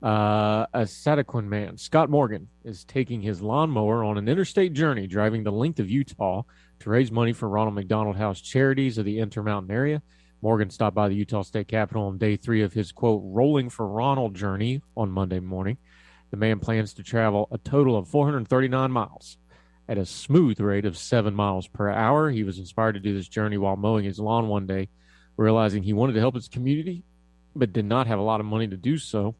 A Sataquin man, Scott Morgan, is taking his lawnmower on an interstate journey, driving the length of Utah to raise money for Ronald McDonald House Charities of the Intermountain area. Morgan stopped by the Utah State Capitol on day 3 of his, quote, Rolling for Ronald journey on Monday morning. The man plans to travel a total of 439 miles at a smooth rate of 7 miles per hour. He was inspired to do this journey while mowing his lawn one day, realizing he wanted to help his community, but did not have a lot of money to do so.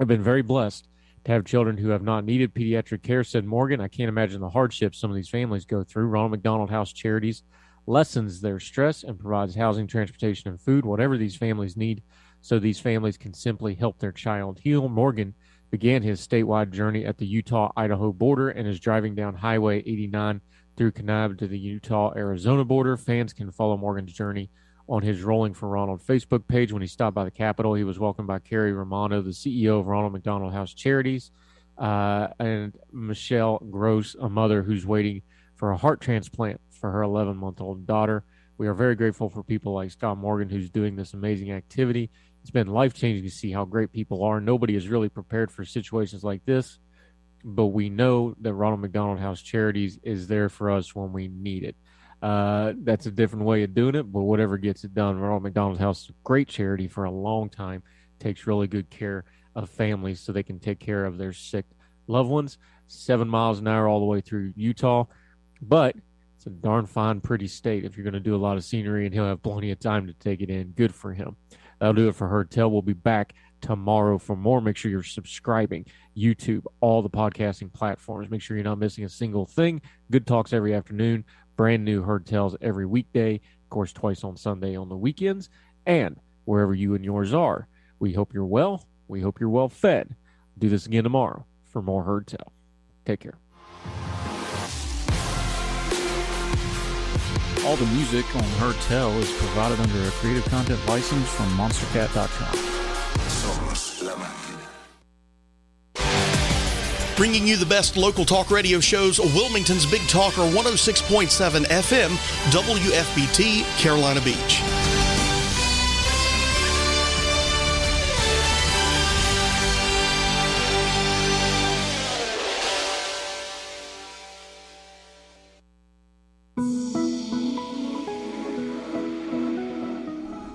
I've been very blessed to have children who have not needed pediatric care, said Morgan. I can't imagine the hardships some of these families go through. Ronald McDonald House Charities lessens their stress and provides housing, transportation, and food, whatever these families need, so these families can simply help their child heal. Morgan began his statewide journey at the Utah-Idaho border and is driving down Highway 89 through Kanab to the Utah-Arizona border. Fans can follow Morgan's journey on his Rolling for Ronald Facebook page. When he stopped by the Capitol, he was welcomed by Carrie Romano, the CEO of Ronald McDonald House Charities, and Michelle Gross, a mother who's waiting for a heart transplant for her 11-month-old daughter. We are very grateful for people like Scott Morgan, who's doing this amazing activity. It's been life-changing to see how great people are. Nobody is really prepared for situations like this, but we know that Ronald McDonald House Charities is there for us when we need it. That's a different way of doing it, but whatever gets it done. Ronald McDonald House is a great charity for a long time, takes really good care of families so they can take care of their sick loved ones. 7 miles an hour all the way through Utah, but it's a darn fine, pretty state if you're going to do a lot of scenery, and he'll have plenty of time to take it in. Good for him. That'll do it for Heard Tell. We'll be back tomorrow for more. Make sure you're subscribing. YouTube, all the podcasting platforms. Make sure you're not missing a single thing. Good talks every afternoon. Brand new Heard Tells every weekday. Of course, twice on Sunday on the weekends. And wherever you and yours are, we hope you're well. We hope you're well fed. Do this again tomorrow for more Heard Tell. Take care. All the music on Heard Tell is provided under a Creative Content license from MonsterCat.com. Bringing you the best local talk radio shows, Wilmington's Big Talker 106.7 FM, WFBT, Carolina Beach.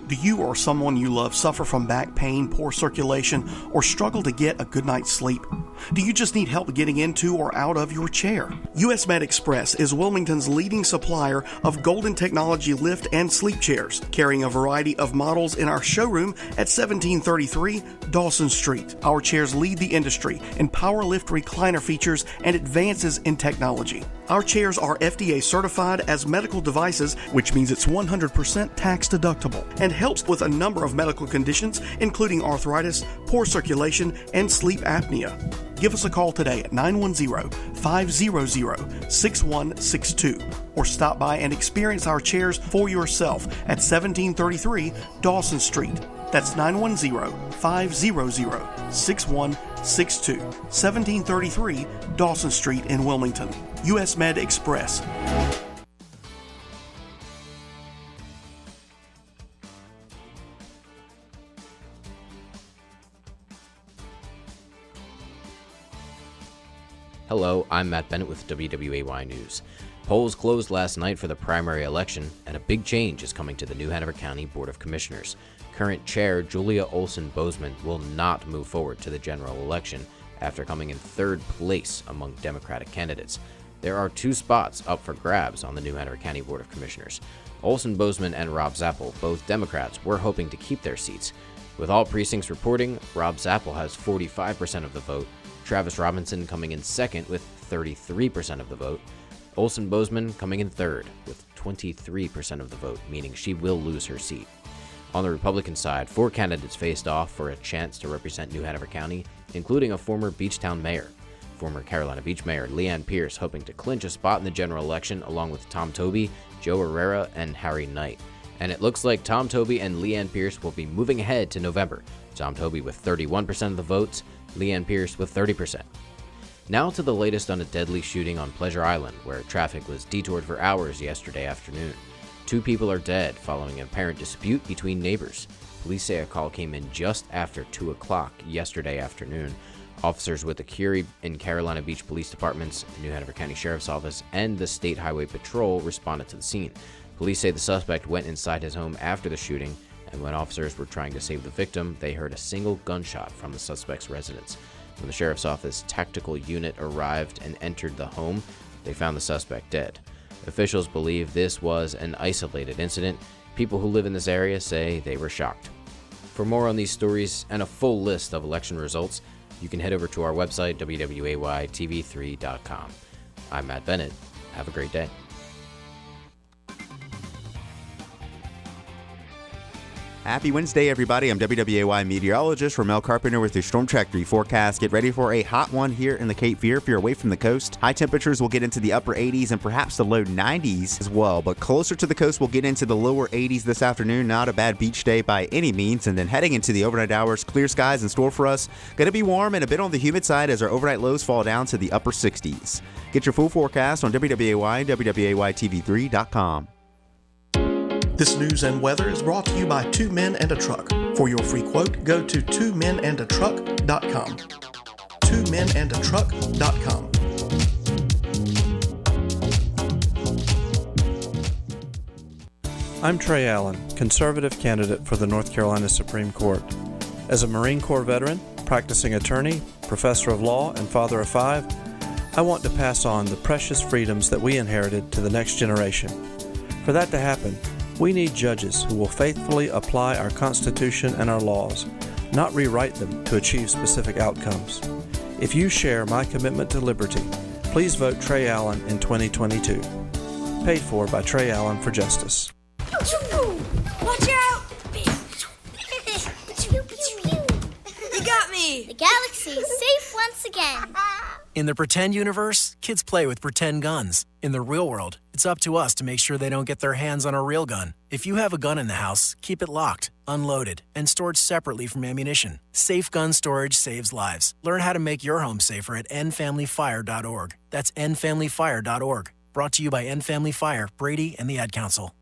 Do you or someone you love suffer from back pain, poor circulation, or struggle to get a good night's sleep? Do you just need help getting into or out of your chair? US Med Express is Wilmington's leading supplier of Golden Technology lift and sleep chairs, carrying a variety of models in our showroom at 1733 Dawson Street. Our chairs lead the industry in power lift recliner features and advances in technology. Our chairs are FDA certified as medical devices, which means it's 100% tax deductible and helps with a number of medical conditions, including arthritis, poor circulation, and sleep apnea. Give us a call today at 910-500-6162 or stop by and experience our chairs for yourself at 1733 Dawson Street. That's 910-500-6162. 1733 Dawson Street in Wilmington. US Med Express. Hello, I'm Matt Bennett with WWAY News. Polls closed last night for the primary election, and a big change is coming to the New Hanover County Board of Commissioners. Current chair Julia Olson-Bozeman will not move forward to the general election after coming in third place among Democratic candidates. There are 2 spots up for grabs on the New Hanover County Board of Commissioners. Olson-Bozeman and Rob Zappel, both Democrats, were hoping to keep their seats. With all precincts reporting, Rob Zappel has 45% of the vote, Travis Robinson coming in second with 33% of the vote, Olson-Bozeman coming in third with 23% of the vote, meaning she will lose her seat. On the Republican side, 4 candidates faced off for a chance to represent New Hanover County, including a former Beachtown mayor. Former Carolina Beach Mayor Leanne Pierce hoping to clinch a spot in the general election along with Tom Toby, Joe Herrera, and Harry Knight. And it looks like Tom Toby and Leanne Pierce will be moving ahead to November. Tom Toby with 31% of the votes, Leanne Pierce with 30%. Now to the latest on a deadly shooting on Pleasure Island, where traffic was detoured for hours yesterday afternoon. 2 people are dead following an apparent dispute between neighbors. Police say a call came in just after 2 o'clock yesterday afternoon. Officers with the Curie and Carolina Beach Police Departments, the New Hanover County Sheriff's Office, and the State Highway Patrol responded to the scene. Police say the suspect went inside his home after the shooting, and when officers were trying to save the victim, they heard a single gunshot from the suspect's residence. When the Sheriff's Office tactical unit arrived and entered the home, they found the suspect dead. Officials believe this was an isolated incident. People who live in this area say they were shocked. For more on these stories and a full list of election results, you can head over to our website, wwaytv3.com. I'm Matt Bennett. Have a great day. Happy Wednesday, everybody. I'm WWAY meteorologist Ramel Carpenter with your Storm Track 3 forecast. Get ready for a hot one here in the Cape Fear if you're away from the coast. High temperatures will get into the upper 80s and perhaps the low 90s as well, but closer to the coast we'll get into the lower 80s this afternoon. Not a bad beach day by any means. And then heading into the overnight hours, clear skies in store for us. Going to be warm and a bit on the humid side as our overnight lows fall down to the upper 60s. Get your full forecast on WWAY, WWAYTV3.com. This news and weather is brought to you by Two Men and a Truck. For your free quote, go to twomenandatruck.com. twomenandatruck.com. I'm Trey Allen, conservative candidate for the North Carolina Supreme Court. As a Marine Corps veteran, practicing attorney, professor of law, and father of 5, I want to pass on the precious freedoms that we inherited to the next generation. For that to happen, we need judges who will faithfully apply our Constitution and our laws, not rewrite them to achieve specific outcomes. If you share my commitment to liberty, please vote Trey Allen in 2022. Paid for by Trey Allen for Justice. Watch out! You got me! The galaxy is safe once again. In the pretend universe, kids play with pretend guns. In the real world, it's up to us to make sure they don't get their hands on a real gun. If you have a gun in the house, keep it locked, unloaded, and stored separately from ammunition. Safe gun storage saves lives. Learn how to make your home safer at endfamilyfire.org. That's endfamilyfire.org. Brought to you by End Family Fire, Brady, and the Ad Council.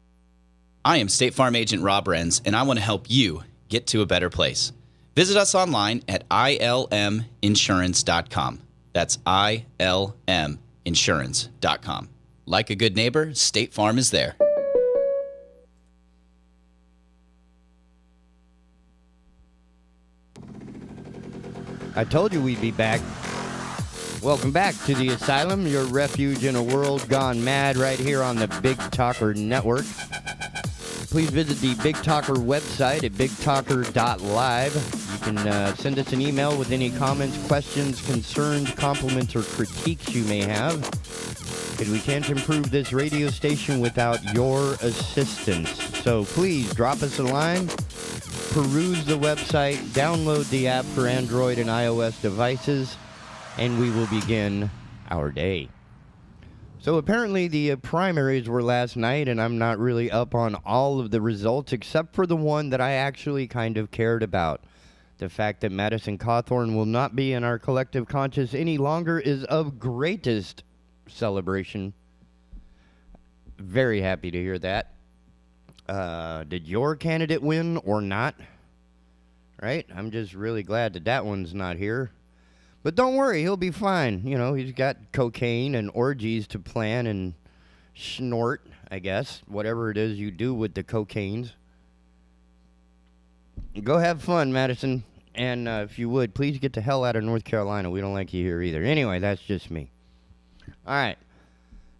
I am State Farm Agent Rob Renz, and I want to help you get to a better place. Visit us online at ilminsurance.com. That's ilminsurance.com. Like a good neighbor, State Farm is there. I told you we'd be back. Welcome back to the Asylum, your refuge in a world gone mad, right here on the Big Talker Network. Please visit the Big Talker website at bigtalker.live. You can send us an email with any comments, questions, concerns, compliments, or critiques you may have. Because we can't improve this radio station without your assistance. So please drop us a line, peruse the website, download the app for Android and iOS devices, and we will begin our day. So apparently the primaries were last night, and I'm not really up on all of the results except for the one that I actually kind of cared about. The fact that Madison Cawthorn will not be in our collective conscious any longer is of greatest celebration. Very happy to hear that. Did your candidate win or not? Right? I'm just really glad that that one's not here. But don't worry, he'll be fine. You know, he's got cocaine and orgies to plan and snort, I guess. Whatever it is you do with the cocaines. Go have fun, Madison. And if you would, please get the hell out of North Carolina. We don't like you here either. Anyway, that's just me. All right.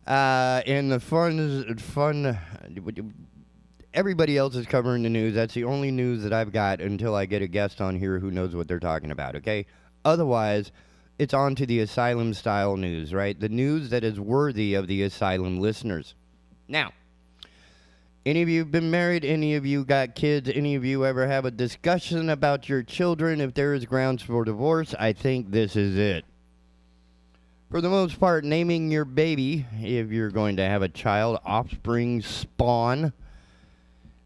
And the fun, everybody else is covering the news. That's the only news that I've got until I get a guest on here who knows what they're talking about, okay? Otherwise, it's on to the Asylum-style news, right? The news that is worthy of the Asylum listeners. Now, any of you been married? Any of you got kids? Any of you ever have a discussion about your children if there is grounds for divorce? I think this is it. For the most part, naming your baby, if you're going to have a child, offspring, spawn,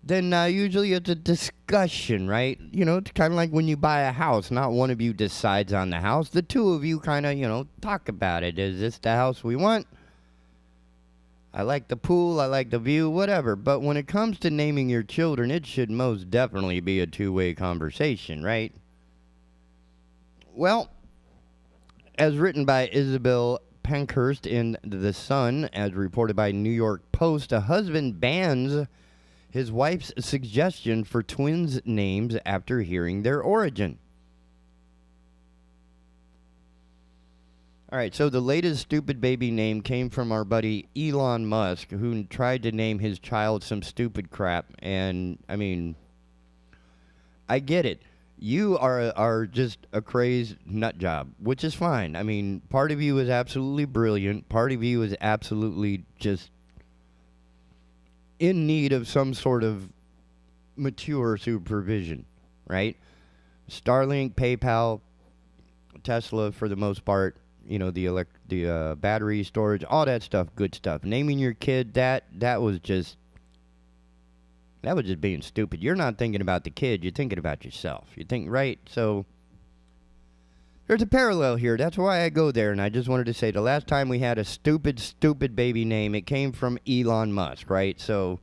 then usually it's a discussion, right? You know, it's kind of like when you buy a house. Not one of you decides on the house. The two of you kind of, talk about it. Is this the house we want? I like the pool, I like the view, whatever. But when it comes to naming your children, it should most definitely be a two-way conversation, right? Well, as written by Isabel Pankhurst in The Sun, as reported by New York Post, a husband bans his wife's suggestion for twins' names after hearing their origin. All right, so the latest stupid baby name came from our buddy Elon Musk, who tried to name his child some stupid crap. And, I mean, I get it. You are just a crazed nut job, which is fine. I mean, part of you is absolutely brilliant. Part of you is absolutely just in need of some sort of mature supervision, right? Starlink, PayPal, Tesla for the most part, you know, the battery storage, all that stuff, good stuff. Naming your kid that was just being stupid. You're not thinking about the kid, you're thinking about yourself. You think, right? So there's a parallel here. That's why I go there, and I just wanted to say the last time we had a stupid baby name, it came from Elon Musk, right? So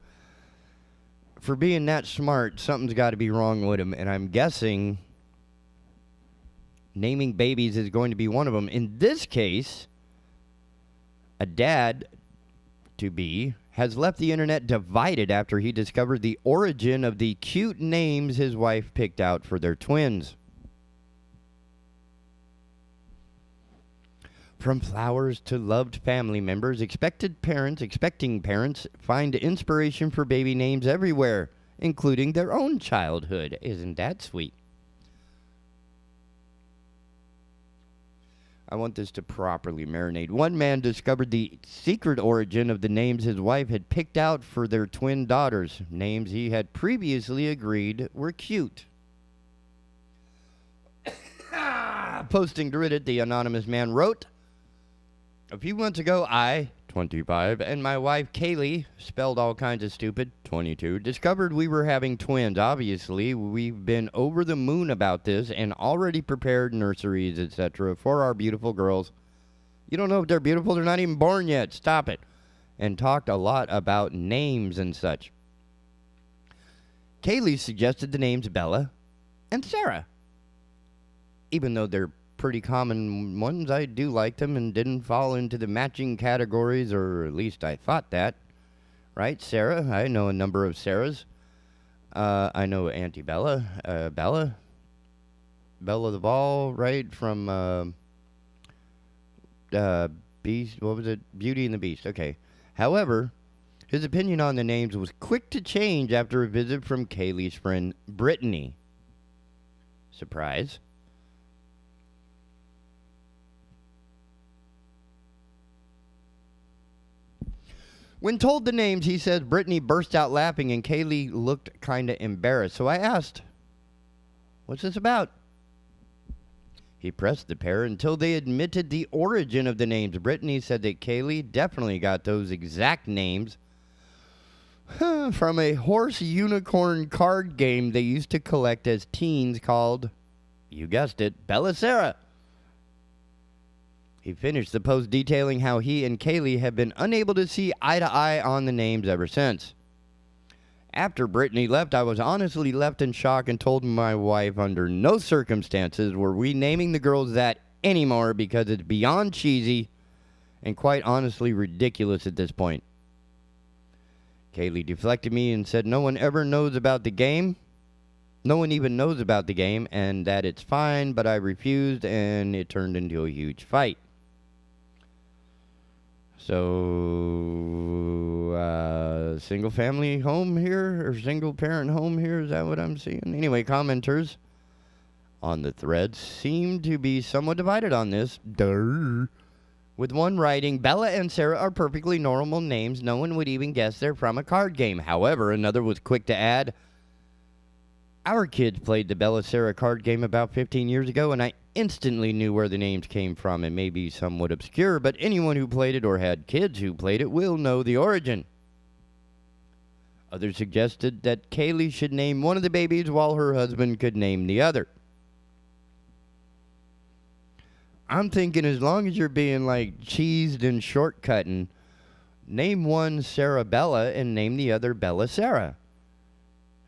for being that smart, something's got to be wrong with him, and I'm guessing naming babies is going to be one of them. In this case, a dad-to-be has left the internet divided after he discovered the origin of the cute names his wife picked out for their twins. From flowers to loved family members, expecting parents find inspiration for baby names everywhere, including their own childhood. Isn't that sweet? I want this to properly marinate. One man discovered the secret origin of the names his wife had picked out for their twin daughters, names he had previously agreed were cute. Posting to Reddit, the anonymous man wrote, "A few months ago, I, 25, and my wife, Kaylee, spelled all kinds of stupid, 22, discovered we were having twins. Obviously, we've been over the moon about this and already prepared nurseries, etc. for our beautiful girls. You don't know if they're beautiful, they're not even born yet. Stop it." And talked a lot about names and such. Kaylee suggested the names Bella and Sarah. Even though they're pretty common ones, I do like them and didn't fall into the matching categories, or at least I thought that. Right, Sarah? I know a number of Sarahs. I know Auntie Bella, Bella the Ball, right, from Beast, what was it? Beauty and the Beast, okay. However, his opinion on the names was quick to change after a visit from Kaylee's friend, Brittany. Surprise. When told the names, he says Brittany burst out laughing and Kaylee looked kind of embarrassed. So I asked, "What's this about?" He pressed the pair until they admitted the origin of the names. Brittany said that Kaylee definitely got those exact names from a horse unicorn card game they used to collect as teens called, you guessed it, Bella Sarah. He finished the post detailing how he and Kaylee have been unable to see eye to eye on the names ever since. After Brittany left, I was honestly left in shock and told my wife under no circumstances were we naming the girls that anymore because it's beyond cheesy and quite honestly ridiculous at this point. Kaylee deflected me and said no one ever knows about the game. No one even knows about the game and that it's fine, but I refused and it turned into a huge fight. So, single family home here, or single parent home here, is that what I'm seeing? Anyway, commenters on the thread seem to be somewhat divided on this. Duh. With one writing, Bella and Sarah are perfectly normal names. No one would even guess they're from a card game. However, another was quick to add, our kids played the Bella Sarah card game about 15 years ago, and I instantly knew where the names came from. It may be somewhat obscure, but anyone who played it or had kids who played it will know the origin. Others suggested that Kaylee should name one of the babies while her husband could name the other. I'm thinking as long as you're being like cheesed and shortcutting, Name one Sarah Bella and name the other Bella Sarah.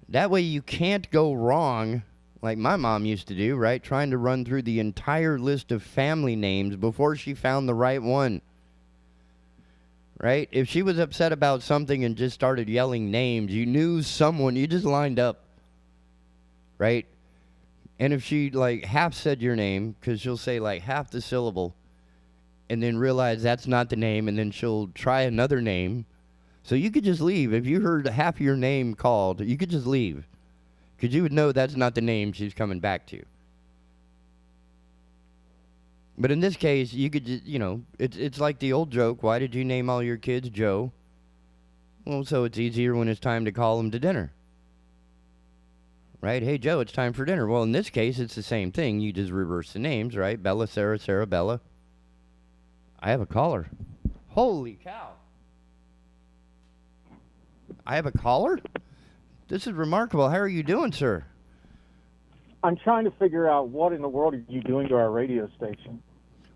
That way you can't go wrong, like my mom used to do, right? Trying to run through the entire list of family names before she found the right one. Right? If she was upset about something and just started yelling names, you knew someone, you just lined up. Right? And if she, like, half said your name, because she'll say, like, half the syllable, and then realize that's not the name, and then she'll try another name. So you could just leave. If you heard half of your name called, you could just leave. Because you would know that's not the name she's coming back to. But in this case, you could just, it's like the old joke, why did you name all your kids Joe? Well, so it's easier when it's time to call them to dinner. Right? Hey, Joe, it's time for dinner. Well, in this case, it's the same thing. You just reverse the names, right? Bella, Sarah, Sarah, Bella. I have a caller. Holy cow. I have a caller? This is remarkable. How are you doing, sir? I'm trying to figure out what in the world are you doing to our radio station.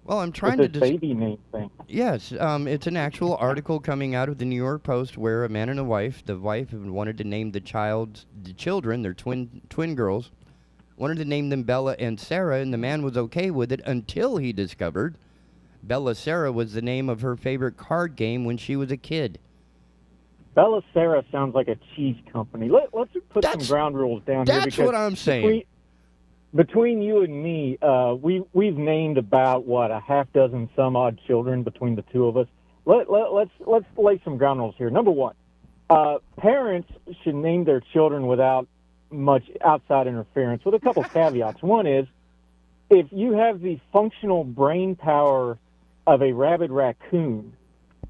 Well, I'm trying with to... this baby name thing. Yes, it's an actual article coming out of the New York Post where a man and a wife, the wife wanted to name the children, they're twin girls, wanted to name them Bella and Sarah, and the man was okay with it until he discovered Bella Sarah was the name of her favorite card game when she was a kid. Bella Sarah sounds like a cheese company. Let's put some ground rules down here. That's what I'm saying. Between you and me, we've named about a half dozen some odd children between the two of us. Let's lay some ground rules here. Number one, parents should name their children without much outside interference, with a couple caveats. One is, if you have the functional brain power of a rabid raccoon,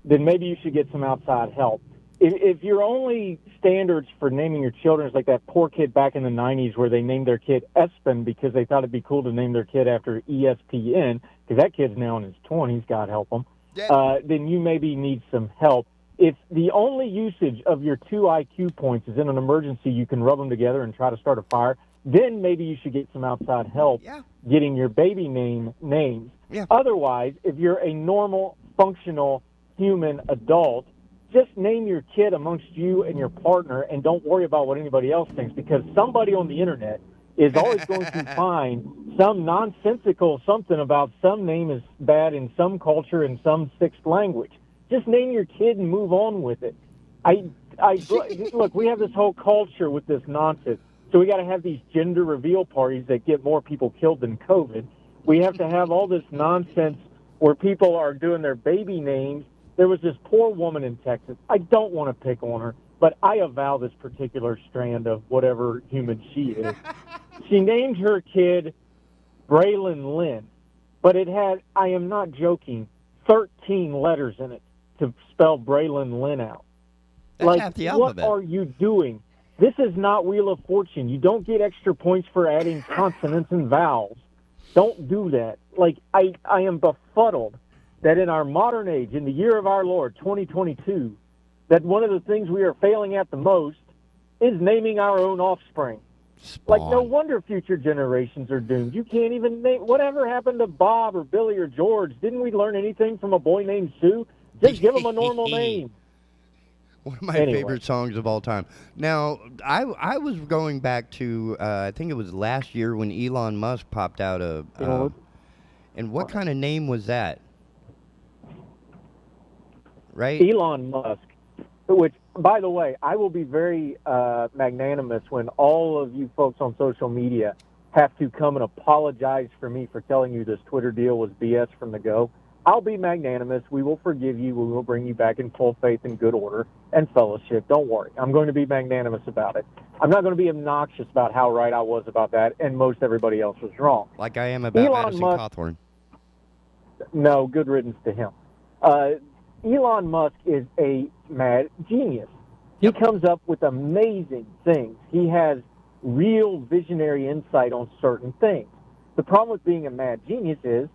then maybe you should get some outside help. If your only standards for naming your children is like that poor kid back in the 90s where they named their kid Espen because they thought it'd be cool to name their kid after ESPN, because that kid's now in his 20s, God help him, then you maybe need some help. If the only usage of your 2 IQ points is in an emergency, you can rub them together and try to start a fire, then maybe you should get some outside help getting your baby names. Yeah. Otherwise, if you're a normal, functional human adult, just name your kid amongst you and your partner and don't worry about what anybody else thinks, because somebody on the internet is always going to find some nonsensical something about some name is bad in some culture in some sixth language. Just name your kid and move on with it. Look, we have this whole culture with this nonsense. So we got to have these gender reveal parties that get more people killed than COVID. We have to have all this nonsense where people are doing their baby names. There was this poor woman in Texas. I don't want to pick on her, but I avow this particular strand of whatever human she is. She named her kid Braylon Lynn, but it had, I am not joking, 13 letters in it to spell Braylon Lynn out. That's half the alphabet. What are you doing? This is not Wheel of Fortune. You don't get extra points for adding consonants and vowels. Don't do that. I am befuddled that in our modern age, in the year of our Lord, 2022, that one of the things we are failing at the most is naming our own offspring. Spawn. No wonder future generations are doomed. You can't even name... Whatever happened to Bob or Billy or George? Didn't we learn anything from a boy named Sue? Just give him a normal name. One of my favorite songs of all time. Now, I was going back to, I think it was last year when Elon Musk popped out and what kind of name was that? Right? Elon Musk, which, by the way, I will be very magnanimous when all of you folks on social media have to come and apologize for me for telling you this Twitter deal was BS from the go. I'll be magnanimous. We will forgive you. We will bring you back in full faith and good order and fellowship. Don't worry. I'm going to be magnanimous about it. I'm not going to be obnoxious about how right I was about that, and most everybody else was wrong. Like I am about Madison Cawthorn. No, good riddance to him. Elon Musk is a mad genius. He comes up with amazing things. He has real visionary insight on certain things. The problem with being a mad genius is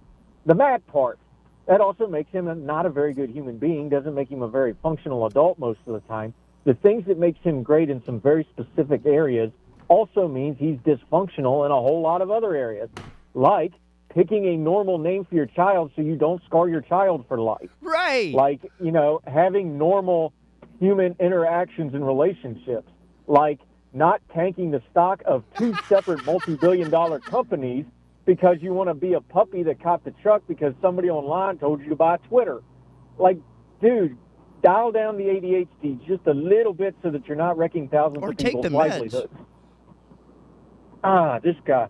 the mad part. That also makes him not a very good human being, doesn't make him a very functional adult most of the time. The things that makes him great in some very specific areas also means he's dysfunctional in a whole lot of other areas, like picking a normal name for your child so you don't scar your child for life. Right. Like, having normal human interactions and relationships. Like not tanking the stock of two separate multi-billion-dollar companies because you want to be a puppy that caught the truck because somebody online told you to buy Twitter. Like, dude, dial down the ADHD just a little bit so that you're not wrecking thousands of people's livelihoods. This guy.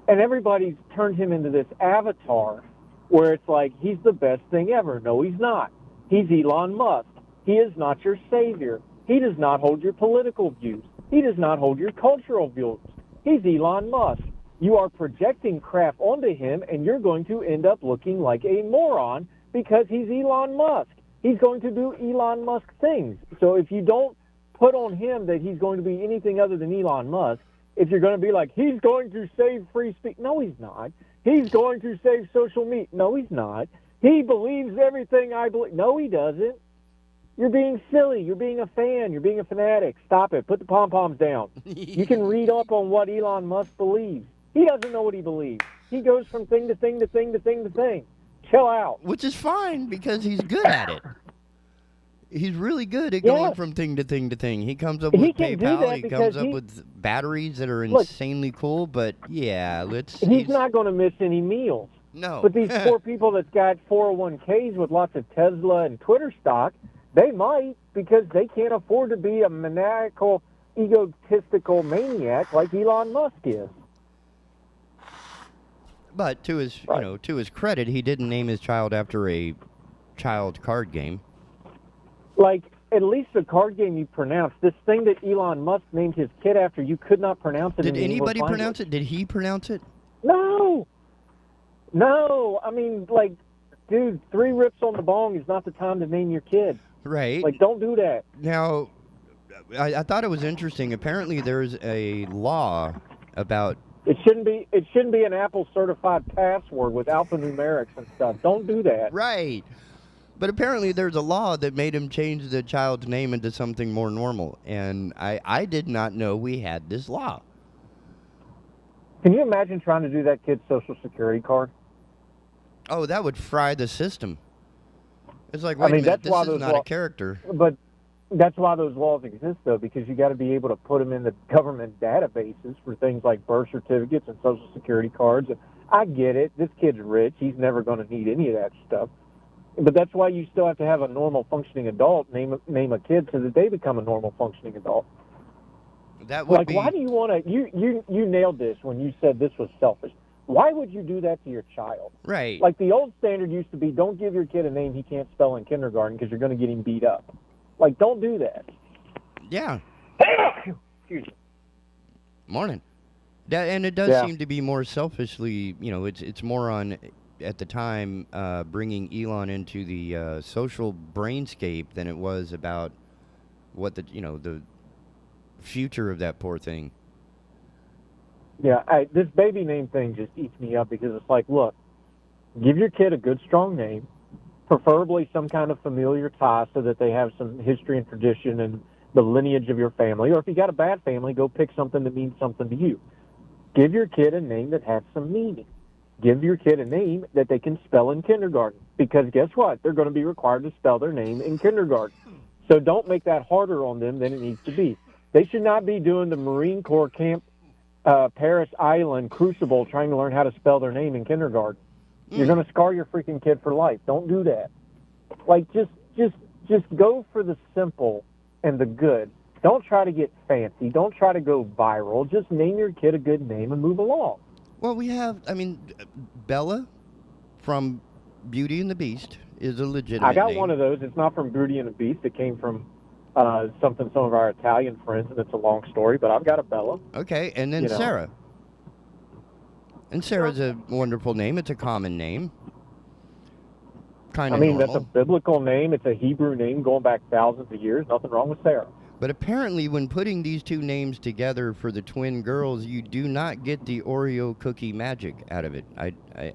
And everybody's turned him into this avatar where it's like, he's the best thing ever. No, he's not. He's Elon Musk. He is not your savior. He does not hold your political views. He does not hold your cultural views. He's Elon Musk. You are projecting crap onto him, and you're going to end up looking like a moron because he's Elon Musk. He's going to do Elon Musk things. So if you don't put on him that he's going to be anything other than Elon Musk, if you're going to be like, he's going to save free speech. No, he's not. He's going to save social media. No, he's not. He believes everything I believe. No, he doesn't. You're being silly. You're being a fan. You're being a fanatic. Stop it. Put the pom-poms down. You can read up on what Elon Musk believes. He doesn't know what he believes. He goes from thing to thing to thing to thing to thing. Chill out. Which is fine because he's good at it. He's really good at going from thing to thing to thing. He comes up with PayPal. He comes up with batteries that are insanely cool. But yeah, he's not going to miss any meals. No. But these poor people that's got 401ks with lots of Tesla and Twitter stock, they might because they can't afford to be a maniacal, egotistical maniac like Elon Musk is. But to his, to his credit, he didn't name his child after a child card game. Like, at least the card game you pronounced. This thing that Elon Musk named his kid after, you could not pronounce it. Did in anybody English pronounce it? Did he pronounce it? No. I mean, like, dude, 3 rips on the bong is not the time to name your kid. Right. Like, don't do that. Now, I thought it was interesting. Apparently, there's a law about. It shouldn't be an Apple certified password with alphanumerics and stuff. Don't do that. Right. But apparently there's a law that made him change the child's name into something more normal. And I did not know we had this law. Can you imagine trying to do that kid's Social Security card? Oh, that would fry the system. It's like, wait a minute, this is not a character. But that's why those laws exist, though, because you got to be able to put them in the government databases for things like birth certificates and Social Security cards. And I get it. This kid's rich. He's never going to need any of that stuff. But that's why you still have to have a normal functioning adult name a kid so that they become a normal functioning adult. That would be... why do you want to... You nailed this when you said this was selfish. Why would you do that to your child? Right. Like the old standard used to be, don't give your kid a name he can't spell in kindergarten because you're going to get him beat up. Like, don't do that. Yeah. Excuse me. Morning. And it does seem to be more selfishly, it's more on... at the time, bringing Elon into the social brainscape than it was about what the future of that poor thing. Yeah, this baby name thing just eats me up because it's like, look, give your kid a good, strong name, preferably some kind of familiar tie so that they have some history and tradition and the lineage of your family. Or if you got a bad family, go pick something that means something to you. Give your kid a name that has some meaning. Give your kid a name that they can spell in kindergarten. Because guess what? They're going to be required to spell their name in kindergarten. So don't make that harder on them than it needs to be. They should not be doing the Marine Corps Camp Paris Island Crucible trying to learn how to spell their name in kindergarten. You're going to scar your freaking kid for life. Don't do that. Like, just go for the simple and the good. Don't try to get fancy. Don't try to go viral. Just name your kid a good name and move along. Well, we have, Bella from Beauty and the Beast is a legitimate I got name. one of those. It's not from Beauty and the Beast. It came from some of our Italian friends, and it's a long story, but I've got a Bella. Okay, and then Sarah. And Sarah's a wonderful name. It's a common name. Kind of normal. That's a biblical name. It's a Hebrew name going back thousands of years. Nothing wrong with Sarah. But apparently when putting these two names together for the twin girls, you do not get the Oreo cookie magic out of it.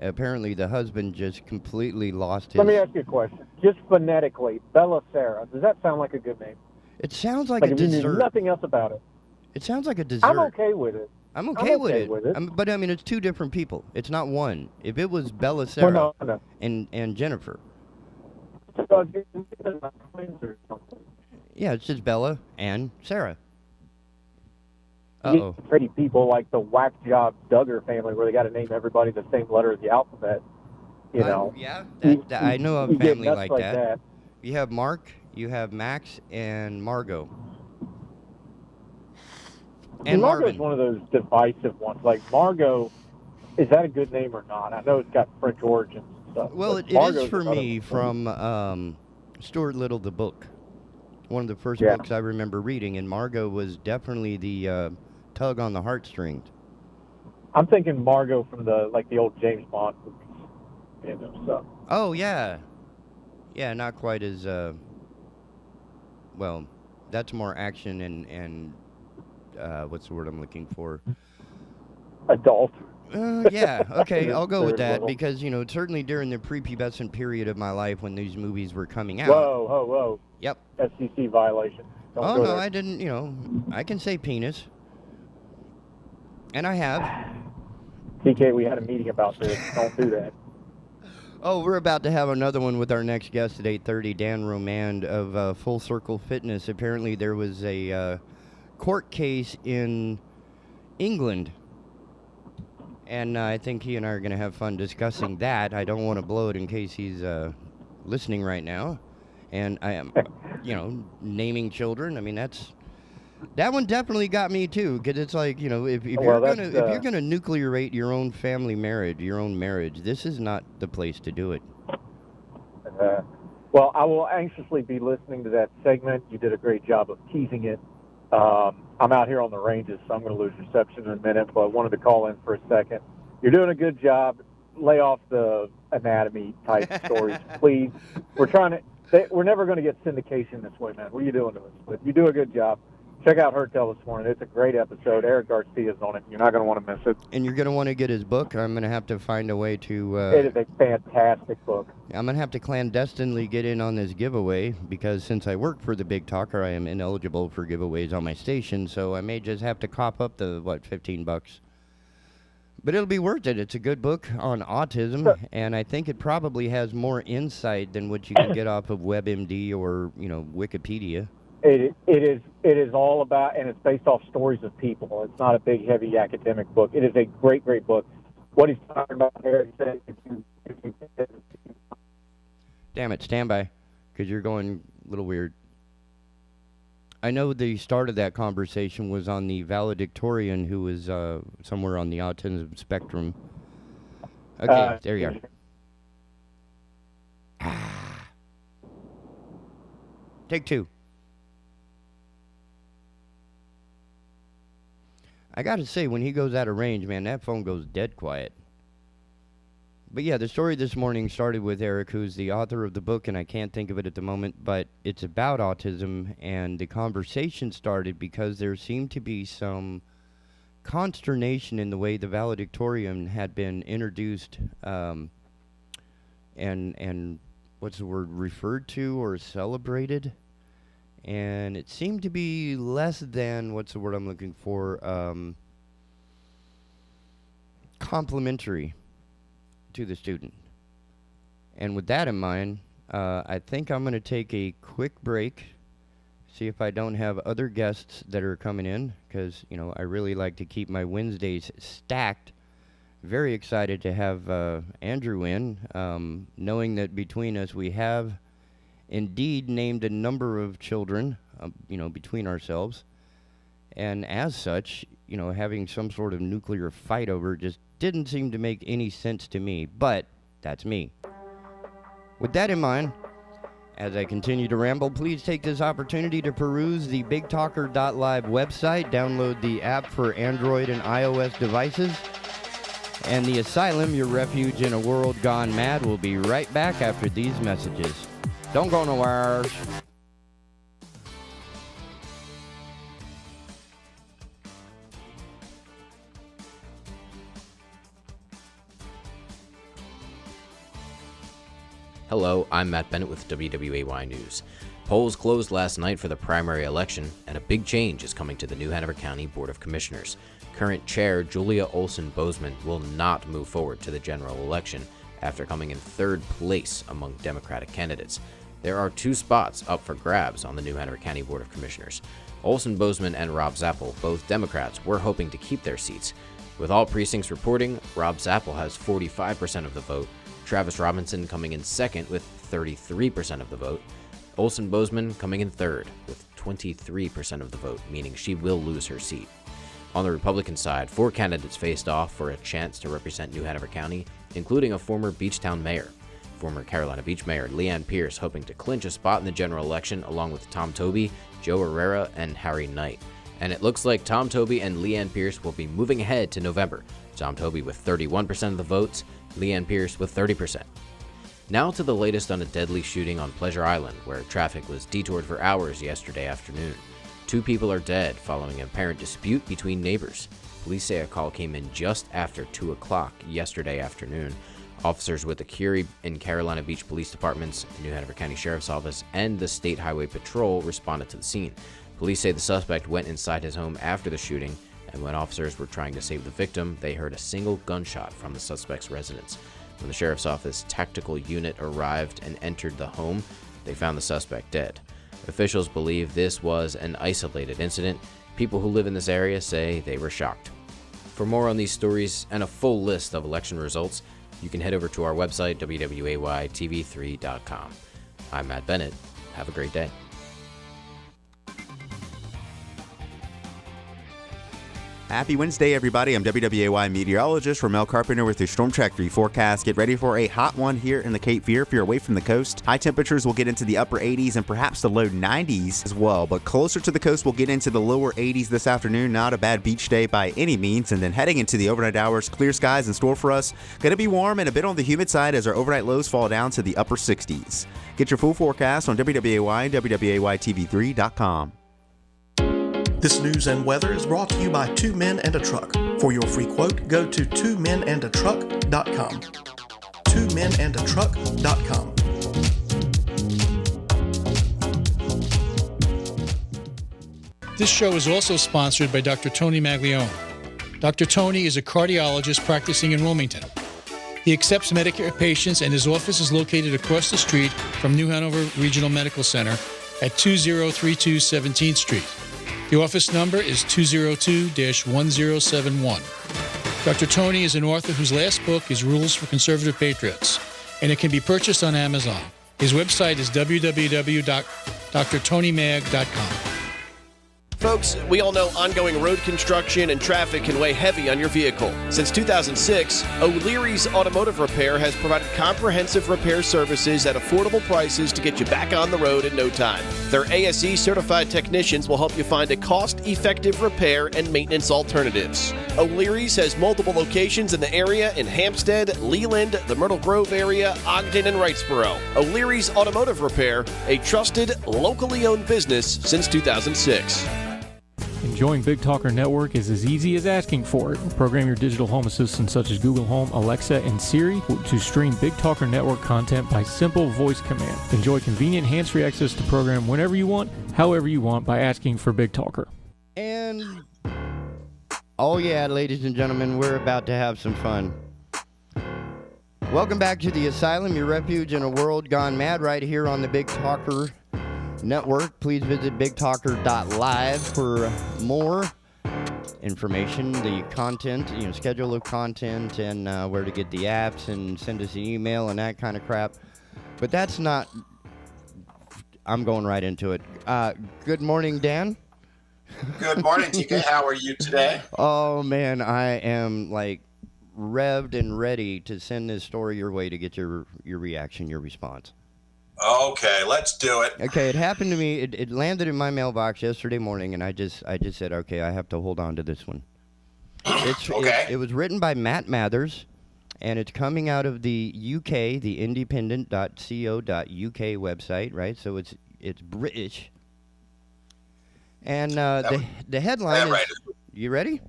Apparently the husband just completely lost his... Let me ask you a question. Just phonetically, Bella Sarah, does that sound like a good name? It sounds like a dessert. You knew nothing else about it. It sounds like a dessert. I'm okay with it. I'm okay with it. with it. But I mean, it's two different people. It's not one. If it was Bella, Sarah, no. and Jennifer. So, twins or something. Yeah, it's just Bella and Sarah. You get pretty people like the whack job Duggar family where they got to name everybody the same letter of the alphabet. You know. Yeah, I know of a family like that. You have Mark, you have Max, and Margot. And Margot's one of those divisive ones. Like Margot, is that a good name or not? I know it's got French origins and stuff. Well, it is for me from Stuart Little, the book. One of the first books I remember reading, and Margot was definitely the tug on the heartstrings. I'm thinking Margot from the old James Bond movies. So. Oh yeah, not quite as well. That's more action and what's the word I'm looking for? Adult. Yeah, okay, I'll go with that because certainly during the prepubescent period of my life when these movies were coming out. Whoa. Yep. FCC violation. Don't go there. I didn't. I can say penis, and I have. TK, we had a meeting about this. Don't do that. Oh, we're about to have another one with our next guest at 8:30, Dan Romand of Full Circle Fitness. Apparently there was a court case in England, and I think he and I are going to have fun discussing that. I don't want to blow it in case he's listening right now. And I am, naming children. I mean, that one definitely got me too, because it's like, if you're gonna nuclearate your own family marriage, your own marriage, this is not the place to do it. Well, I will anxiously be listening to that segment. You did a great job of teasing it. I'm out here on the ranges, so I'm going to lose reception in a minute, but I wanted to call in for a second. You're doing a good job. Lay off the anatomy type stories, please. We're never going to get syndication this way, man. What are you doing to us? But you do a good job. Check out Her Tell this morning. It's a great episode. Eric Garcia's on it. You're not going to want to miss it. And you're going to want to get his book. I'm going to have to find a way to... it is a fantastic book. I'm going to have to clandestinely get in on this giveaway because since I work for the Big Talker, I am ineligible for giveaways on my station, so I may just have to cop up the, $15? But it'll be worth it. It's a good book on autism, and I think it probably has more insight than what you can get off of WebMD or, Wikipedia. It is all about, and it's based off stories of people. It's not a big, heavy academic book. It is a great, great book. What he's talking about here, Damn it, stand by, because you're going a little weird. I know the start of that conversation was on the valedictorian who was somewhere on the autism spectrum. Okay, there you are. Take two. I gotta say, when he goes out of range, man, that phone goes dead quiet. But yeah, the story this morning started with Eric, who's the author of the book, and I can't think of it at the moment, but it's about autism, and the conversation started because there seemed to be some consternation in the way the valedictorian had been introduced and what's the word, referred to or celebrated. And it seemed to be less than, what's the word I'm looking for, complimentary to the student. And with that in mind, I think I'm going to take a quick break, see if I don't have other guests that are coming in, because, I really like to keep my Wednesdays stacked. Very excited to have Andrew in, knowing that between us we have indeed named a number of children, between ourselves. And as such, having some sort of nuclear fight over just didn't seem to make any sense to me, but that's me. With that in mind, as I continue to ramble, please take this opportunity to peruse the BigTalker.live website, download the app for Android and iOS devices, and the Asylum, your refuge in a world gone mad, will be right back after these messages. Don't go nowhere. Hello, I'm Matt Bennett with WWAY News. Polls closed last night for the primary election, and a big change is coming to the New Hanover County Board of Commissioners. Current chair Julia Olson Bozeman will not move forward to the general election after coming in third place among Democratic candidates. There are 2 spots up for grabs on the New Hanover County Board of Commissioners. Olson Bozeman and Rob Zappel, both Democrats, were hoping to keep their seats. With all precincts reporting, Rob Zappel has 45% of the vote, Travis Robinson coming in second with 33% of the vote, Olson Bozeman coming in third with 23% of the vote, meaning she will lose her seat. On the Republican side, 4 candidates faced off for a chance to represent New Hanover County, including a former Beachtown mayor. Former Carolina Beach Mayor Leanne Pierce hoping to clinch a spot in the general election along with Tom Toby, Joe Herrera, and Harry Knight. And it looks like Tom Toby and Leanne Pierce will be moving ahead to November. Tom Toby with 31% of the votes, Leanne Pierce with 30%. Now to the latest on a deadly shooting on Pleasure Island, where traffic was detoured for hours yesterday afternoon. 2 people are dead following an apparent dispute between neighbors. Police say a call came in just after 2 o'clock yesterday afternoon. Officers with the Curie and Carolina Beach Police Departments, New Hanover County Sheriff's Office, and the State Highway Patrol responded to the scene. Police say the suspect went inside his home after the shooting, and when officers were trying to save the victim, they heard a single gunshot from the suspect's residence. When the Sheriff's Office tactical unit arrived and entered the home, they found the suspect dead. Officials believe this was an isolated incident. People who live in this area say they were shocked. For more on these stories and a full list of election results, you can head over to our website, wwaytv3.com. I'm Matt Bennett. Have a great day. Happy Wednesday, everybody. I'm WWAY meteorologist Ramel Carpenter with your Storm Track 3 forecast. Get ready for a hot one here in the Cape Fear. If you're away from the coast, high temperatures will get into the upper 80s and perhaps the low 90s as well. But closer to the coast, we'll get into the lower 80s this afternoon. Not a bad beach day by any means. And then heading into the overnight hours, clear skies in store for us. Going to be warm and a bit on the humid side as our overnight lows fall down to the upper 60s. Get your full forecast on WWAY and WWAYTV3.com. This news and weather is brought to you by 2 Men and a Truck. For your free quote, go to 2menandatruck.com. 2menandatruck.com. This show is also sponsored by Dr. Tony Maglione. Dr. Tony is a cardiologist practicing in Wilmington. He accepts Medicare patients, and his office is located across the street from New Hanover Regional Medical Center at 2032 17th Street. The office number is 202-1071. Dr. Tony is an author whose last book is Rules for Conservative Patriots, and it can be purchased on Amazon. His website is www.drtonymag.com. Folks, we all know ongoing road construction and traffic can weigh heavy on your vehicle. Since 2006, O'Leary's Automotive Repair has provided comprehensive repair services at affordable prices to get you back on the road in no time. Their ASE certified technicians will help you find a cost-effective repair and maintenance alternatives. O'Leary's has multiple locations in the area in Hampstead, Leland, the Myrtle Grove area, Ogden, and Wrightsboro. O'Leary's Automotive Repair, a trusted, locally owned business since 2006. Enjoying Big Talker Network is as easy as asking for it. Program your digital home assistants such as Google Home, Alexa, and Siri to stream Big Talker Network content by simple voice command. Enjoy convenient hands-free access to program whenever you want, however you want by asking for Big Talker. And, oh yeah, ladies and gentlemen, we're about to have some fun. Welcome back to the Asylum, your refuge in a world gone mad, right here on the Big Talker Network. Please visit bigtalker.live for more information, the content, schedule of content, and where to get the apps, and send us an email and that kind of crap. But that's not. I'm going right into it. Good morning, Dan. Good morning, TK. How are you today? Oh man, I am like revved and ready to send this story your way to get your reaction, your response. Okay, let's do it. Okay, it happened to me. It landed in my mailbox yesterday morning, and I just said, okay, I have to hold on to this one. Okay. It was written by Matt Mathers, and it's coming out of the UK, the independent.co.uk website, right? So it's British. And the headline is... You ready?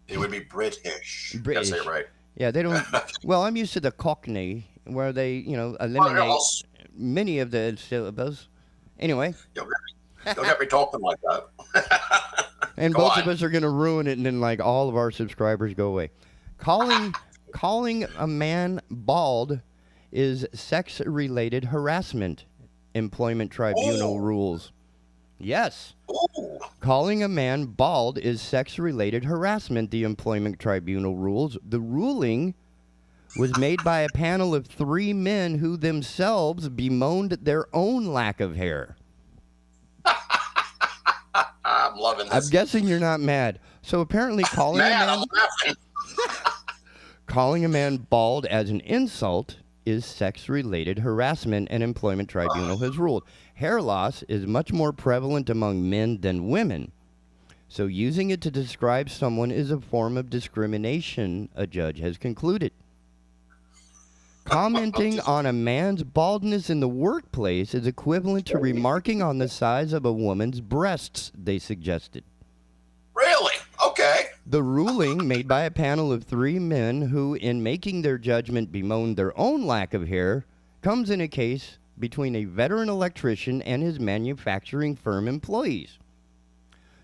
It would be British. British. Gotta say it right. Yeah, they don't... Well, I'm used to the Cockney, where they, eliminate... many of the syllables, Anyway. You'll get me talking like that. And both of us are going to ruin it, and then like all of our subscribers go away. Calling a man bald is sex-related harassment. Employment Tribunal rules. Yes. Calling a man bald is sex-related harassment. The Employment Tribunal rules. The ruling was made by a panel of 3 men who themselves bemoaned their own lack of hair. I'm loving this. I'm guessing you're not mad. So apparently calling a man bald as an insult is sex-related harassment, and Employment Tribunal has ruled. Hair loss is much more prevalent among men than women. So using it to describe someone is a form of discrimination, a judge has concluded. Commenting on a man's baldness in the workplace is equivalent to remarking on the size of a woman's breasts, they suggested. Really? Okay. The ruling, made by a panel of 3 men who, in making their judgment, bemoaned their own lack of hair, comes in a case between a veteran electrician and his manufacturing firm employees.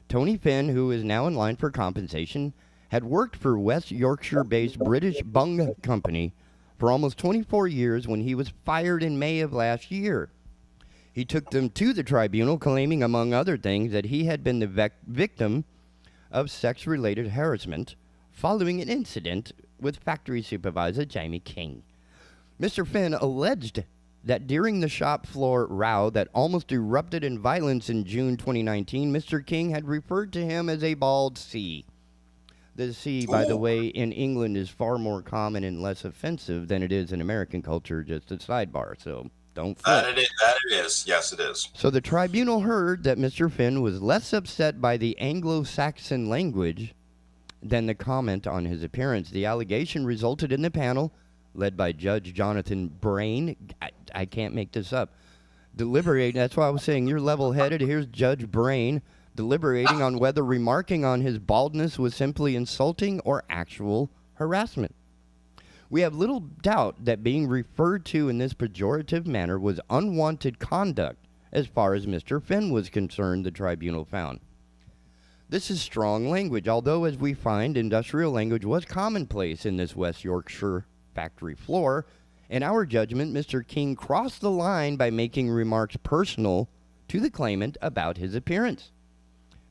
Tony Finn, who is now in line for compensation, had worked for West Yorkshire-based British Bung Company for almost 24 years when he was fired in May of last year. He took them to the tribunal, claiming, among other things, that he had been the victim of sex-related harassment following an incident with factory supervisor Jamie King. Mr. Finn alleged that during the shop floor row that almost erupted in violence in June 2019, Mr. King had referred to him as a bald C. The C, by the way, in England is far more common and less offensive than it is in American culture, just a sidebar, so don't flip. That it is. Yes, it is. So the tribunal heard that Mr. Finn was less upset by the Anglo-Saxon language than the comment on his appearance. The allegation resulted in the panel, led by Judge Jonathan Brain, I can't make this up, deliberating. That's why I was saying you're level-headed. Here's Judge Brain deliberating on whether remarking on his baldness was simply insulting or actual harassment. We have little doubt that being referred to in this pejorative manner was unwanted conduct as far as Mr. Finn was concerned, the tribunal found. This is strong language, although, as we find, industrial language was commonplace in this West Yorkshire factory floor. In our judgment, Mr. King crossed the line by making remarks personal to the claimant about his appearance.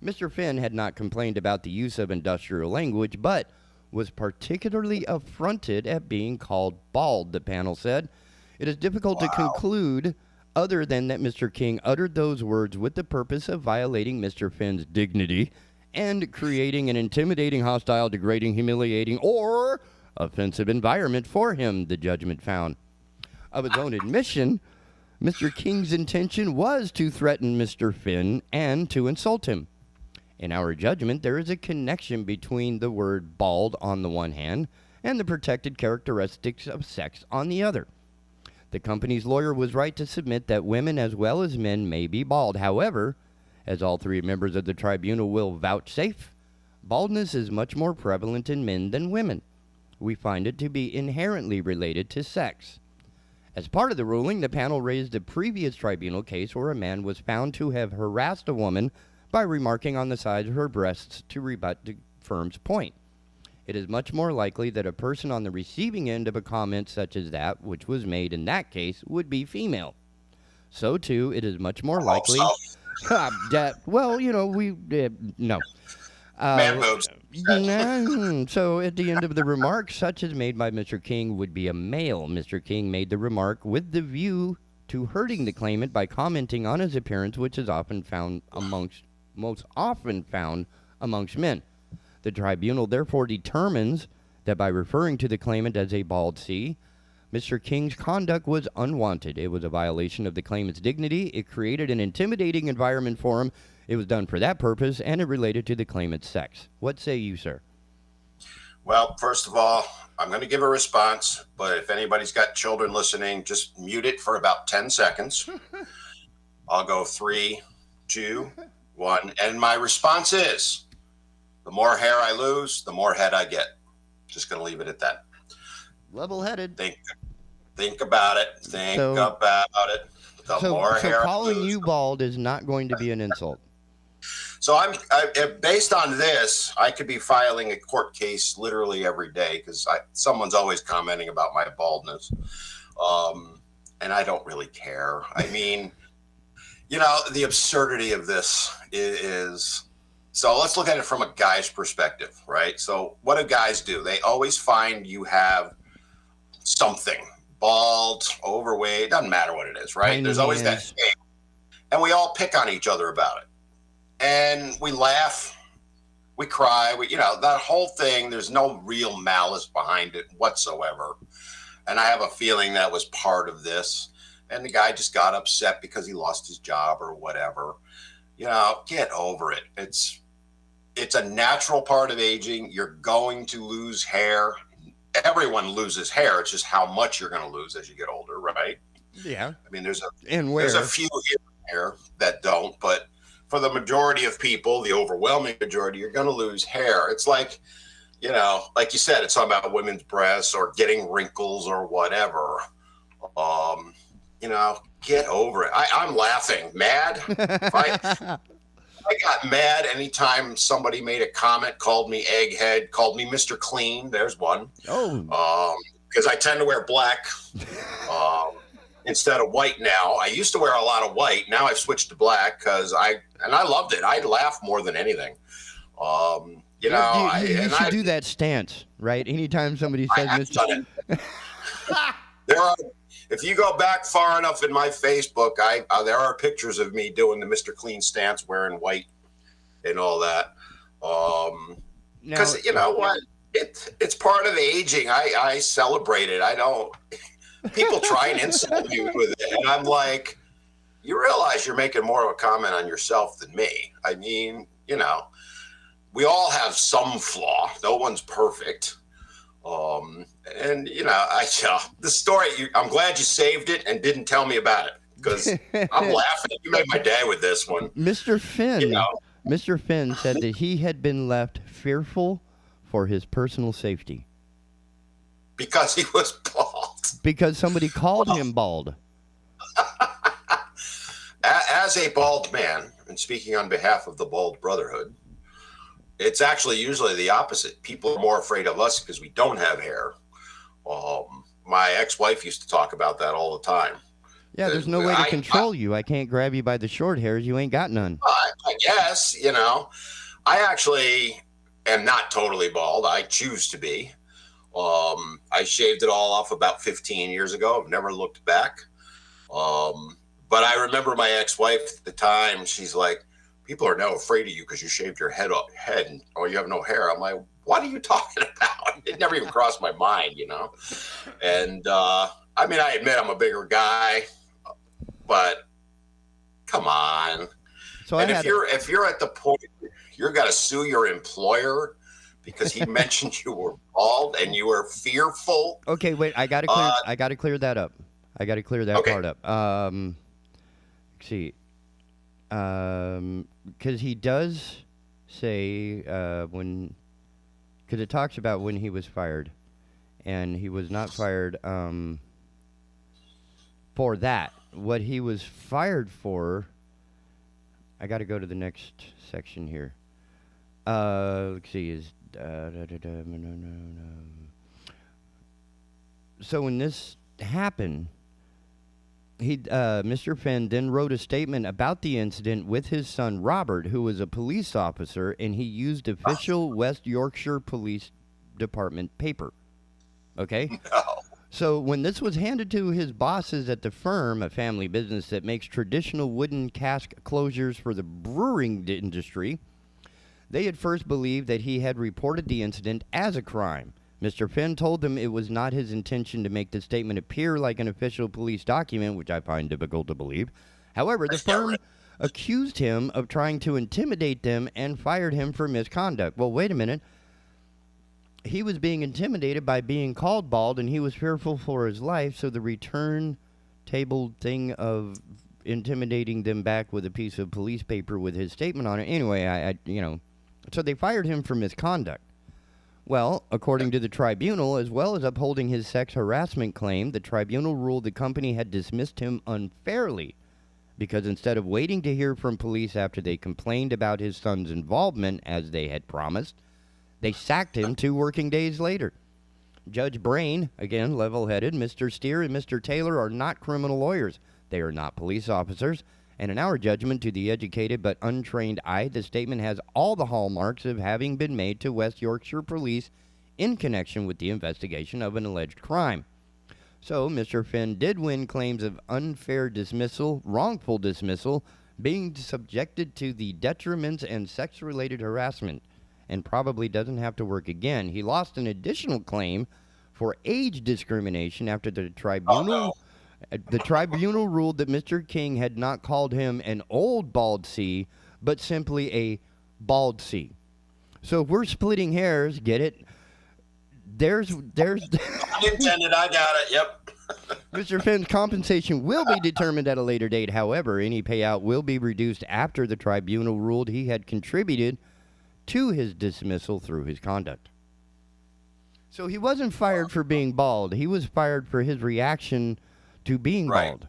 Mr. Finn had not complained about the use of industrial language, but was particularly affronted at being called bald, the panel said. It is difficult to conclude other than that Mr. King uttered those words with the purpose of violating Mr. Finn's dignity and creating an intimidating, hostile, degrading, humiliating, or offensive environment for him, the judgment found. Of his own admission, Mr. King's intention was to threaten Mr. Finn and to insult him. In our judgment, there is a connection between the word bald on the one hand and the protected characteristics of sex on the other. The company's lawyer was right to submit that women as well as men may be bald. However, as all 3 members of the tribunal will vouchsafe, baldness is much more prevalent in men than women. We find it to be inherently related to sex. As part of the ruling, the panel raised a previous tribunal case where a man was found to have harassed a woman by remarking on the size of her breasts to rebut the firm's point. It is much more likely that a person on the receiving end of a comment such as that, which was made in that case, would be female. So, too, it is much more likely... well, you know, no. Man boobs. So, at the end of the remark, such as made by Mr. King, would be a male. Mr. King made the remark with the view to hurting the claimant by commenting on his appearance, which is most often found amongst men. The tribunal therefore determines that by referring to the claimant as a bald C, Mr. King's conduct was unwanted. It was a violation of the claimant's dignity. It created an intimidating environment for him. It was done for that purpose, and it related to the claimant's sex. What say you, sir? Well, first of all, I'm going to give a response, but if anybody's got children listening, just mute it for about 10 seconds. I'll go 3, 2, 1. And my response is, the more hair I lose, the more head I get. Just going to leave it at that. Level-headed. Think about it. Think about it. The So more hair I calling lose, you bald is not going to be an insult. So based on this, I could be filing a court case literally every day because someone's always commenting about my baldness, and I don't really care. I mean, the absurdity of this is. So let's look at it from a guy's perspective, right? So what do guys do? They always find you have something, bald, overweight, doesn't matter what it is, right? There's always that thing, and we all pick on each other about it. And we laugh, we cry, that whole thing, there's no real malice behind it whatsoever. And I have a feeling that was part of this. And the guy just got upset because he lost his job or whatever. Get over it. It's a natural part of aging. You're going to lose hair. Everyone loses hair. It's just how much you're going to lose as you get older, right? Yeah. I mean, there's a few here that don't, but for the majority of people, the overwhelming majority, you're going to lose hair. It's like, like you said, it's talking about women's breasts or getting wrinkles or whatever. Get over it. I'm laughing. Mad? I got mad anytime somebody made a comment, called me egghead, called me Mr. Clean. There's one. Oh. Because I tend to wear black instead of white now. I used to wear a lot of white. Now I've switched to black because I loved it. I laugh more than anything. You should do that stance, right? Anytime somebody says Mr. If you go back far enough in my Facebook, there are pictures of me doing the Mr. Clean stance, wearing white and all that. Because you know what? It's part of aging. I celebrate it. I don't. People try and insult me with it, and I'm like, you realize you're making more of a comment on yourself than me. I mean, we all have some flaw. No one's perfect. And the story, I'm glad you saved it and didn't tell me about it because I'm laughing. You made my day with this one. Mr. Finn said that he had been left fearful for his personal safety. Because he was bald. Because somebody called him bald. As a bald man, and speaking on behalf of the Bald Brotherhood, it's actually usually the opposite. People are more afraid of us because we don't have hair. My ex-wife used to talk about that all the time. Yeah, there's no way to control you. I can't grab you by the short hairs. You ain't got none. I guess, I actually am not totally bald. I choose to be. I shaved it all off about 15 years ago. I've never looked back. But I remember my ex-wife at the time, she's like, people are now afraid of you because you shaved your head and you have no hair. I'm like, what are you talking about? It never even crossed my mind, And I admit I'm a bigger guy, but come on. So if you're at the point you're got to sue your employer because he mentioned you were bald and you were fearful. Okay, wait. I gotta clear that up. I gotta clear that part up. Let's see. Because he does say because it talks about when he was fired, and he was not fired for that. What he was fired for, I got to go to the next section here. Let's see, is so when this happened, Mr. Finn then wrote a statement about the incident with his son Robert, who was a police officer, and he used official West Yorkshire Police Department paper. Okay? No. So when this was handed to his bosses at the firm, a family business that makes traditional wooden cask closures for the brewing industry, they at first believed that he had reported the incident as a crime. Mr. Finn told them it was not his intention to make the statement appear like an official police document, which I find difficult to believe. However, the firm accused him of trying to intimidate them and fired him for misconduct. Well, wait a minute. He was being intimidated by being called bald, and he was fearful for his life, so the return table thing of intimidating them back with a piece of police paper with his statement on it. Anyway, so they fired him for misconduct. Well, according to the tribunal, as well as upholding his sex harassment claim, the tribunal ruled the company had dismissed him unfairly because instead of waiting to hear from police after they complained about his son's involvement, as they had promised, they sacked him 2 working days later. Judge Brain, again level-headed, Mr. Steer and Mr. Taylor are not criminal lawyers. They are not police officers. And in our judgment, to the educated but untrained eye, the statement has all the hallmarks of having been made to West Yorkshire Police in connection with the investigation of an alleged crime. So, Mr. Finn did win claims of unfair dismissal, wrongful dismissal, being subjected to the detriments and sex-related harassment, and probably doesn't have to work again. He lost an additional claim for age discrimination after the tribunal... The tribunal ruled that Mr. King had not called him an old bald C, but simply a bald C. So if we're splitting hairs, get it? There's Unintended, I got it, yep. Mr. Finn's compensation will be determined at a later date. However, any payout will be reduced after the tribunal ruled he had contributed to his dismissal through his conduct. So he wasn't fired for being bald. He was fired for his reaction to being bald.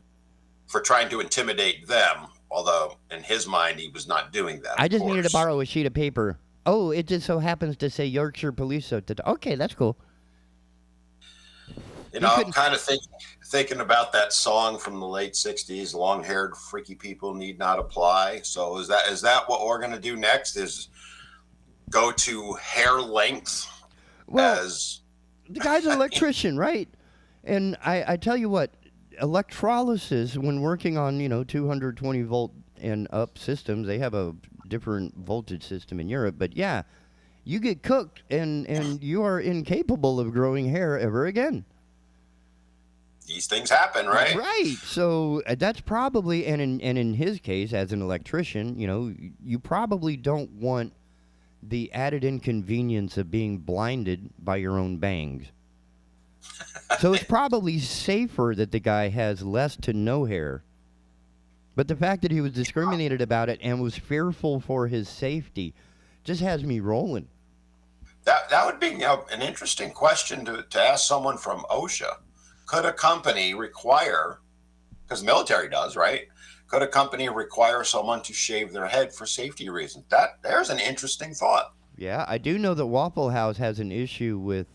For trying to intimidate them, although in his mind he was not doing that. I just needed to borrow a sheet of paper. Oh, it just so happens to say Yorkshire Police. Okay, that's cool. You know, I'm kind of thinking about that song from the late 60s, long-haired freaky people need not apply. So is that what we're going to do next, is go to hair length? Well, the guy's an electrician, right? And I tell you what, electrolysis, when working on, 220 volt and up systems, they have a different voltage system in Europe. But yeah, you get cooked and you are incapable of growing hair ever again. These things happen, right? Right. So that's probably, and in his case, as an electrician, you probably don't want the added inconvenience of being blinded by your own bangs. So it's probably safer that the guy has less to no hair. But the fact that he was discriminated about it and was fearful for his safety just has me rolling. That would be an interesting question to ask someone from OSHA. Could a company require, because the military does, right? Could a company require someone to shave their head for safety reasons? There's an interesting thought. Yeah, I do know that Waffle House has an issue with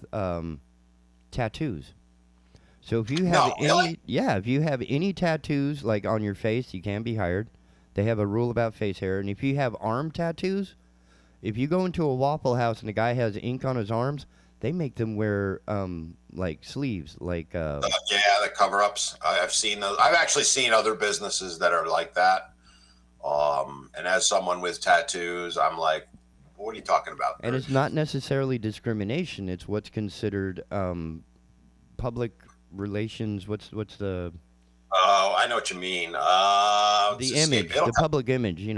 tattoos. So if you have if you have any tattoos like on your face, you can be hired. They have a rule about face hair, and if you have arm tattoos, if you go into a Waffle House and the guy has ink on his arms, they make them wear like sleeves, like the cover-ups. I've seen those. I've actually seen other businesses that are like that. And as someone with tattoos, I'm like, what are you talking about? And it's not necessarily discrimination. It's what's considered public relations. What's the? Oh, I know what you mean. The image, the public image. Yeah.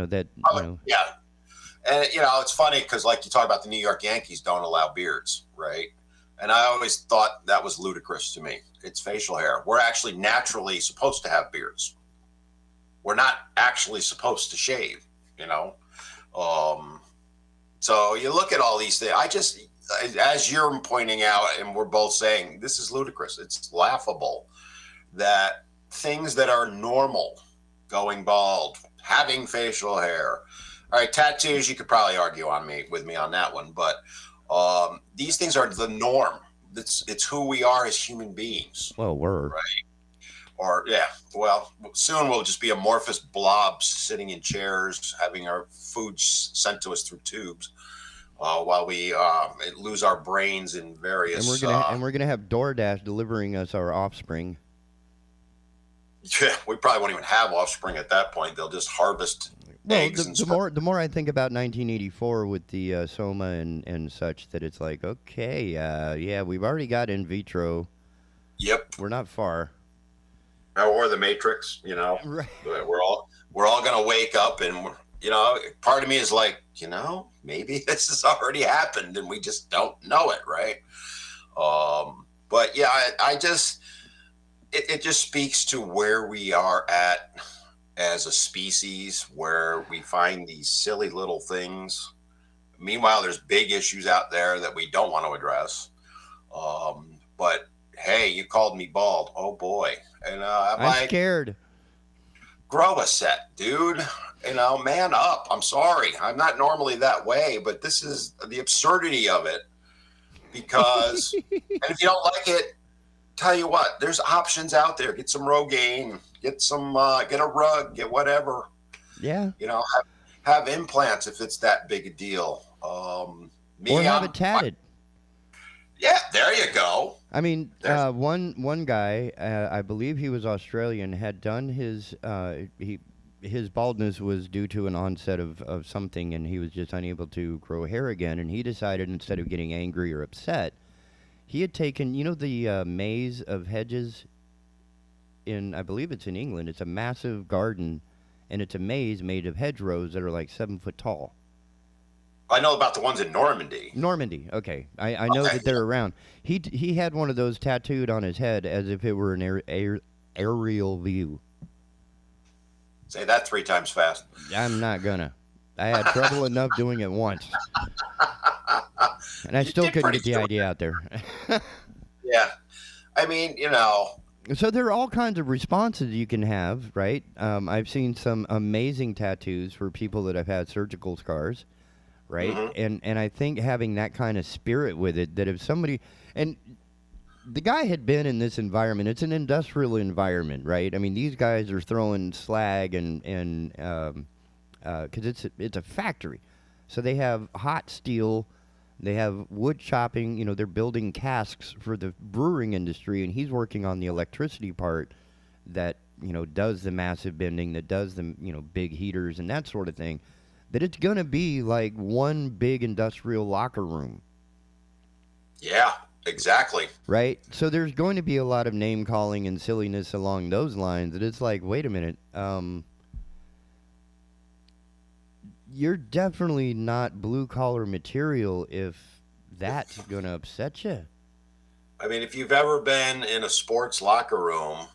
And it's funny because, like, you talk about the New York Yankees don't allow beards, right? And I always thought that was ludicrous to me. It's facial hair. We're actually naturally supposed to have beards. We're not actually supposed to shave, So you look at all these things. As you're pointing out, and we're both saying, this is ludicrous. It's laughable that things that are normal, going bald, having facial hair. All right, tattoos, you could probably argue with me on that one, but these things are the norm. It's who we are as human beings. Well, we're right. Or soon we'll just be amorphous blobs sitting in chairs, having our food sent to us through tubes, while we lose our brains in various. And we're gonna have DoorDash delivering us our offspring. Yeah, we probably won't even have offspring at that point. They'll just harvest. Well, the more I think about 1984 with the Soma and such, that it's like, okay, we've already got in vitro. Yep. We're not far. Or the Matrix, Right. We're all gonna wake up, and part of me is like, maybe this has already happened, and we just don't know it, right? But yeah, it just speaks to where we are at as a species, where we find these silly little things Meanwhile, there's big issues out there that we don't want to address. But hey, you called me bald. Oh boy. And I'm scared. Grow a set, dude. Man up. I'm sorry. I'm not normally that way, but this is the absurdity of it. Because, and if you don't like it, tell you what, there's options out there. Get some Rogaine, get a rug, get whatever. Yeah. Have implants if it's that big a deal. Or have it tatted. Yeah, there you go. I mean, one guy, I believe he was Australian, had done his baldness was due to an onset of something, and he was just unable to grow hair again. And he decided, instead of getting angry or upset, he had taken, the maze of hedges I believe it's in England. It's a massive garden, and it's a maze made of hedgerows that are like 7 foot tall. I know about the ones in Normandy. Normandy, okay. I know that they're around. He had one of those tattooed on his head as if it were an aerial view. Say that 3 times fast. I'm not gonna. I had trouble enough doing it once. And I still couldn't get the idea out there. Yeah. I mean, So there are all kinds of responses you can have, right? I've seen some amazing tattoos for people that have had surgical scars, right? Mm-hmm. And I think having that kind of spirit with it, that if somebody... And the guy had been in this environment. It's an industrial environment, right? I mean, these guys are throwing slag and because it's a factory. So they have hot steel, they have wood chopping, they're building casks for the brewing industry, and he's working on the electricity part that, does the massive bending, that does the, big heaters and that sort of thing. That it's going to be like one big industrial locker room. Yeah. Exactly. Right? So there's going to be a lot of name calling and silliness along those lines. That it's like, wait a minute, you're definitely not blue collar material if that's going to upset you. I mean, if you've ever been in a sports locker room,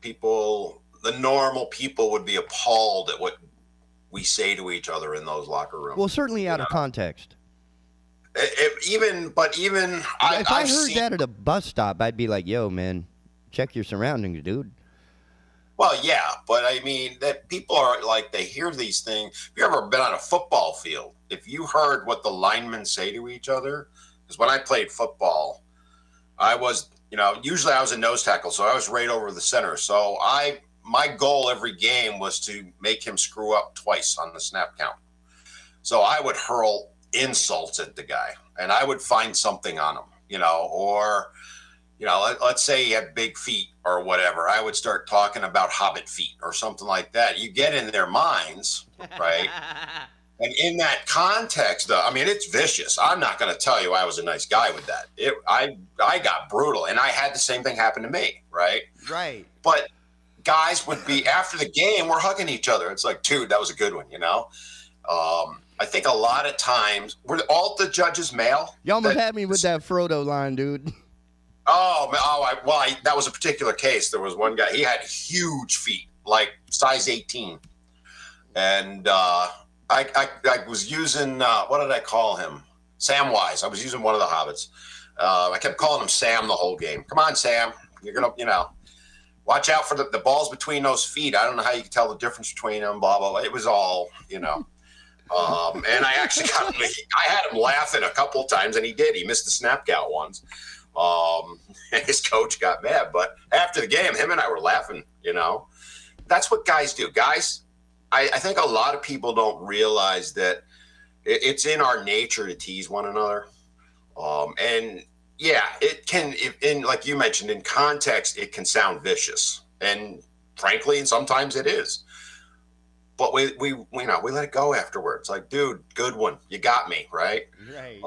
the normal people would be appalled at what we say to each other in those locker rooms. Well, certainly out of context. If I heard that at a bus stop, I'd be like, yo, man, check your surroundings, dude. Well, yeah, but I mean, that people are like, they hear these things. Have you ever been on a football field? If you heard what the linemen say to each other, because when I played football, I was, usually I was a nose tackle, so I was right over the center. So my goal every game was to make him screw up twice on the snap count. So I would hurl insults at the guy, and I would find something on him, or, let's say he had big feet or whatever. I would start talking about hobbit feet or something like that. You get in their minds, right? And in that context, I mean, it's vicious. I'm not going to tell you I was a nice guy with that. I got brutal, and I had the same thing happen to me, right? Right. But guys would be, after the game, we're hugging each other. It's like, dude, that was a good one, I think a lot of times, were all the judges male? You almost had me with that Frodo line, dude. That was a particular case. There was one guy, he had huge feet, like size 18. And I was using, what did I call him? Samwise. I was using one of the hobbits. I kept calling him Sam the whole game. Come on, Sam. You're going to, watch out for the balls between those feet. I don't know how you can tell the difference between them, blah, blah, blah. It was all, and I actually I had him laughing a couple of times, and he did. He missed the snap count once. His coach got mad, but after the game, him and I were laughing, That's what guys do. Guys, I think a lot of people don't realize that it's in our nature to tease one another. And yeah, it can, like you mentioned, in context, it can sound vicious. And frankly, sometimes it is. But we let it go afterwards. Like, dude, good one. You got me, right? Right.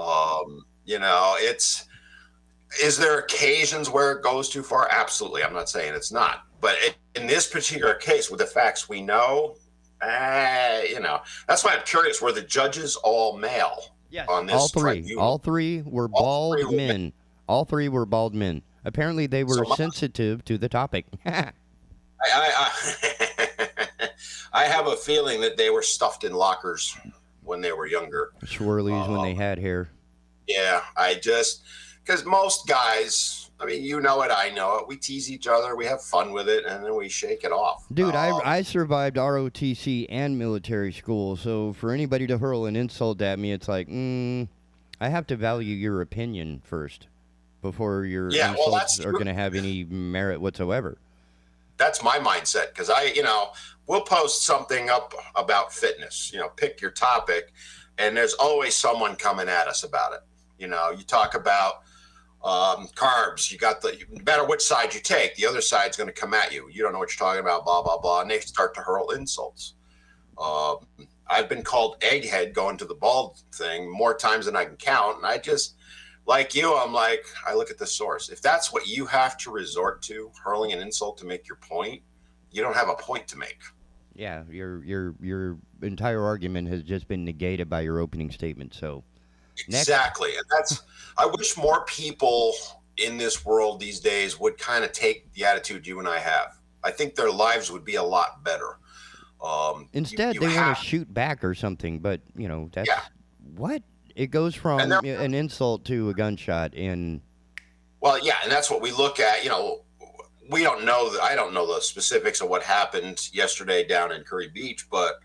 Is there occasions where it goes too far? Absolutely. I'm not saying it's not. But in this particular case, with the facts we know, that's why I'm curious. Were the judges all male? Yes. On this all three. tribunal? All three were bald men. All three were bald men. Apparently, they were sensitive to the topic. I have a feeling that they were stuffed in lockers when they were younger. Swirlies when they had hair. Yeah, because most guys, I mean, you know it, I know it. We tease each other, we have fun with it, and then we shake it off. Dude, I survived ROTC and military school, so for anybody to hurl an insult at me, it's like, I have to value your opinion first before your insults are going to have any merit whatsoever. That's my mindset, because we'll post something up about fitness, pick your topic, and there's always someone coming at us about it. You talk about carbs, no matter which side you take, the other side's going to come at you. You don't know what you're talking about, blah, blah, blah, and they start to hurl insults. I've been called egghead going to the bald thing more times than I can count, and I just, like you, I'm like, I look at the source. If that's what you have to resort to, hurling an insult to make your point, you don't have a point to make. Yeah, your entire argument has just been negated by your opening statement, so... Exactly. And I wish more people in this world these days would kind of take the attitude you and I have. I think their lives would be a lot better. Instead, they want to shoot back or something, but, that's... Yeah. What? It goes from an insult to a gunshot in... Well, yeah, and that's what we look at. We don't know, I don't know the specifics of what happened yesterday down in Curry Beach, but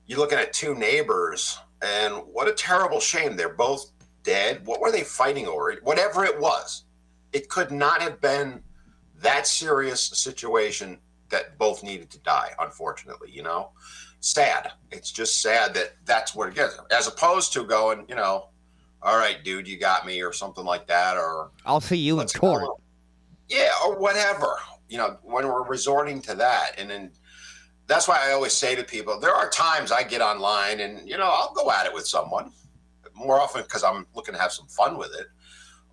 you're looking at two neighbors... And what a terrible shame. They're both dead. What were they fighting over? Whatever it was, it could not have been that serious a situation that both needed to die, unfortunately, Sad. It's just sad that that's what it gets. As opposed to going, all right, dude, you got me, or something like that, or... I'll see you in court. Yeah, or whatever. When we're resorting to that, and then... That's why I always say to people, there are times I get online and, I'll go at it with someone more often because I'm looking to have some fun with it.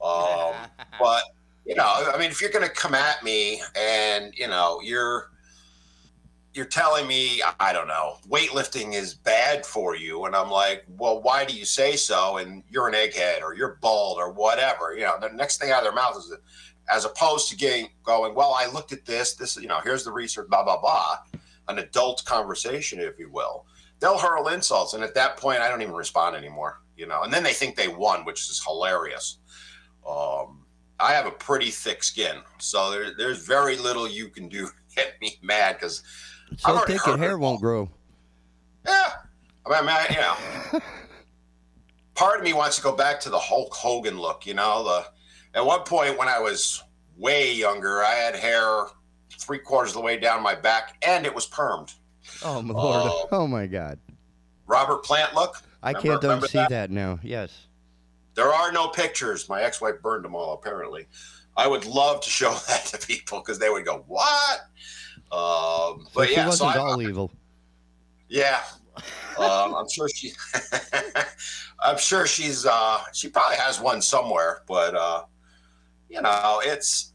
But, if you're going to come at me and, you're telling me, I don't know, weightlifting is bad for you. And I'm like, well, why do you say so? And you're an egghead or you're bald or whatever. The next thing out of their mouth is, as opposed to going, well, I looked at this, here's the research, blah, blah, blah. An adult conversation, if you will, they'll hurl insults. And at that point, I don't even respond anymore, and then they think they won, which is hilarious. I have a pretty thick skin, so there's very little you can do to get me mad because so thick your hair won't grow. Yeah. Part of me wants to go back to the Hulk Hogan look, at one point when I was way younger, I had hair 3/4 of the way down my back, and it was permed. Oh, my Lord. Oh, my God. Robert Plant look? I can't unsee that now. Yes. There are no pictures. My ex-wife burned them all, apparently. I would love to show that to people because they would go, what? But she wasn't all evil. Yeah. I'm sure she's she probably has one somewhere, but it's...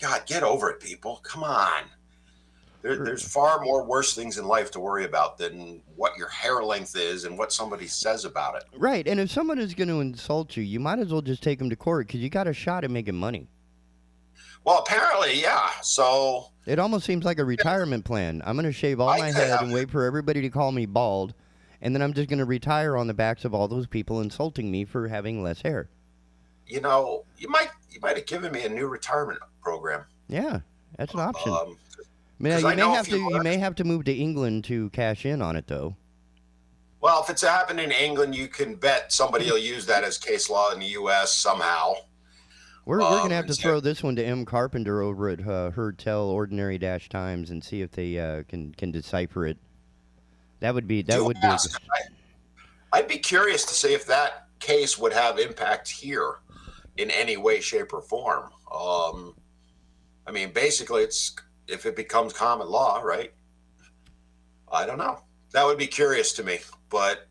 God, get over it, people. Come on. There's far more worse things in life to worry about than what your hair length is and what somebody says about it. Right, and if someone is going to insult you, you might as well just take them to court because you got a shot at making money. Well, apparently, yeah. So it almost seems like a retirement plan. I'm going to shave all my head and wait for everybody to call me bald, and then I'm just going to retire on the backs of all those people insulting me for having less hair. You might have given me a new retirement program. Yeah, that's an option. You may have to move to England to cash in on it, though. Well, if it's happening in England, you can bet somebody will use that as case law in the U.S. somehow. We're going to have to throw this one to M. Carpenter over at Heard Tell Ordinary-Times and see if they can decipher it. That would be. I'd be curious to see if that case would have impact here in any way, shape, or form. Basically, it's if it becomes common law, right? I don't know. That would be curious to me, but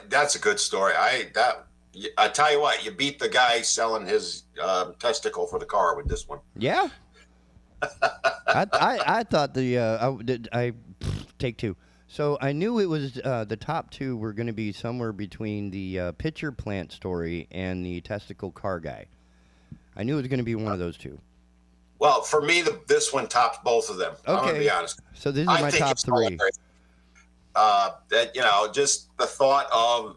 that's a good story. I tell you what, you beat the guy selling his testicle for the car with this one. Yeah. I thought I take two. So I knew it was the top two were going to be somewhere between the pitcher plant story and the testicle car guy. I knew it was going to be one of those two. Well, for me, this one tops both of them. Okay. I'm going to be honest. So this is my top three. that, just the thought of,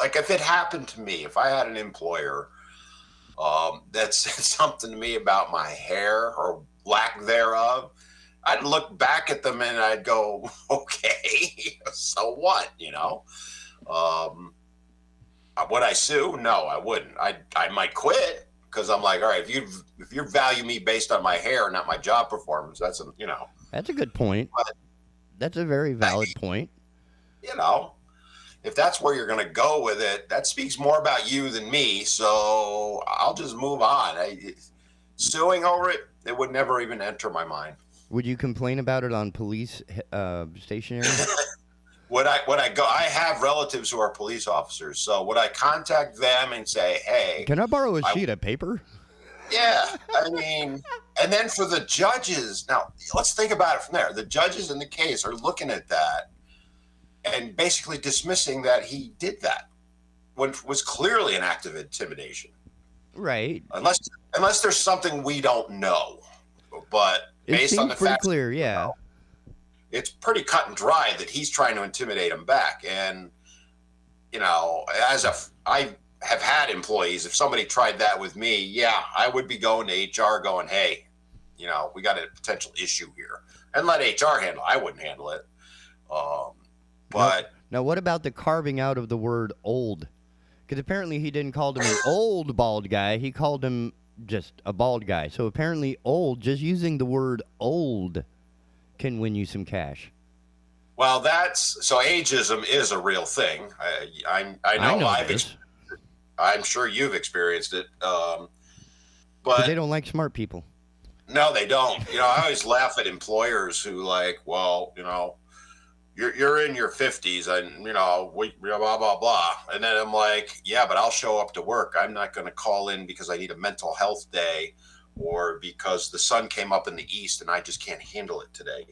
like, if it happened to me, if I had an employer that said something to me about my hair or lack thereof, I'd look back at them and I'd go, okay, so what, would I sue? No, I wouldn't. I might quit because I'm like, all right, if you value me based on my hair, not my job performance, that's That's a good point. That's a very valid point. If that's where you're going to go with it, that speaks more about you than me. So I'll just move on. Suing over it, it would never even enter my mind. Would you complain about it on police stationery? Would I go? I have relatives who are police officers. So would I contact them and say, hey, can I borrow a sheet of paper? Yeah. I mean, and then for the judges, now let's think about it from there. The judges in the case are looking at that and basically dismissing that he did that when it was clearly an act of intimidation. Right. Unless there's something we don't know. But based on the pretty facts, clear, yeah. It's pretty cut and dry that he's trying to intimidate him back. And, I have had employees, if somebody tried that with me, yeah, I would be going to HR going, hey, we got a potential issue here. And let HR handle it. I wouldn't handle it. But now, what about the carving out of the word old? Because apparently he didn't call him an old bald guy. He called him just a bald guy. So apparently just using the word old can win you some cash. Well, so ageism is a real thing. I know I'm sure you've experienced it. But they don't like smart people. No, they don't. I always laugh at employers who like, well, you're in your 50s and, blah, blah, blah. And then I'm like, yeah, but I'll show up to work. I'm not going to call in because I need a mental health day or because the sun came up in the east and I just can't handle it today,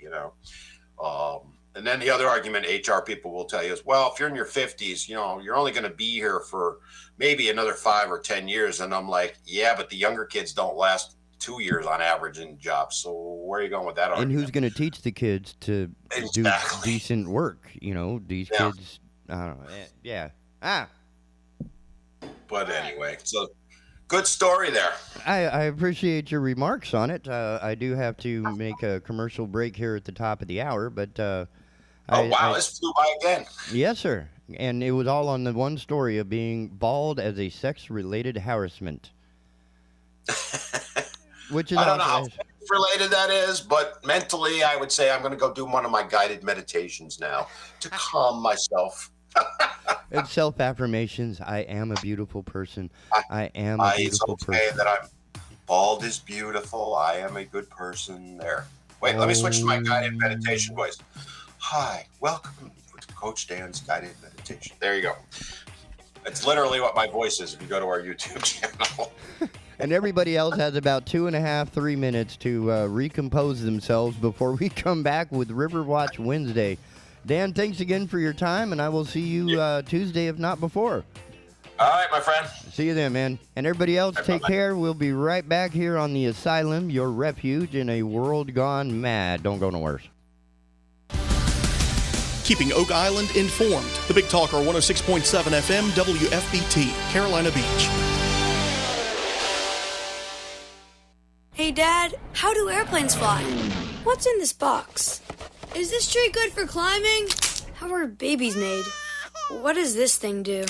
And then the other argument HR people will tell you is, well, if you're in your 50s, you're only going to be here for maybe another 5 or 10 years. And I'm like, yeah, but the younger kids don't last 2 years on average in jobs. So where are you going with that argument? And who's going to teach the kids to do decent work? These kids, I don't know. Yeah. But anyway, so good story there. I appreciate your remarks on it. I do have to make a commercial break here at the top of the hour, but this flew by again. Yes, sir. And it was all on the one story of being bald as a sex-related harassment. Which is I don't know how related that is, but mentally I would say I'm going to go do one of my guided meditations now to calm myself. It's self-affirmations. I am a beautiful person. I am a beautiful person. It's okay that I'm bald is beautiful. I am a good person there. Wait, let me switch to my guided meditation voice. Hi, welcome to Coach Dan's guided meditation. There you go. It's literally what my voice is if you go to our YouTube channel. And everybody else has about 2.5, 3 minutes to recompose themselves before we come back with Riverwatch Wednesday. Dan, thanks again for your time, and I will see you Tuesday, if not before. All right, my friend. See you then, man. And everybody else, take care. We'll be right back here on the Asylum, your refuge in a world gone mad. Don't go nowhere. Keeping Oak Island informed. The Big Talker 106.7 FM WFBT, Carolina Beach. Hey, Dad, how do airplanes fly? What's in this box? Is this tree good for climbing? How are babies made? What does this thing do?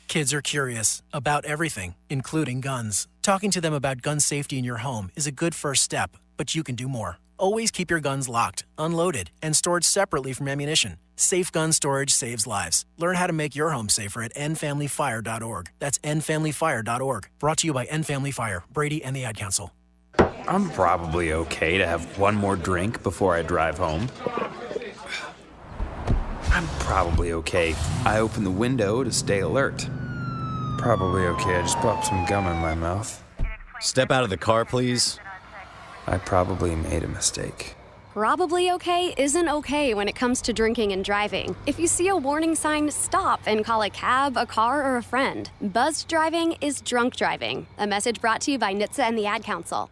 Kids are curious about everything, including guns. Talking to them about gun safety in your home is a good first step, but you can do more. Always keep your guns locked, unloaded, and stored separately from ammunition. Safe gun storage saves lives. Learn how to make your home safer at endfamilyfire.org. That's endfamilyfire.org. Brought to you by End Family Fire, Brady, and the Ad Council. I'm probably okay to have one more drink before I drive home. I'm probably okay. I open the window to stay alert. Probably okay. I just popped some gum in my mouth. Step out of the car, please. I probably made a mistake. Probably okay isn't okay when it comes to drinking and driving. If you see a warning sign, stop and call a cab, a car, or a friend. Buzzed driving is drunk driving. A message brought to you by NHTSA and the Ad Council.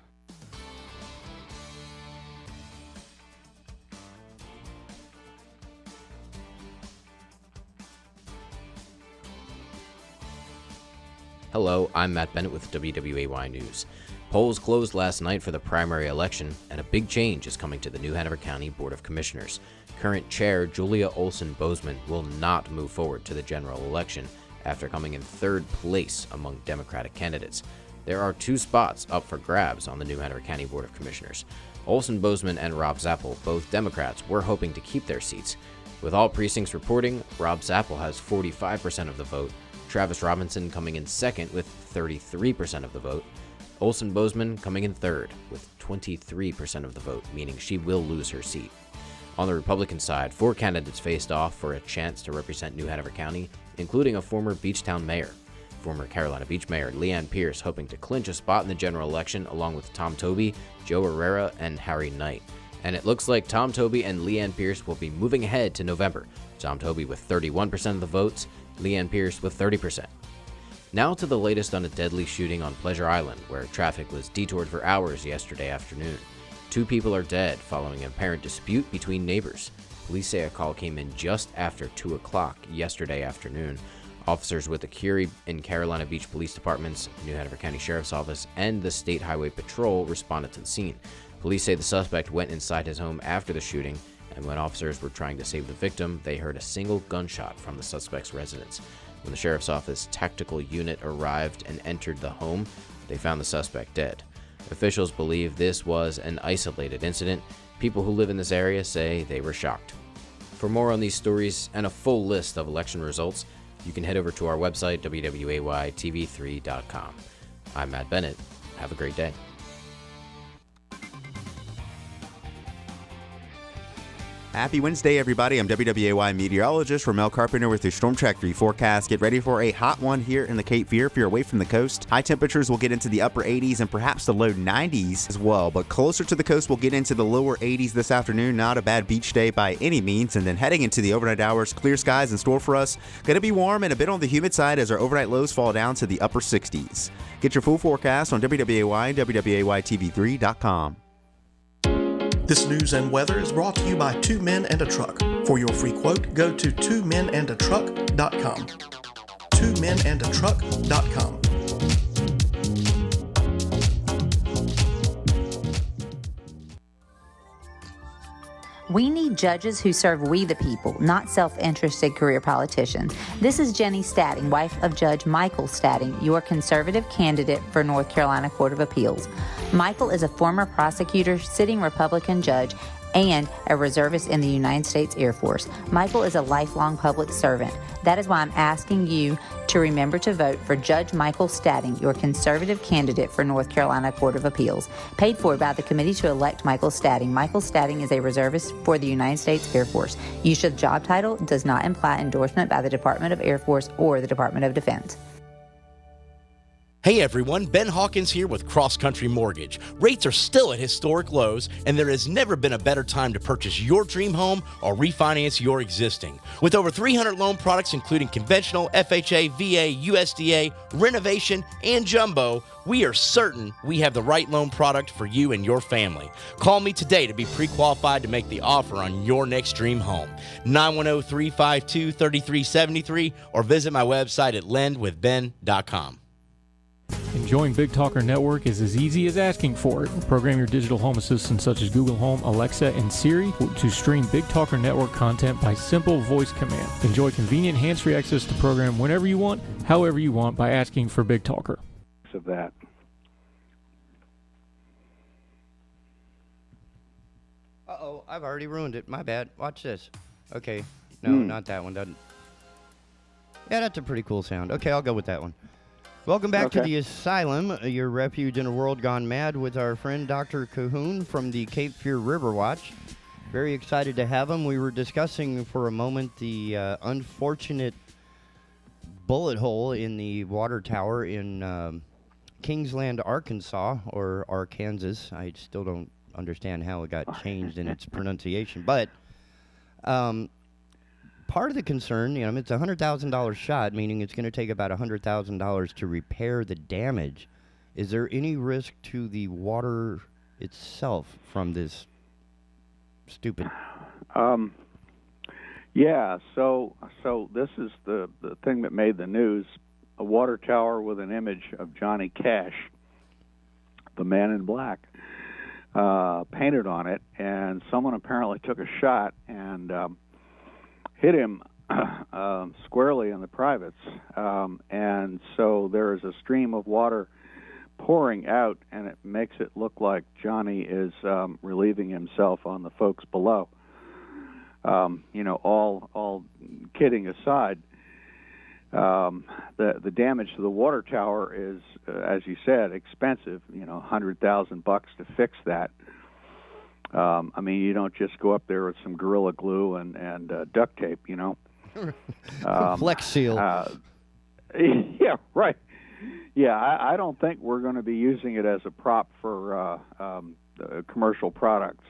Hello, I'm Matt Bennett with WWAY News. Polls closed last night for the primary election, and a big change is coming to the New Hanover County Board of Commissioners. Current chair Julia Olson Bozeman will not move forward to the general election after coming in third place among Democratic candidates. There are 2 spots up for grabs on the New Hanover County Board of Commissioners. Olson Bozeman and Rob Zappel, both Democrats, were hoping to keep their seats. With all precincts reporting, Rob Zappel has 45% of the vote, Travis Robinson coming in second with 33% of the vote, Olson Bozeman coming in third with 23% of the vote, meaning she will lose her seat. On the Republican side, 4 candidates faced off for a chance to represent New Hanover County, including a former Beachtown mayor. Former Carolina Beach Mayor Leanne Pierce hoping to clinch a spot in the general election along with Tom Toby, Joe Herrera, and Harry Knight. And it looks like Tom Toby and Leanne Pierce will be moving ahead to November. Tom Toby with 31% of the votes, Leanne Pierce with 30%. Now to the latest on a deadly shooting on Pleasure Island, where traffic was detoured for hours yesterday afternoon. 2 people are dead following an apparent dispute between neighbors. Police say a call came in just after 2 o'clock yesterday afternoon. Officers with the Curie and Carolina Beach Police Departments, New Hanover County Sheriff's Office, and the State Highway Patrol responded to the scene. Police say the suspect went inside his home after the shooting, and when officers were trying to save the victim, they heard a single gunshot from the suspect's residence. When the Sheriff's Office tactical unit arrived and entered the home, they found the suspect dead. Officials believe this was an isolated incident. People who live in this area say they were shocked. For more on these stories and a full list of election results, you can head over to our website, wwaytv3.com. I'm Matt Bennett. Have a great day. Happy Wednesday, everybody. I'm WWAY meteorologist Ramel Carpenter with your Storm Track 3 forecast. Get ready for a hot one here in the Cape Fear if you're away from the coast. High temperatures will get into the upper 80s and perhaps the low 90s as well, but closer to the coast we'll get into the lower 80s this afternoon. Not a bad beach day by any means. And then heading into the overnight hours, clear skies in store for us. Going to be warm and a bit on the humid side as our overnight lows fall down to the upper 60s. Get your full forecast on WWAY and WWAYTV3.com. This news and weather is brought to you by 2 Men and a Truck. For your free quote, go to 2menandatruck.com. 2menandatruck.com. We need judges who serve we the people, not self-interested career politicians. This is Jenny Statting, wife of Judge Michael Statting, your conservative candidate for North Carolina Court of Appeals. Michael is a former prosecutor, sitting Republican judge, and a reservist in the United States Air Force. Michael is a lifelong public servant. That is why I'm asking you to remember to vote for Judge Michael Statting, your conservative candidate for North Carolina Court of Appeals. Paid for by the committee to elect Michael Statting. Michael Statting is a reservist for the United States Air Force. Use of job title does not imply endorsement by the Department of Air Force or the Department of Defense. Hey everyone, Ben Hawkins here with Cross Country Mortgage. Rates are still at historic lows, and there has never been a better time to purchase your dream home or refinance your existing. With over 300 loan products including conventional, FHA, VA, USDA, renovation, and jumbo, we are certain we have the right loan product for you and your family. Call me today to be pre-qualified to make the offer on your next dream home. 910-352-3373 or visit my website at lendwithben.com. Enjoying Big Talker Network is as easy as asking for it. Program your digital home assistants such as Google Home, Alexa, and Siri to stream Big Talker Network content by simple voice command. Enjoy convenient hands-free access to program whenever you want, however you want by asking for Big Talker. Of that. Uh-oh, I've already ruined it. My bad. Watch this. Okay. No, not that one. Doesn't. Yeah, that's a pretty cool sound. Okay, I'll go with that one. Welcome back to the Asylum, your refuge in a world gone mad, with our friend Dr. Cahoon from the Cape Fear Riverwatch. Very excited to have him. We were discussing for a moment the unfortunate bullet hole in the water tower in Kingsland, Arkansas, or Arkansas. I still don't understand how it got changed in its pronunciation. But part of the concern, it's a $100,000 shot, meaning it's going to take about $100,000 to repair the damage. Is there any risk to the water itself from this stupid? Yeah. So this is the thing that made the news a water tower with an image of Johnny Cash, the Man in Black, painted on it, and someone apparently took a shot and hit him squarely in the privates, and so there is a stream of water pouring out, and it makes it look like Johnny is relieving himself on the folks below. All kidding aside, the damage to the water tower is, as you said, expensive. $100,000 to fix that. You don't just go up there with some Gorilla Glue and duct tape, Flex Seal. Yeah, right. Yeah, I don't think we're going to be using it as a prop for commercial products.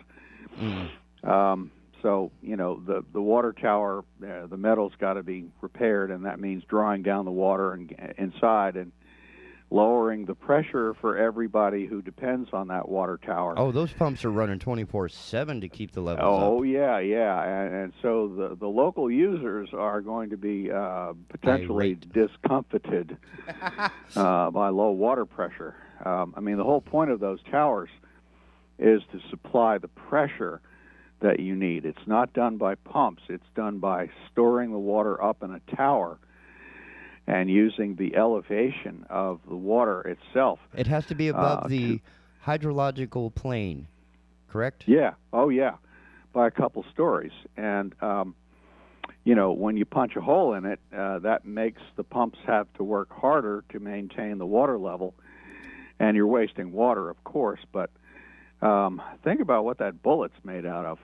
So, the water tower, the metal's got to be repaired, and that means drawing down the water inside and lowering the pressure for everybody who depends on that water tower. Oh, those pumps are running 24/7 to keep the levels up. Oh, yeah. And so the local users are going to be potentially discomfited by low water pressure. The whole point of those towers is to supply the pressure that you need. It's not done by pumps. It's done by storing the water up in a tower and using the elevation of the water itself. It has to be above the hydrological plane, correct? Yeah. Oh, yeah. By a couple stories. And, when you punch a hole in it, that makes the pumps have to work harder to maintain the water level. And you're wasting water, of course, but think about what that bullet's made out of.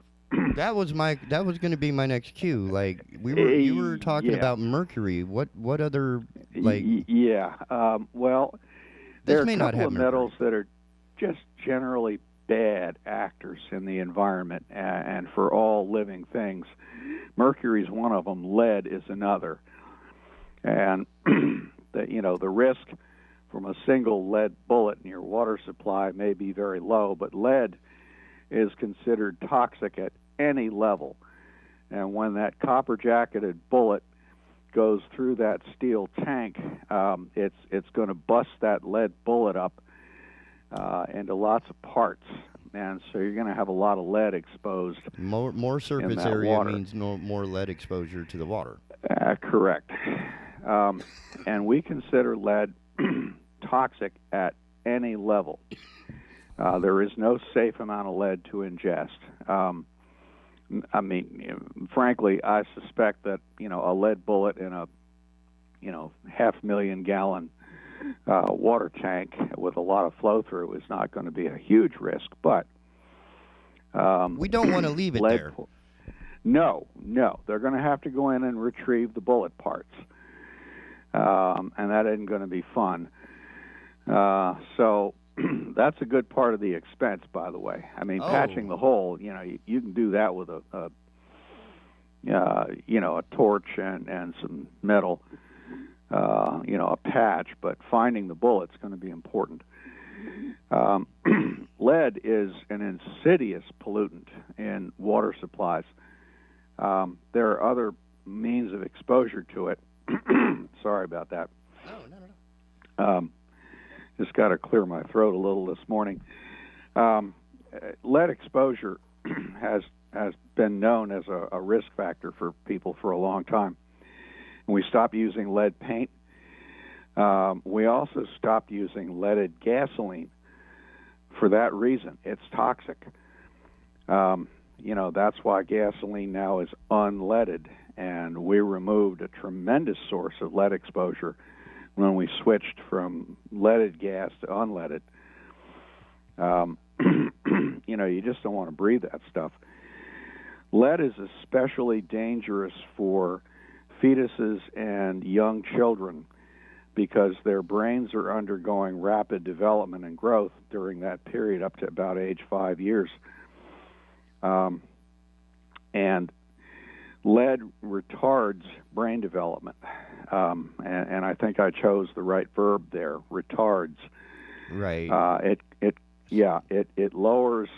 That was going to be my next cue. Like you were talking about mercury. What other well, there are may a not couple have of mercury. metals that are just generally bad actors in the environment and for all living things. Mercury is one of them. Lead is another. And the risk from a single lead bullet in your water supply may be very low, but lead is considered toxic at any level. And when that copper-jacketed bullet goes through that steel tank, it's going to bust that lead bullet up into lots of parts. And so you're going to have a lot of lead exposed. More surface area water means more lead exposure to the water. Correct. And we consider lead toxic at any level. There is no safe amount of lead to ingest. Frankly, I suspect that a lead bullet in a 500,000 gallon water tank with a lot of flow through is not going to be a huge risk. But we don't want to leave it there. No, they're going to have to go in and retrieve the bullet parts, and that isn't going to be fun. So that's a good part of the expense, by the way. Patching the hole, you can do that with a torch and some metal, a patch, but finding the bullet's going to be important. Lead is an insidious pollutant in water supplies. There are other means of exposure to it. Sorry about that. No. Just got to clear my throat a little this morning. Lead exposure has been known as a risk factor for people for a long time. And we stopped using lead paint. We also stopped using leaded gasoline for that reason. It's toxic. That's why gasoline now is unleaded, and we removed a tremendous source of lead exposure when we switched from leaded gas to unleaded. You just don't want to breathe that stuff. Lead is especially dangerous for fetuses and young children because their brains are undergoing rapid development and growth during that period up to about age 5 years. And lead retards brain development. And I think I chose the right verb there, retards. Right. It lowers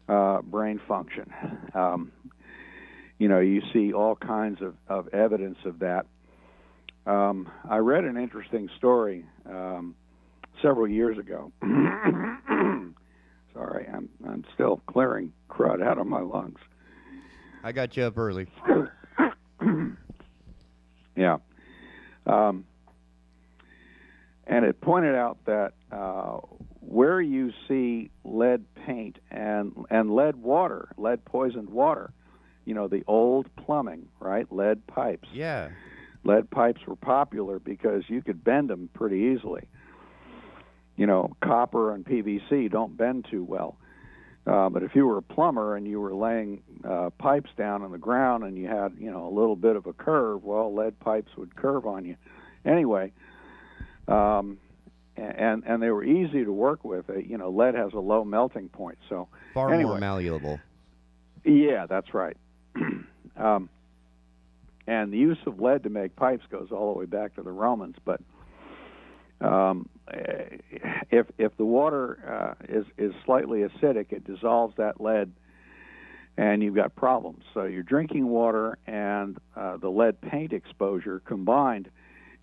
brain function. You see all kinds of evidence of that. I read an interesting story several years ago. Sorry, I'm still clearing crud out of my lungs. I got you up early. Yeah. And it pointed out that where you see lead paint and lead water, lead poisoned water, the old plumbing, right? Lead pipes. Yeah. Lead pipes were popular because you could bend them pretty easily. Copper and PVC don't bend too well. But if you were a plumber and you were laying pipes down on the ground and you had, a little bit of a curve, well, lead pipes would curve on you. Anyway, and they were easy to work with. Lead has a low melting point, so far more malleable. Yeah, that's right. And the use of lead to make pipes goes all the way back to the Romans. But if the water is slightly acidic, it dissolves that lead, and you've got problems. So your drinking water and the lead paint exposure combined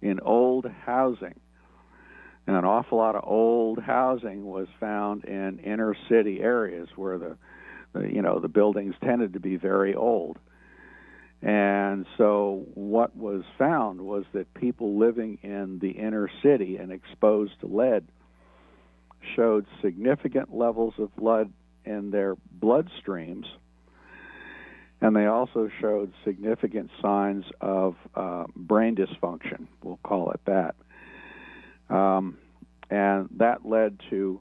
in old housing. And an awful lot of old housing was found in inner city areas where the buildings tended to be very old. And so what was found was that people living in the inner city and exposed to lead showed significant levels of lead in their bloodstreams, and they also showed significant signs of brain dysfunction, we'll call it that. And that led to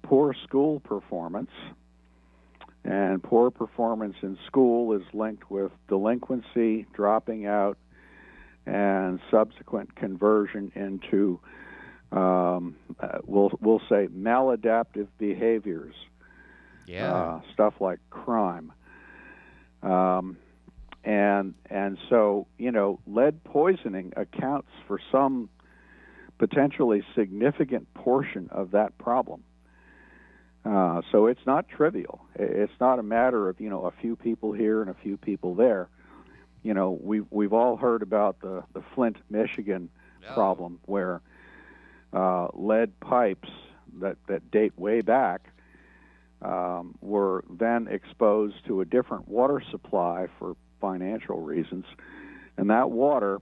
poor school performance. And poor performance in school is linked with delinquency, dropping out, and subsequent conversion into, we'll say, maladaptive behaviors. Yeah. Stuff like crime. And so, lead poisoning accounts for some potentially significant portion of that problem. So it's not trivial. It's not a matter of, a few people here and a few people there. We've all heard about the Flint, Michigan problem where lead pipes that date way back were then exposed to a different water supply for financial reasons. And that water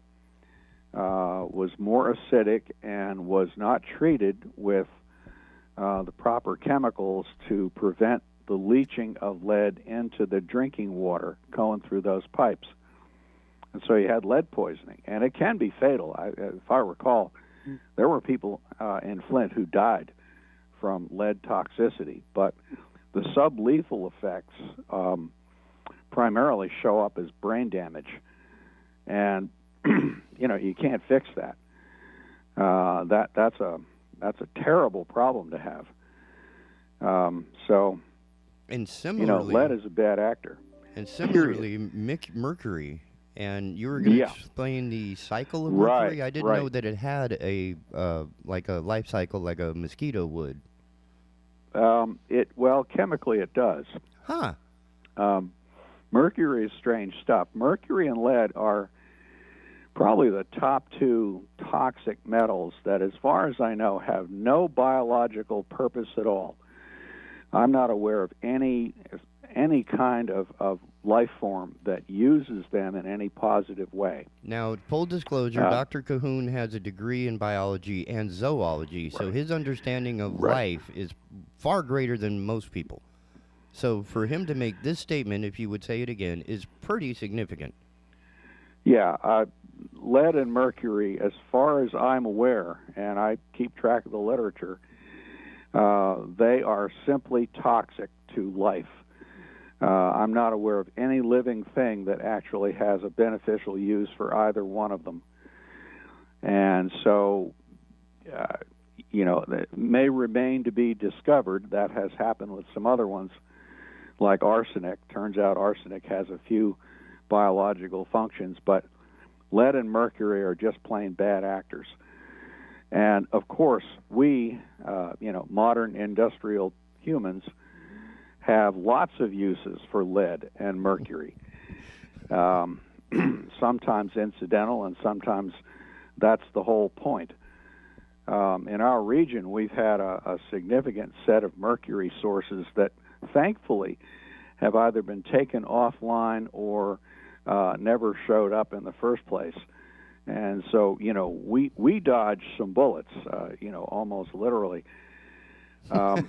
was more acidic and was not treated with the proper chemicals to prevent the leaching of lead into the drinking water going through those pipes. And so you had lead poisoning, and it can be fatal. If I recall, there were people in Flint who died from lead toxicity, but the sublethal effects primarily show up as brain damage, and you can't fix that. That's a terrible problem to have. And similarly, lead is a bad actor. And similarly, mercury. And you were going to explain the cycle of mercury? I didn't know that it had a life cycle like a mosquito would. Chemically it does. Huh. Mercury is strange stuff. Mercury and lead are probably the top two toxic metals that, as far as I know, have no biological purpose at all. I'm not aware of any kind of life form that uses them in any positive way. Now, full disclosure, Dr. Cahoon has a degree in biology and zoology, so his understanding of life is far greater than most people. So for him to make this statement, if you would say it again, is pretty significant. Yeah, lead and mercury, as far as I'm aware, and I keep track of the literature, they are simply toxic to life. I'm not aware of any living thing that actually has a beneficial use for either one of them. And so, it may remain to be discovered. That has happened with some other ones, like arsenic. Turns out arsenic has a few biological functions, but lead and mercury are just plain bad actors. And, of course, we, modern industrial humans, have lots of uses for lead and mercury. sometimes incidental, and sometimes that's the whole point. In our region, we've had a significant set of mercury sources that thankfully have either been taken offline or never showed up in the first place. And so, we dodged some bullets, almost literally. The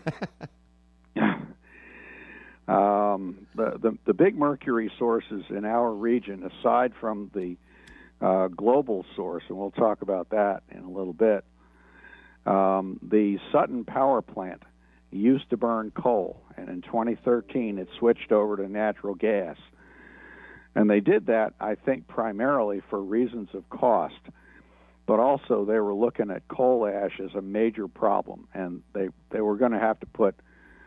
big mercury sources in our region, aside from the global source, and we'll talk about that in a little bit, the Sutton power plant used to burn coal, and in 2013 it switched over to natural gas. And they did that, I think, primarily for reasons of cost, but also they were looking at coal ash as a major problem, and they were going to have to put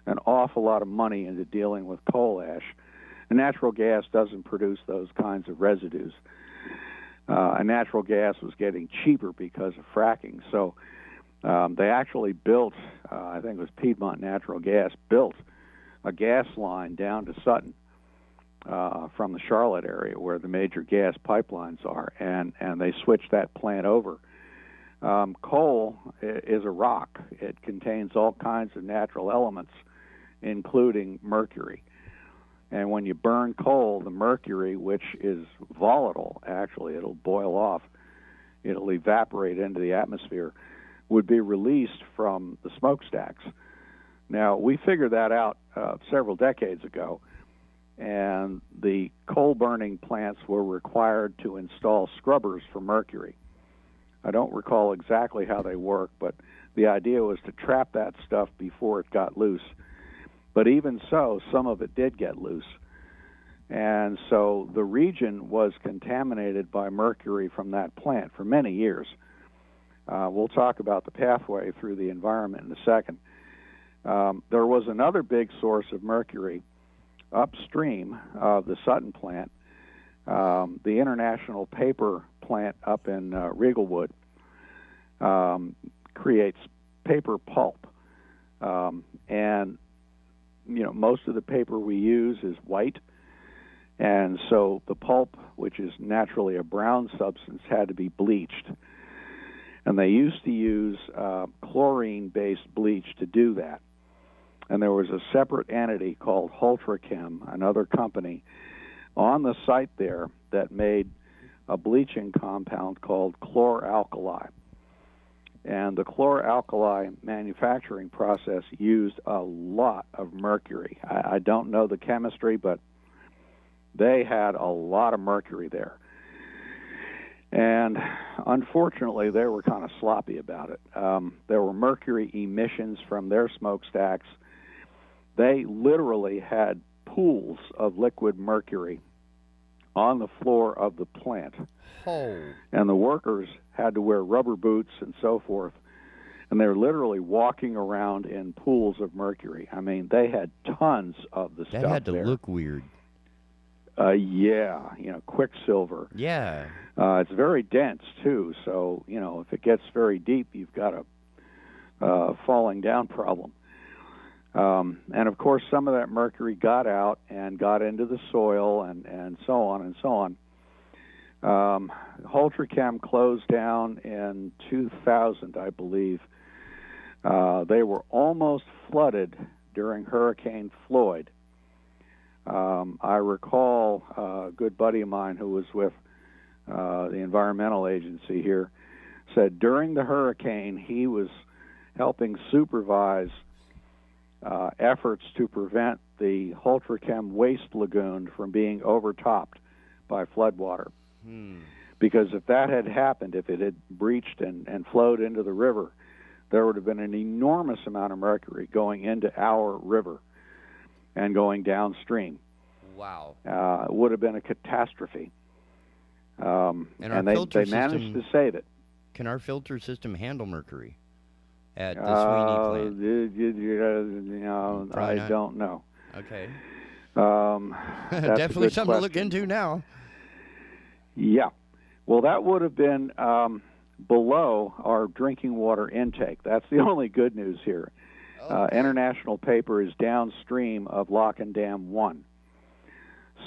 an awful lot of money into dealing with coal ash. And natural gas doesn't produce those kinds of residues. And natural gas was getting cheaper because of fracking. So they actually built, I think it was Piedmont Natural Gas, built a gas line down to Sutton from the Charlotte area where the major gas pipelines are, and they switched that plant over. Coal is a rock. It contains all kinds of natural elements, including mercury. And when you burn coal, the mercury, which is volatile, actually, it'll boil off, it'll evaporate into the atmosphere, would be released from the smokestacks. Now, we figured that out several decades ago, and the coal-burning plants were required to install scrubbers for mercury. I don't recall exactly how they work, but the idea was to trap that stuff before it got loose. But even so, some of it did get loose. And so the region was contaminated by mercury from that plant for many years. We'll talk about the pathway through the environment in a second. There was another big source of mercury upstream of the Sutton plant, the International Paper plant up in Riegelwood creates paper pulp. And, most of the paper we use is white. And so the pulp, which is naturally a brown substance, had to be bleached. And they used to use chlorine-based bleach to do that. And there was a separate entity called Ultrachem, another company, on the site there that made a bleaching compound called chloralkali. And the chloralkali manufacturing process used a lot of mercury. I don't know the chemistry, but they had a lot of mercury there. And unfortunately, they were kind of sloppy about it. There were mercury emissions from their smokestacks. They literally had pools of liquid mercury on the floor of the plant. Oh. And the workers had to wear rubber boots and so forth. And they were literally walking around in pools of mercury. I mean, they had tons of the stuff That had to there. look weird. Yeah, quicksilver. Yeah. It's very dense, too. So, if it gets very deep, you've got a falling down problem. And, of course, some of that mercury got out and got into the soil and so on and so on. Ultrachem closed down in 2000, I believe. They were almost flooded during Hurricane Floyd. I recall a good buddy of mine who was with the environmental agency here said during the hurricane he was helping supervise efforts to prevent the Ultrachem waste lagoon from being overtopped by floodwater. Because if that had happened, if it had breached and flowed into the river, there would have been an enormous amount of mercury going into our river and going downstream. Wow. It would have been a catastrophe. And they managed to save it. Can our filter system handle mercury at the Sweeney plant? I don't know. Okay. That's definitely something question. to look into now. Yeah. Well, that would have been below our drinking water intake. That's the only good news here. International Paper is downstream of Lock and Dam 1.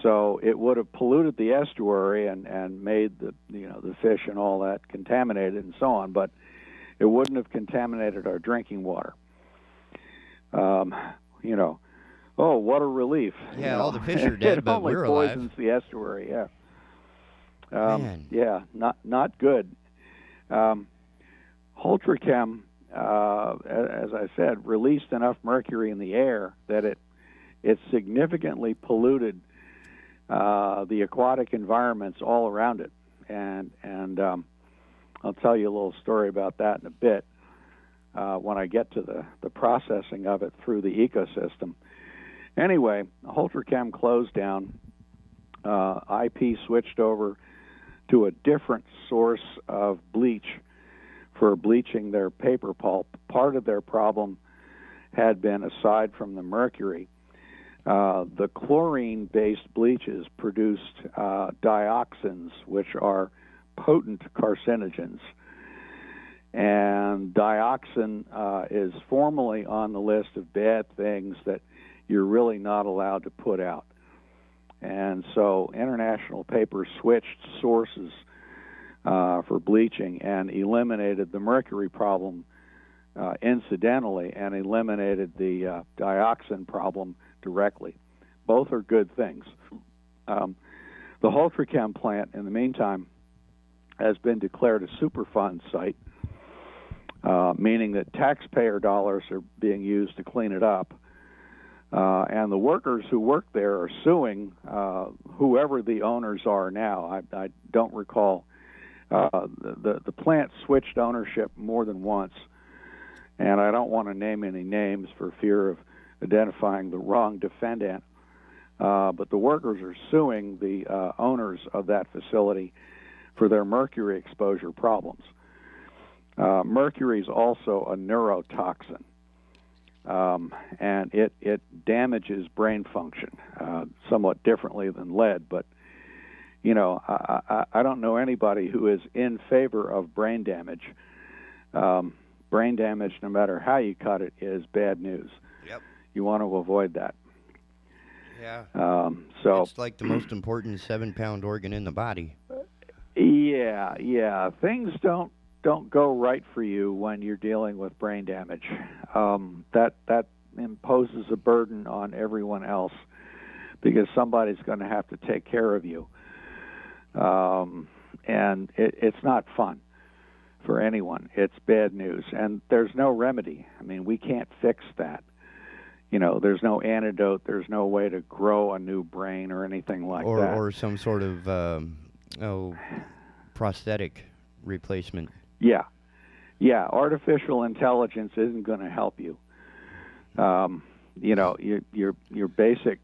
so it would have polluted the estuary and made the fish and all that contaminated and so on, but it wouldn't have contaminated our drinking water. Oh, what a relief! Yeah, all the fish are dead, but we're alive. It only poisons the estuary. Yeah. Man. Yeah, not good. Holtrachem, as I said, released enough mercury in the air that it significantly polluted the aquatic environments all around it, and I'll tell you a little story about that in a bit when I get to the processing of it through the ecosystem. Anyway, Holtrachem closed down. IP switched over to a different source of bleach for bleaching their paper pulp. Part of their problem had been, aside from the mercury, the chlorine-based bleaches produced dioxins, which are potent carcinogens. And dioxin is formally on the list of bad things that you're really not allowed to put out. And so International Paper switched sources for bleaching and eliminated the mercury problem incidentally and eliminated the dioxin problem directly. Both are good things. The Holtrachem plant, in the meantime, has been declared a Superfund site, meaning that taxpayer dollars are being used to clean it up. And the workers who work there are suing whoever the owners are now. I don't recall. The plant switched ownership more than once, and I don't want to name any names for fear of identifying the wrong defendant. But the workers are suing the owners of that facility for their mercury exposure problems. Mercury is also a neurotoxin. And it damages brain function somewhat differently than lead. But, I don't know anybody who is in favor of brain damage. Brain damage, no matter how you cut it, is bad news. Yep. You want to avoid that. Yeah. So it's like the most important 7-pound organ in the body. Yeah. Things don't go right for you when you're dealing with brain damage. That imposes a burden on everyone else because somebody's going to have to take care of you. And it's not fun for anyone. It's bad news. And there's no remedy. I mean, we can't fix that. There's no antidote. There's no way to grow a new brain or anything like that. Or some sort of prosthetic replacement. Yeah. Artificial intelligence isn't going to help you. Your basic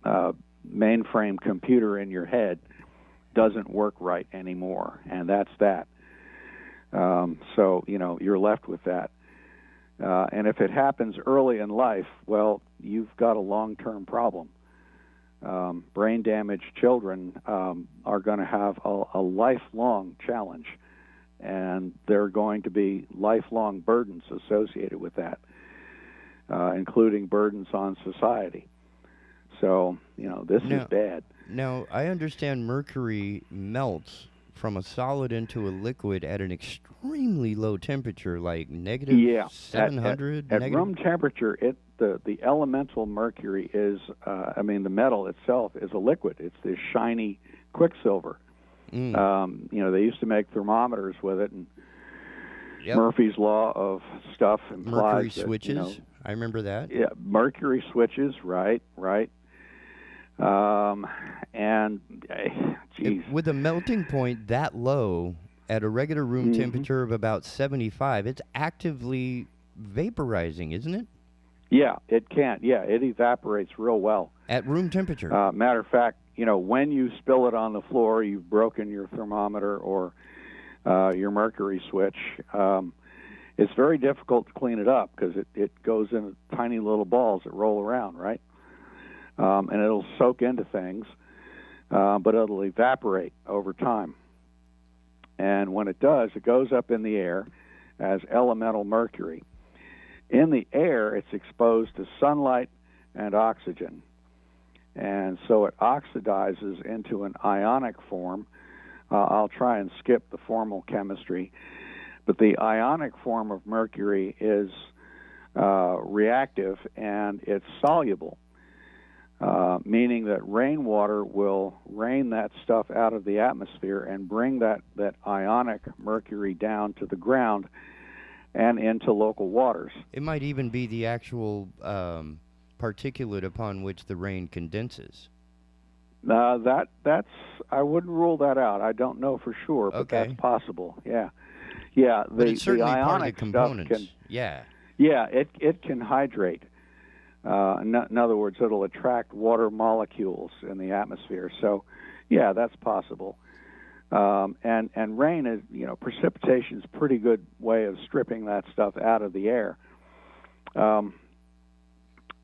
mainframe computer in your head doesn't work right anymore, and that's that. So you're left with that. And if it happens early in life, well, you've got a long-term problem. Brain-damaged children are going to have a lifelong challenge, and there are going to be lifelong burdens associated with that, including burdens on society. So, this is bad. Now, I understand mercury melts from a solid into a liquid at an extremely low temperature, like negative 700? At room temperature, the elemental mercury is, the metal itself is a liquid. It's this shiny quicksilver. They used to make thermometers with it, and Murphy's Law of stuff implies mercury switches. I remember that. Yeah, mercury switches, right. With a melting point that low at a regular room temperature of about 75, it's actively vaporizing, isn't it? Yeah, it can. Yeah, it evaporates real well. At room temperature. Matter of fact, when you spill it on the floor, you've broken your thermometer or your mercury switch. It's very difficult to clean it up because it goes in tiny little balls that roll around, right? And it'll soak into things, but it'll evaporate over time. And when it does, it goes up in the air as elemental mercury. In the air, it's exposed to sunlight and oxygen. and so it oxidizes into an ionic form. I'll try and skip the formal chemistry, but the ionic form of mercury is reactive and it's soluble, meaning that rainwater will rain that stuff out of the atmosphere and bring that ionic mercury down to the ground and into local waters. It might even be the actual particulate upon which the rain condenses. That's I wouldn't rule that out. I don't know for sure, but that's possible. Yeah. But it's certainly the part of the ionic components. stuff can, yeah, it can hydrate. In other words, it'll attract water molecules in the atmosphere. So, yeah, that's possible. And rain is, precipitation is a pretty good way of stripping that stuff out of the air.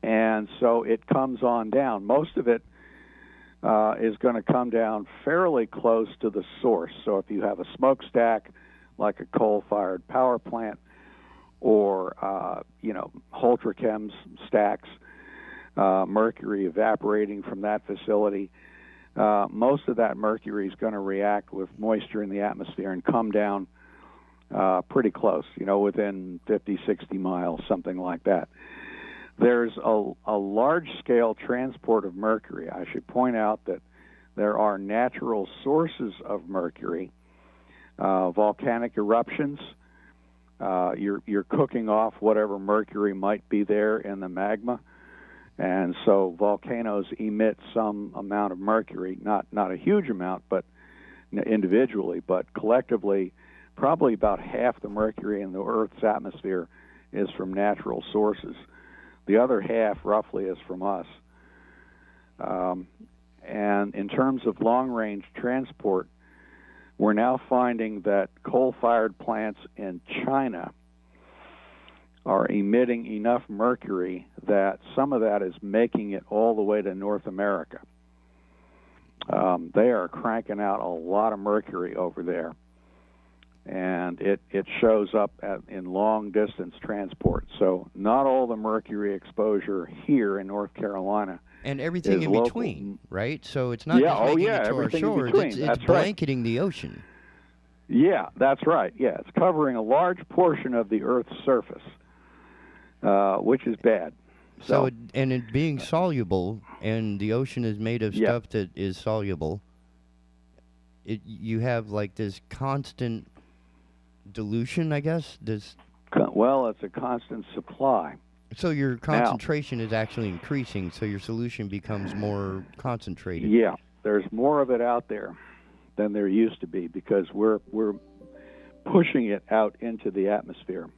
And so it comes on down. Most of it is going to come down fairly close to the source. So if you have a smokestack, like a coal-fired power plant, or Holtrachem's stacks, mercury evaporating from that facility, most of that mercury is going to react with moisture in the atmosphere and come down pretty close, within 50, 60 miles, something like that. There's a large-scale transport of mercury. I should point out that there are natural sources of mercury, volcanic eruptions. You're cooking off whatever mercury might be there in the magma, and so volcanoes emit some amount of mercury, not a huge amount, but individually, but collectively, probably about half the mercury in the Earth's atmosphere is from natural sources. The other half, roughly, is from us. And in terms of long-range transport, we're now finding that coal-fired plants in China are emitting enough mercury that some of that is making it all the way to North America. They are cranking out a lot of mercury over there, and it shows up in long-distance transport. So not all the mercury exposure here in North Carolina and everything in local. Between, right? So it's not just making it to our shores, it's blanketing the ocean. Yeah, that's right. Yeah, it's covering a large portion of the Earth's surface, which is bad. So it being soluble, and the ocean is made of stuff that is soluble, you have like this constant dilution, I guess? Well, it's a constant supply. So your concentration is actually increasing, so your solution becomes more concentrated. Yeah, there's more of it out there than there used to be because we're pushing it out into the atmosphere.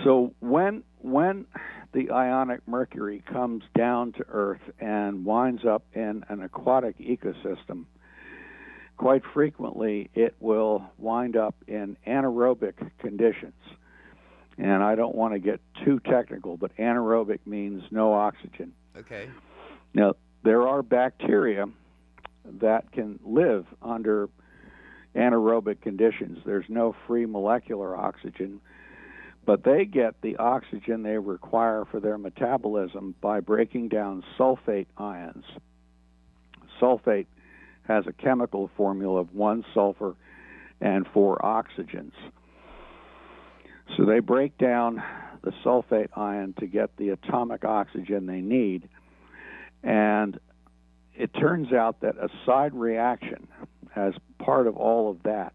So when the ionic mercury comes down to Earth and winds up in an aquatic ecosystem, quite frequently it will wind up in anaerobic conditions. And I don't want to get too technical, but anaerobic means no oxygen. Okay. Now, there are bacteria that can live under anaerobic conditions. There's no free molecular oxygen, but they get the oxygen they require for their metabolism by breaking down sulfate ions. Sulfate has a chemical formula of 1 sulfur and 4 oxygens. So they break down the sulfate ion to get the atomic oxygen they need, and it turns out that a side reaction as part of all of that,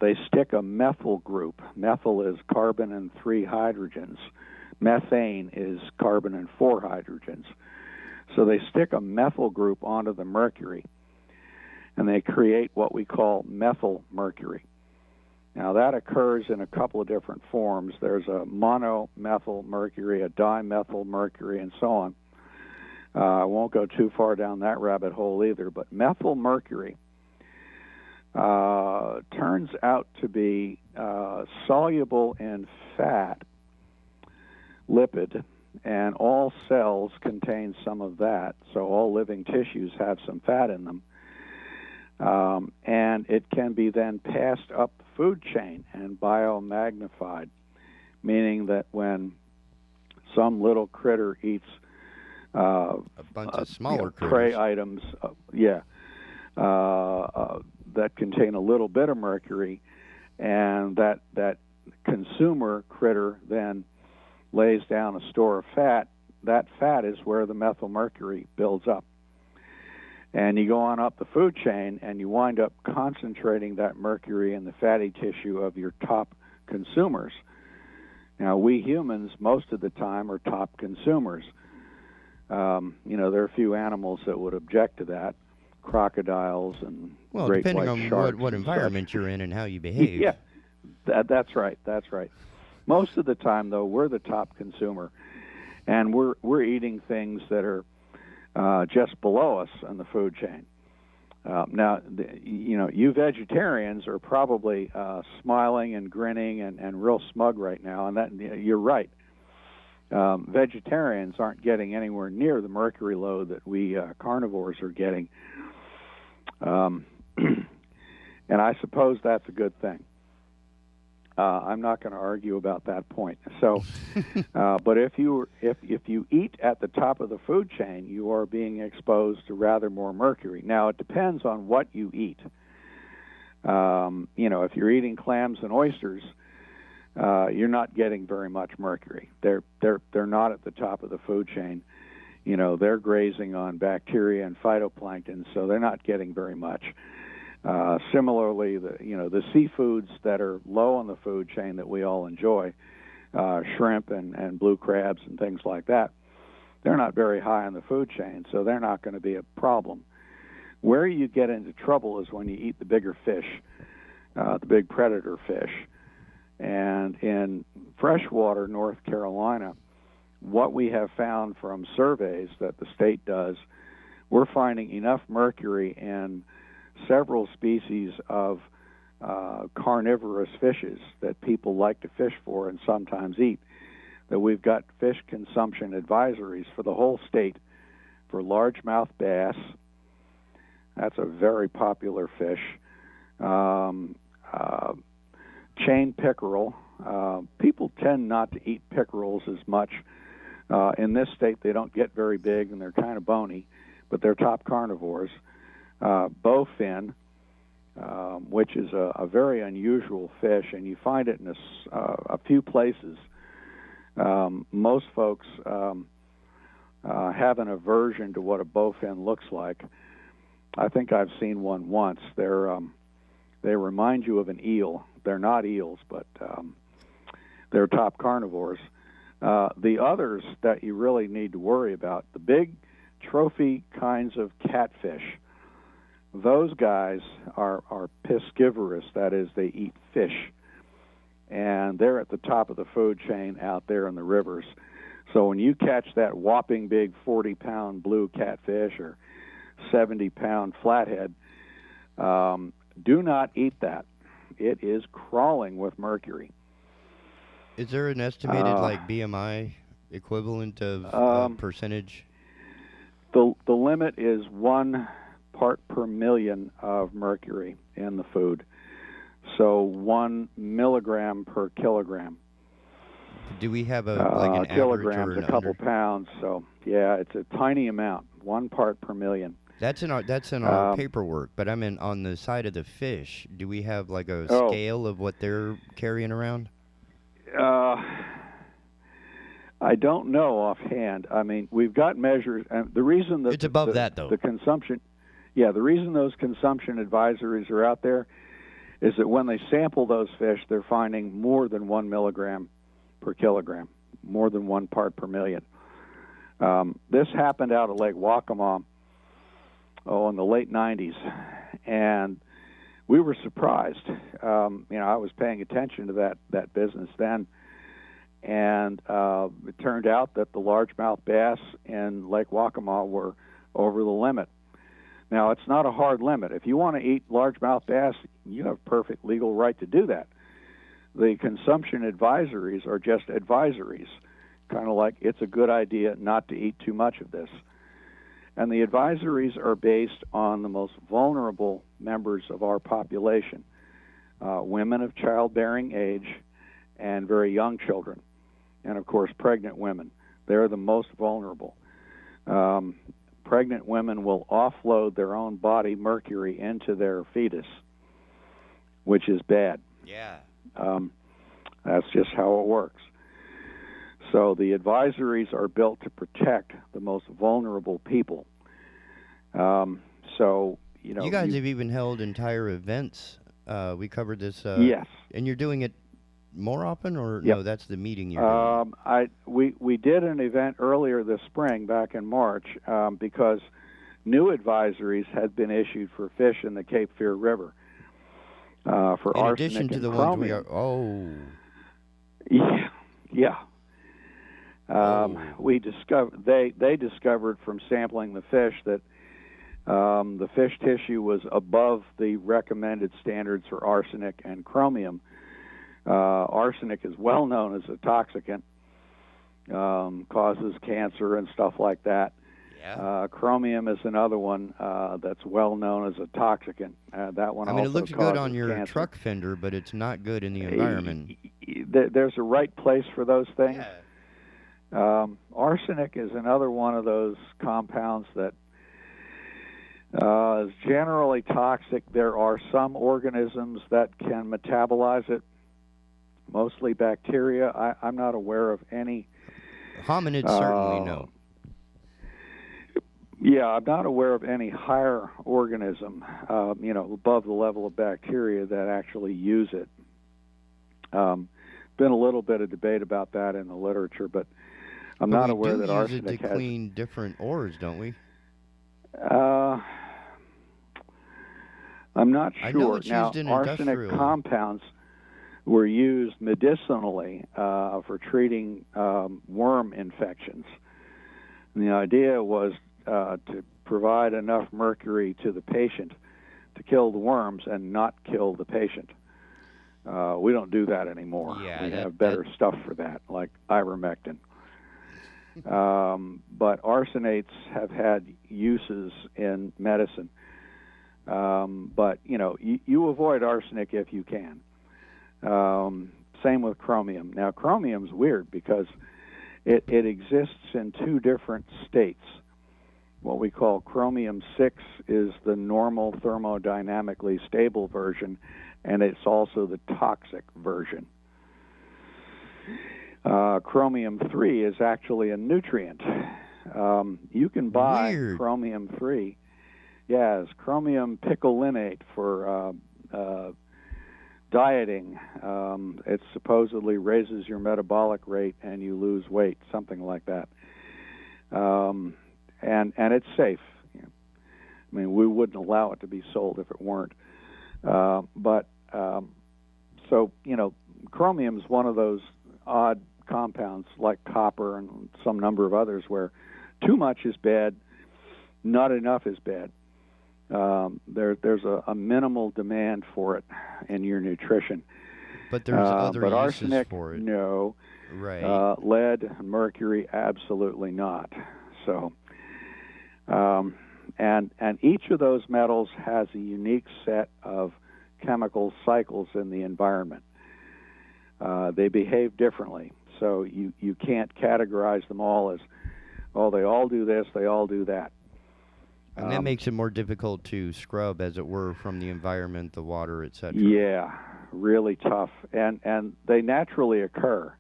they stick a methyl group. Methyl is carbon and 3 hydrogens. Methane is carbon and 4 hydrogens. So they stick a methyl group onto the mercury, and they create what we call methyl mercury. Now, that occurs in a couple of different forms. There's a monomethyl mercury, a dimethyl mercury, and so on. I won't go too far down that rabbit hole either, but methyl mercury turns out to be soluble in fat, lipid, and all cells contain some of that, so all living tissues have some fat in them. And it can be then passed up the food chain and biomagnified, meaning that when some little critter eats a bunch of smaller prey items, that contain a little bit of mercury, and that consumer critter then lays down a store of fat. That fat is where the methylmercury builds up. And you go on up the food chain, and you wind up concentrating that mercury in the fatty tissue of your top consumers. Now, we humans, most of the time, are top consumers. There are a few animals that would object to that, crocodiles and great white depending sharks. on what environment you're in and how you behave. Yeah, that's right. Most of the time, though, we're the top consumer, and we're eating things that are just below us on the food chain. Now, you vegetarians are probably smiling and grinning and real smug right now, and that you're right. Vegetarians aren't getting anywhere near the mercury load that we carnivores are getting, and I suppose that's a good thing. I'm not going to argue about that point. So, but if you eat at the top of the food chain, you are being exposed to rather more mercury. Now, it depends on what you eat. If you're eating clams and oysters, you're not getting very much mercury. They're not at the top of the food chain. They're grazing on bacteria and phytoplankton, so they're not getting very much. Similarly, the seafoods that are low on the food chain that we all enjoy, shrimp and blue crabs and things like that, they're not very high on the food chain, so they're not going to be a problem. Where you get into trouble is when you eat the bigger fish, the big predator fish. And in freshwater North Carolina, what we have found from surveys that the state does, we're finding enough mercury in several species of carnivorous fishes that people like to fish for and sometimes eat, that we've got fish consumption advisories for the whole state for largemouth bass. That's a very popular fish. Chain pickerel. People tend not to eat pickerels as much. In this state, they don't get very big and they're kind of bony, but they're top carnivores. Bowfin, which is a very unusual fish, and you find it in a few places. Most folks have an aversion to what a bowfin looks like. I think I've seen one once. They remind you of an eel. They're not eels, but they're top carnivores. The others that you really need to worry about, the big trophy kinds of catfish, those guys are piscivorous. That is, they eat fish. And they're at the top of the food chain out there in the rivers. So when you catch that whopping big 40-pound blue catfish or 70-pound flathead, do not eat that. It is crawling with mercury. Is there an estimated BMI equivalent of percentage? The limit is 1 part per million of mercury in the food. So 1 milligram per kilogram. Do we have an average kilograms, or an a couple under? pounds. So yeah, it's a tiny amount. 1 part per million. That's in our paperwork, but I mean on the side of the fish, do we have like a scale of what they're carrying around? I don't know offhand. I mean, we've got measures, and the reason that it's above that though. The consumption, the reason those consumption advisories are out there is that when they sample those fish, they're finding more than 1 milligram per kilogram, more than 1 part per million. This happened out of Lake Waccamaw, in the late 90s, and we were surprised. I was paying attention to that business then, and it turned out that the largemouth bass in Lake Waccamaw were over the limit. Now, it's not a hard limit. If you want to eat largemouth bass, you have perfect legal right to do that. The consumption advisories are just advisories, kind of like it's a good idea not to eat too much of this. And the advisories are based on the most vulnerable members of our population, women of childbearing age and very young children, and, of course, pregnant women. They're the most vulnerable. Pregnant women will offload their own body mercury into their fetus, which is bad. Yeah. That's just how it works. So the advisories are built to protect the most vulnerable people. So, you know... You guys have even held entire events. We covered this. Yes. And you're doing it more often, or Yep. no, that's the meeting you're doing? We did an event earlier this spring, back in March, because new advisories had been issued for fish in the Cape Fear River for in arsenic addition to and the chromium. ones we are. Oh. Yeah. We discovered they discovered from sampling the fish that the fish tissue was above the recommended standards for arsenic and chromium. Arsenic is well known as a toxicant, causes cancer and stuff like that. Yeah. Chromium is another one that's well known as a toxicant. That one I mean, also it looks good causes on your cancer. truck fender, but it's not good in the environment. There's a right place for those things. Arsenic is another one of those compounds that is generally toxic. There are some organisms that can metabolize it, mostly bacteria. I'm not aware of any. Hominids certainly no. Yeah, I'm not aware of any higher organism, above the level of bacteria that actually use it. Been a little bit of debate about that in the literature, but I'm not aware that arsenic use it to has. clean different ores, don't we? I'm not sure. I know it's now, used in arsenic industrial. compounds were used medicinally for treating worm infections. And the idea was to provide enough mercury to the patient to kill the worms and not kill the patient. We don't do that anymore. Yeah, we have better stuff for that, like ivermectin. But arsenates have had uses in medicine. But, you avoid arsenic if you can. Same with chromium. Now, chromium's weird because it exists in two different states. What we call chromium-6 is the normal thermodynamically stable version, and it's also the toxic version. Chromium-3 is actually a nutrient. You can buy chromium-3. Yes, chromium picolinate for dieting. It supposedly raises your metabolic rate and you lose weight, something like that. And it's safe. I mean, we wouldn't allow it to be sold if it weren't. So chromium is one of those odd compounds like copper and some number of others where too much is bad, not enough is bad. There's a minimal demand for it in your nutrition. But there's other but uses arsenic, for it. no. Right. Lead, mercury, absolutely not. So, and each of those metals has a unique set of chemical cycles in the environment. They behave differently. So you can't categorize them all as, oh, they all do this, they all do that. And that makes it more difficult to scrub, as it were, from the environment, the water, etc. Yeah, really tough. And they naturally occur.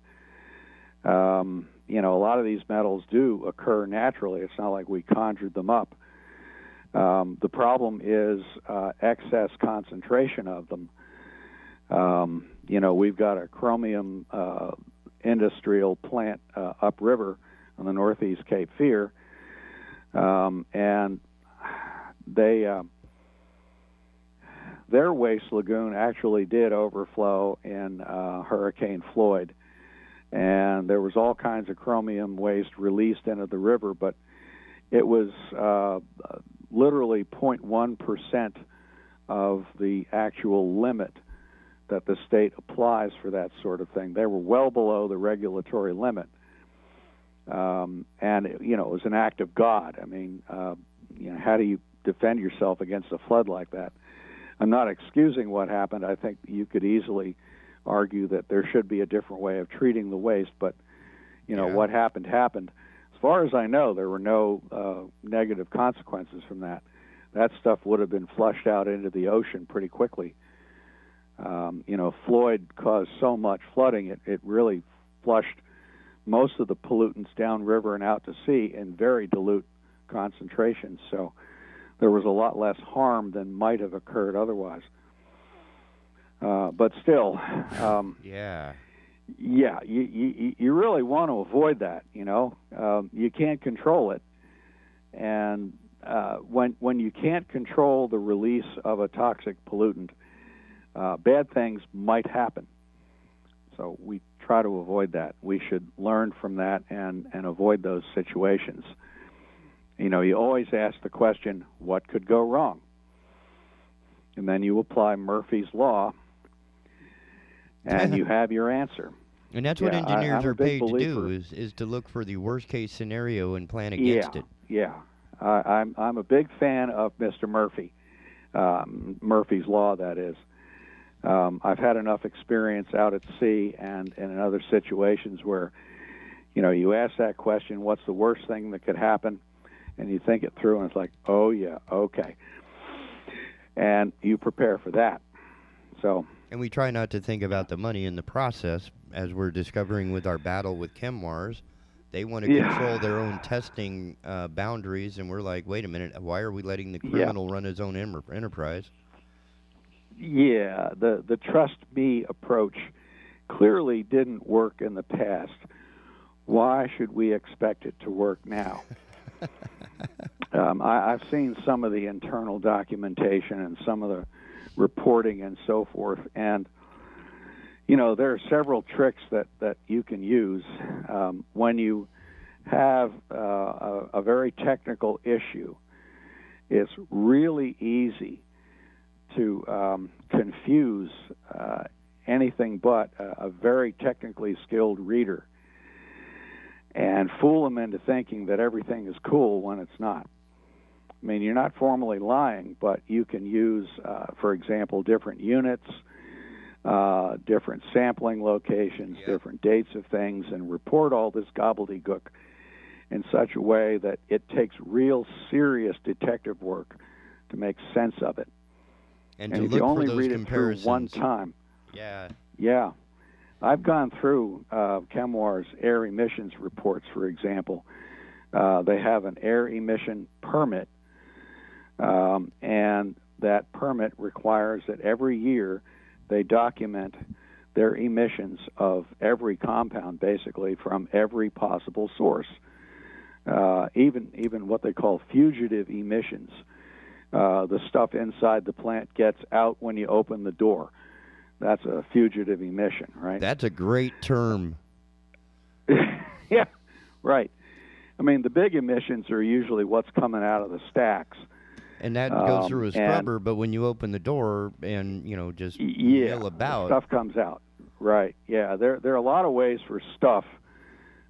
A lot of these metals do occur naturally. It's not like we conjured them up. The problem is excess concentration of them. We've got a chromium industrial plant upriver on the northeast Cape Fear, and their waste lagoon actually did overflow in Hurricane Floyd, and there was all kinds of chromium waste released into the river, but it was literally 0.1% of the actual limit that the state applies for that sort of thing. They were well below the regulatory limit. And, it was an act of God. I mean, how do you defend yourself against a flood like that? I'm not excusing what happened. I think you could easily argue that there should be a different way of treating the waste, but, what happened. As far as I know, there were no negative consequences from that. That stuff would have been flushed out into the ocean pretty quickly. Floyd caused so much flooding, it really flushed most of the pollutants downriver and out to sea in very dilute concentrations. So there was a lot less harm than might have occurred otherwise. But still, yeah, you really want to avoid that. You can't control it, and when you can't control the release of a toxic pollutant, bad things might happen. So we try to avoid that. We should learn from that and avoid those situations. You always ask the question, what could go wrong? And then you apply Murphy's Law, and you have your answer. And that's what engineers are paid to do, is to look for the worst-case scenario and plan against it. Yeah. I'm a big fan of Mr. Murphy, Murphy's Law, that is. I've had enough experience out at sea and in other situations where, you ask that question, what's the worst thing that could happen? And you think it through, and it's like, oh, yeah, okay. And you prepare for that. And we try not to think about the money in the process, as we're discovering with our battle with ChemWars. They want to control their own testing boundaries, and we're like, wait a minute, why are we letting the criminal run his own enterprise? Yeah, the trust me approach clearly didn't work in the past. Why should we expect it to work now? I've seen some of the internal documentation and some of the reporting and so forth, and there are several tricks that you can use when you have a very technical issue. It's really easy to confuse anything but a very technically skilled reader and fool them into thinking that everything is cool when it's not. I mean, you're not formally lying, but you can use, for example, different units, different sampling locations, different dates of things, and report all this gobbledygook in such a way that it takes real serious detective work to make sense of it. And if to you look only for those read it through comparisons. one time. Yeah. I've gone through ChemWar's air emissions reports, for example. They have an air emission permit, and that permit requires that every year they document their emissions of every compound, basically, from every possible source, even what they call fugitive emissions. The stuff inside the plant gets out when you open the door. That's a fugitive emission, right? That's a great term. Yeah, right. I mean, the big emissions are usually what's coming out of the stacks. And that goes through a scrubber, but when you open the door and, just mill about. Stuff comes out. Right, yeah. There are a lot of ways for stuff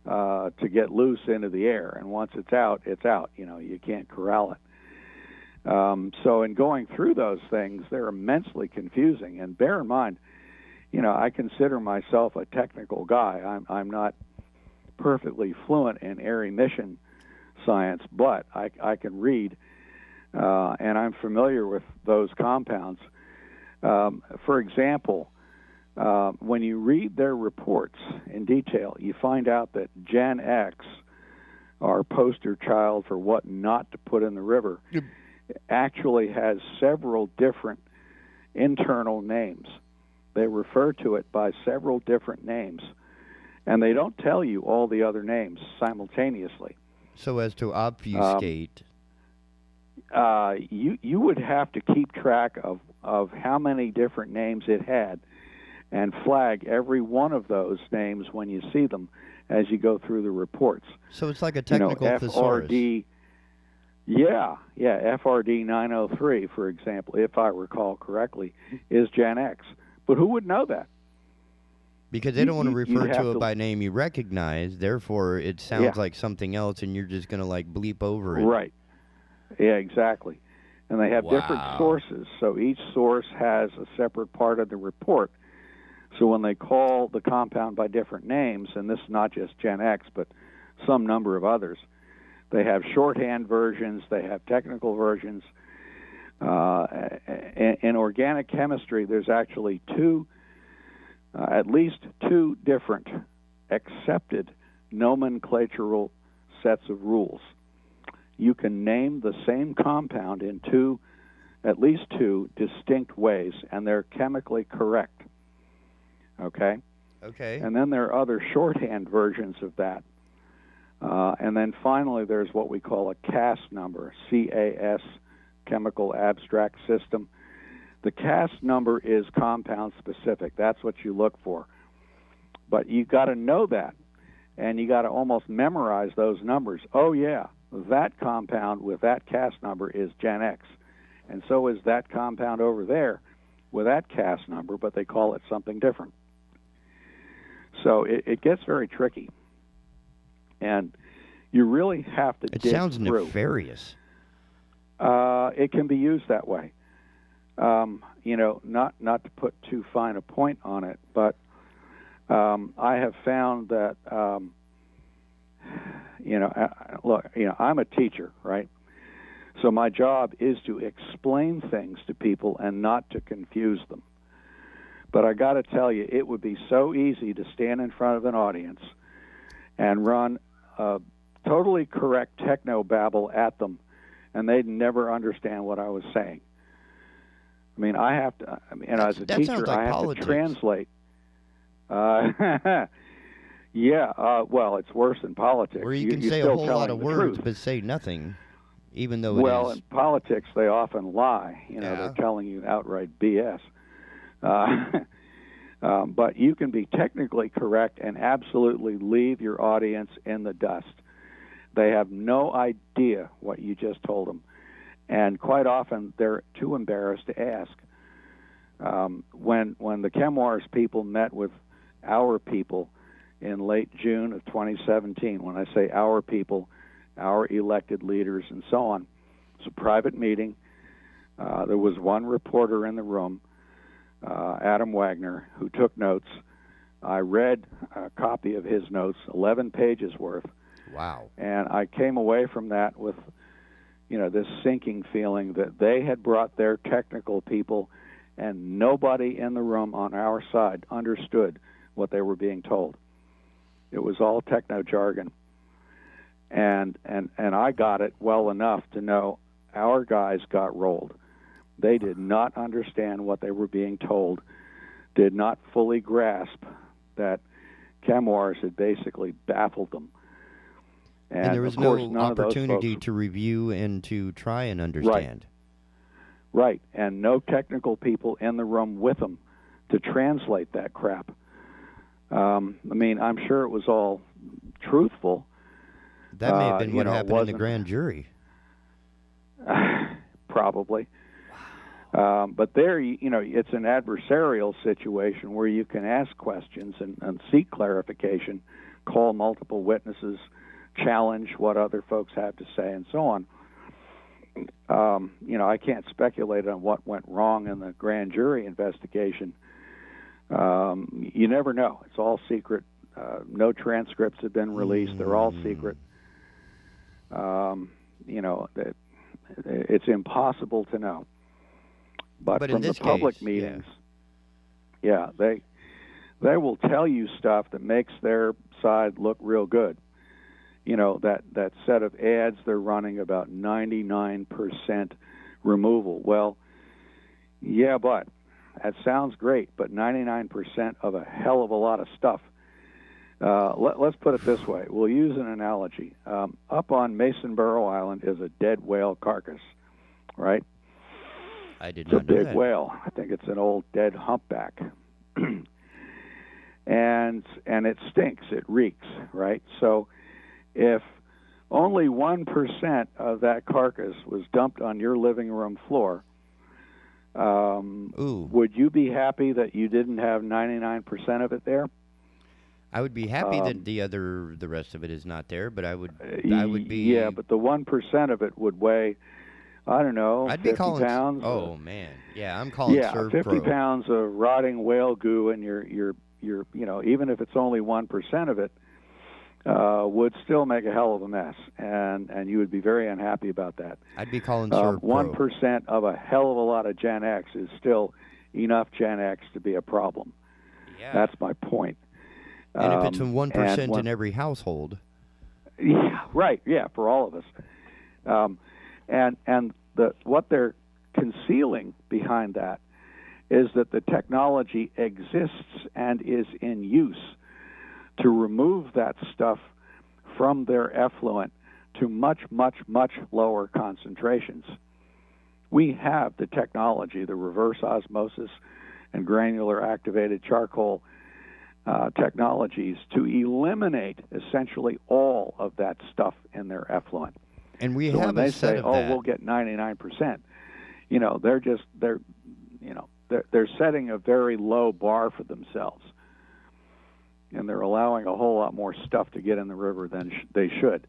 to get loose into the air, and once it's out, it's out. You can't corral it. So in going through those things, they're immensely confusing. And bear in mind, I consider myself a technical guy. I'm not perfectly fluent in air emission science, but I can read, and I'm familiar with those compounds. For example, when you read their reports in detail, you find out that Gen X, our poster child for what not to put in the river, actually has several different internal names. They refer to it by several different names, and they don't tell you all the other names simultaneously. So as to obfuscate. You would have to keep track of how many different names it had and flag every one of those names when you see them as you go through the reports. So it's like a technical thesaurus. FRD, FRD 903, for example, if I recall correctly, is Gen X. But who would know that? Because they don't want to refer to it by name you recognize, therefore it sounds like something else, and you're just going to bleep over it. Right. Yeah, exactly. And they have different sources, so each source has a separate part of the report. So when they call the compound by different names, and this is not just Gen X, but some number of others. They have shorthand versions. They have technical versions. In organic chemistry, there's actually at least two different accepted nomenclatural sets of rules. You can name the same compound in at least two distinct ways, and they're chemically correct. Okay? Okay. And then there are other shorthand versions of that. And then finally, there's what we call a CAS number, CAS, Chemical Abstract System. The CAS number is compound specific. That's what you look for. But you got to know that, and you got to almost memorize those numbers. Oh, yeah, that compound with that CAS number is Gen X, and so is that compound over there with that CAS number, but they call it something different. So it gets very tricky, and you really have to dig through. It sounds nefarious. It can be used that way. Not to put too fine a point on it, but I have found that, I'm a teacher, right? So my job is to explain things to people and not to confuse them. But I got to tell you, it would be so easy to stand in front of an audience and run totally correct techno-babble at them, and they'd never understand what I was saying. I mean, as a teacher, I have to translate. Well, it's worse than politics. Where you can say a whole lot of words but say nothing, even though it is. In politics, they often lie. They're telling you outright BS. But you can be technically correct and absolutely leave your audience in the dust. They have no idea what you just told them. And quite often, they're too embarrassed to ask. When the ChemWars people met with our people in late June of 2017, when I say our people, our elected leaders and so on, it's a private meeting. There was one reporter in the room, Adam Wagner, who took notes. I read a copy of his notes, 11 pages worth. Wow. And I came away from that with, this sinking feeling that they had brought their technical people and nobody in the room on our side understood what they were being told. It was all techno jargon. And I got it well enough to know our guys got rolled. They did not understand what they were being told, did not fully grasp that ChemWars had basically baffled them. And there was no opportunity to review and to try and understand. Right, and no technical people in the room with them to translate that crap. I'm sure it was all truthful. That may have been what happened in the grand jury. Probably. But there, it's an adversarial situation where you can ask questions and seek clarification, call multiple witnesses, challenge what other folks have to say, and so on. I can't speculate on what went wrong in the grand jury investigation. You never know. It's all secret. No transcripts have been released. They're all secret. It's impossible to know. But from the public meetings, they will tell you stuff that makes their side look real good. That set of ads they're running about 99% removal. Well, yeah, but that sounds great, but 99% of a hell of a lot of stuff. Let's put it this way. We'll use an analogy. Up on Masonboro Island is a dead whale carcass, right? I did not know that. It's a big whale. I think it's an old dead humpback. and it stinks. It reeks, right? So if only 1% of that carcass was dumped on your living room floor, would you be happy that you didn't have 99% of it there? I would be happy that the rest of it is not there, but I would be. Yeah, but the 1% of it would weigh, I don't know, I'd 50 be calling, pounds. Oh man, yeah, I'm calling. Yeah, Serve 50 Pro. pounds of rotting whale goo, and your even if it's only 1% of it, would still make a hell of a mess, and you would be very unhappy about that. I'd be calling Serve Pro. 1% of a hell of a lot of Gen X is still enough Gen X to be a problem. Yeah. That's my point. And if it's 1% in every household. Yeah, right. Yeah, for all of us. And what they're concealing behind that is that the technology exists and is in use to remove that stuff from their effluent to much, much, much lower concentrations. We have the technology, the reverse osmosis and granular activated charcoal technologies to eliminate essentially all of that stuff in their effluent. And we so have when they a set say, of "Oh, that. we'll get 99%," they're setting a very low bar for themselves, and they're allowing a whole lot more stuff to get in the river than they should.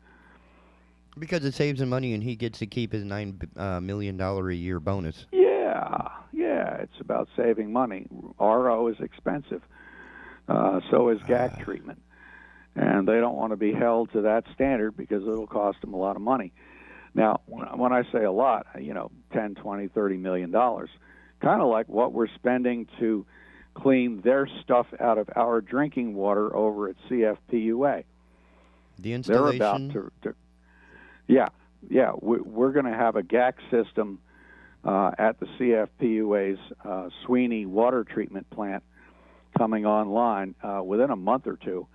Because it saves him money, and he gets to keep his $9 million a year bonus. Yeah, it's about saving money. RO is expensive. So is GAC treatment. And they don't want to be held to that standard because it'll cost them a lot of money. Now, when I say a lot, 10, 20, $30 million, kind of like what we're spending to clean their stuff out of our drinking water over at CFPUA. The installation? They're about to we're going to have a GAC system at the CFPUA's Sweeney water treatment plant coming online within a month or two.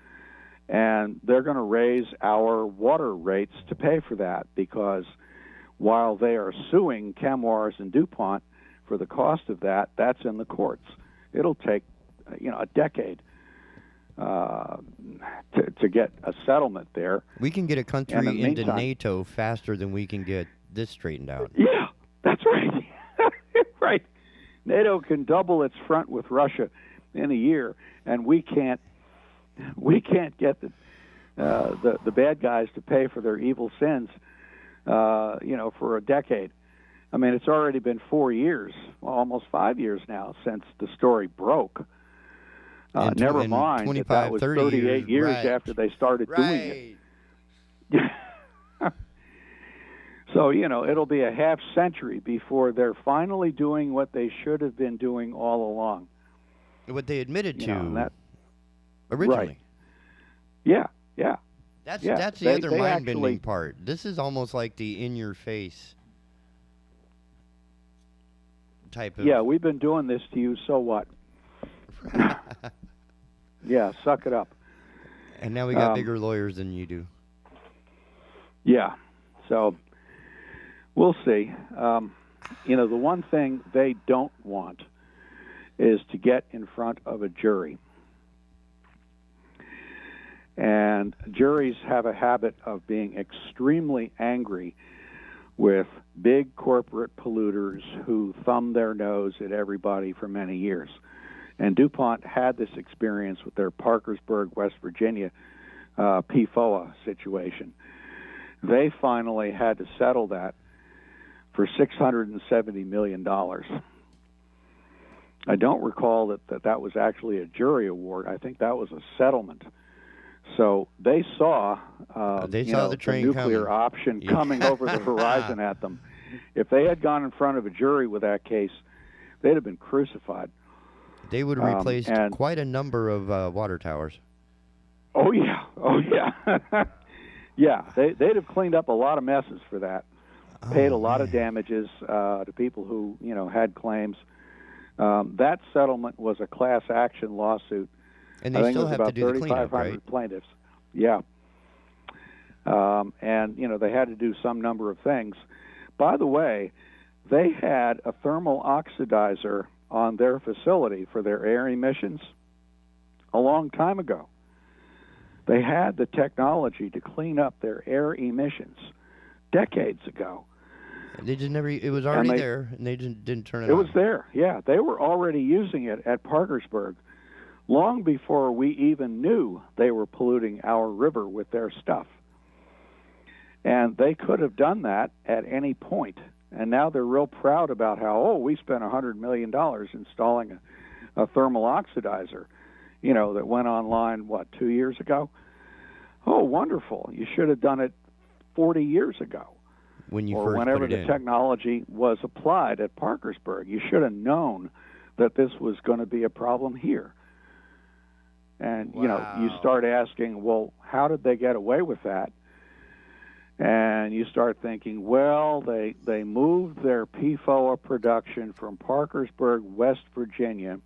And they're going to raise our water rates to pay for that because while they are suing Chemours and DuPont for the cost of that, that's in the courts. It'll take, a decade to get a settlement there. We can get a country into meantime, NATO faster than we can get this straightened out. Yeah, that's right. Right. NATO can double its front with Russia in a year, and we can't get the bad guys to pay for their evil sins, for a decade. I mean, it's already been 4 years, almost 5 years now since the story broke. Never mind that was 38 years right. after they started doing it. So, it'll be a half century before they're finally doing what they should have been doing all along. What they admitted to that, originally. Right. Yeah. That's the other mind-bending part. This is almost like the in-your-face type of... Yeah, we've been doing this to you, so what? Yeah, suck it up. And now we got bigger lawyers than you do. Yeah, so we'll see. The one thing they don't want is to get in front of a jury. And juries have a habit of being extremely angry with big corporate polluters who thumb their nose at everybody for many years. And DuPont had this experience with their Parkersburg, West Virginia PFOA situation. They finally had to settle that for $670 million. I don't recall that was actually a jury award. I think that was a settlement. So they saw, the train nuclear coming. option coming over the horizon at them. If they had gone in front of a jury with that case, they'd have been crucified. They would have replaced quite a number of water towers. Oh, yeah. Yeah, they'd have cleaned up a lot of messes for that. Paid a lot of damages to people who, had claims. That settlement was a class action lawsuit. And they still have to do the cleanup, right? 3,500 plaintiffs. Yeah. And, they had to do some number of things. By the way, they had a thermal oxidizer on their facility for their air emissions a long time ago. They had the technology to clean up their air emissions decades ago. They just never. It was already there, and they didn't turn it on. It was there, yeah. They were already using it at Parkersburg long before we even knew they were polluting our river with their stuff. And they could have done that at any point. And now they're real proud about how, we spent $100 million installing a thermal oxidizer, that went online, 2 years ago? oh, wonderful, you should have done it 40 years ago. When you or first whenever put it the in. technology was applied at Parkersburg. You should have known that this was going to be a problem here. And, you know, you start asking, well, how did they get away with that? And you start thinking, well, they moved their PFOA production from Parkersburg, West Virginia,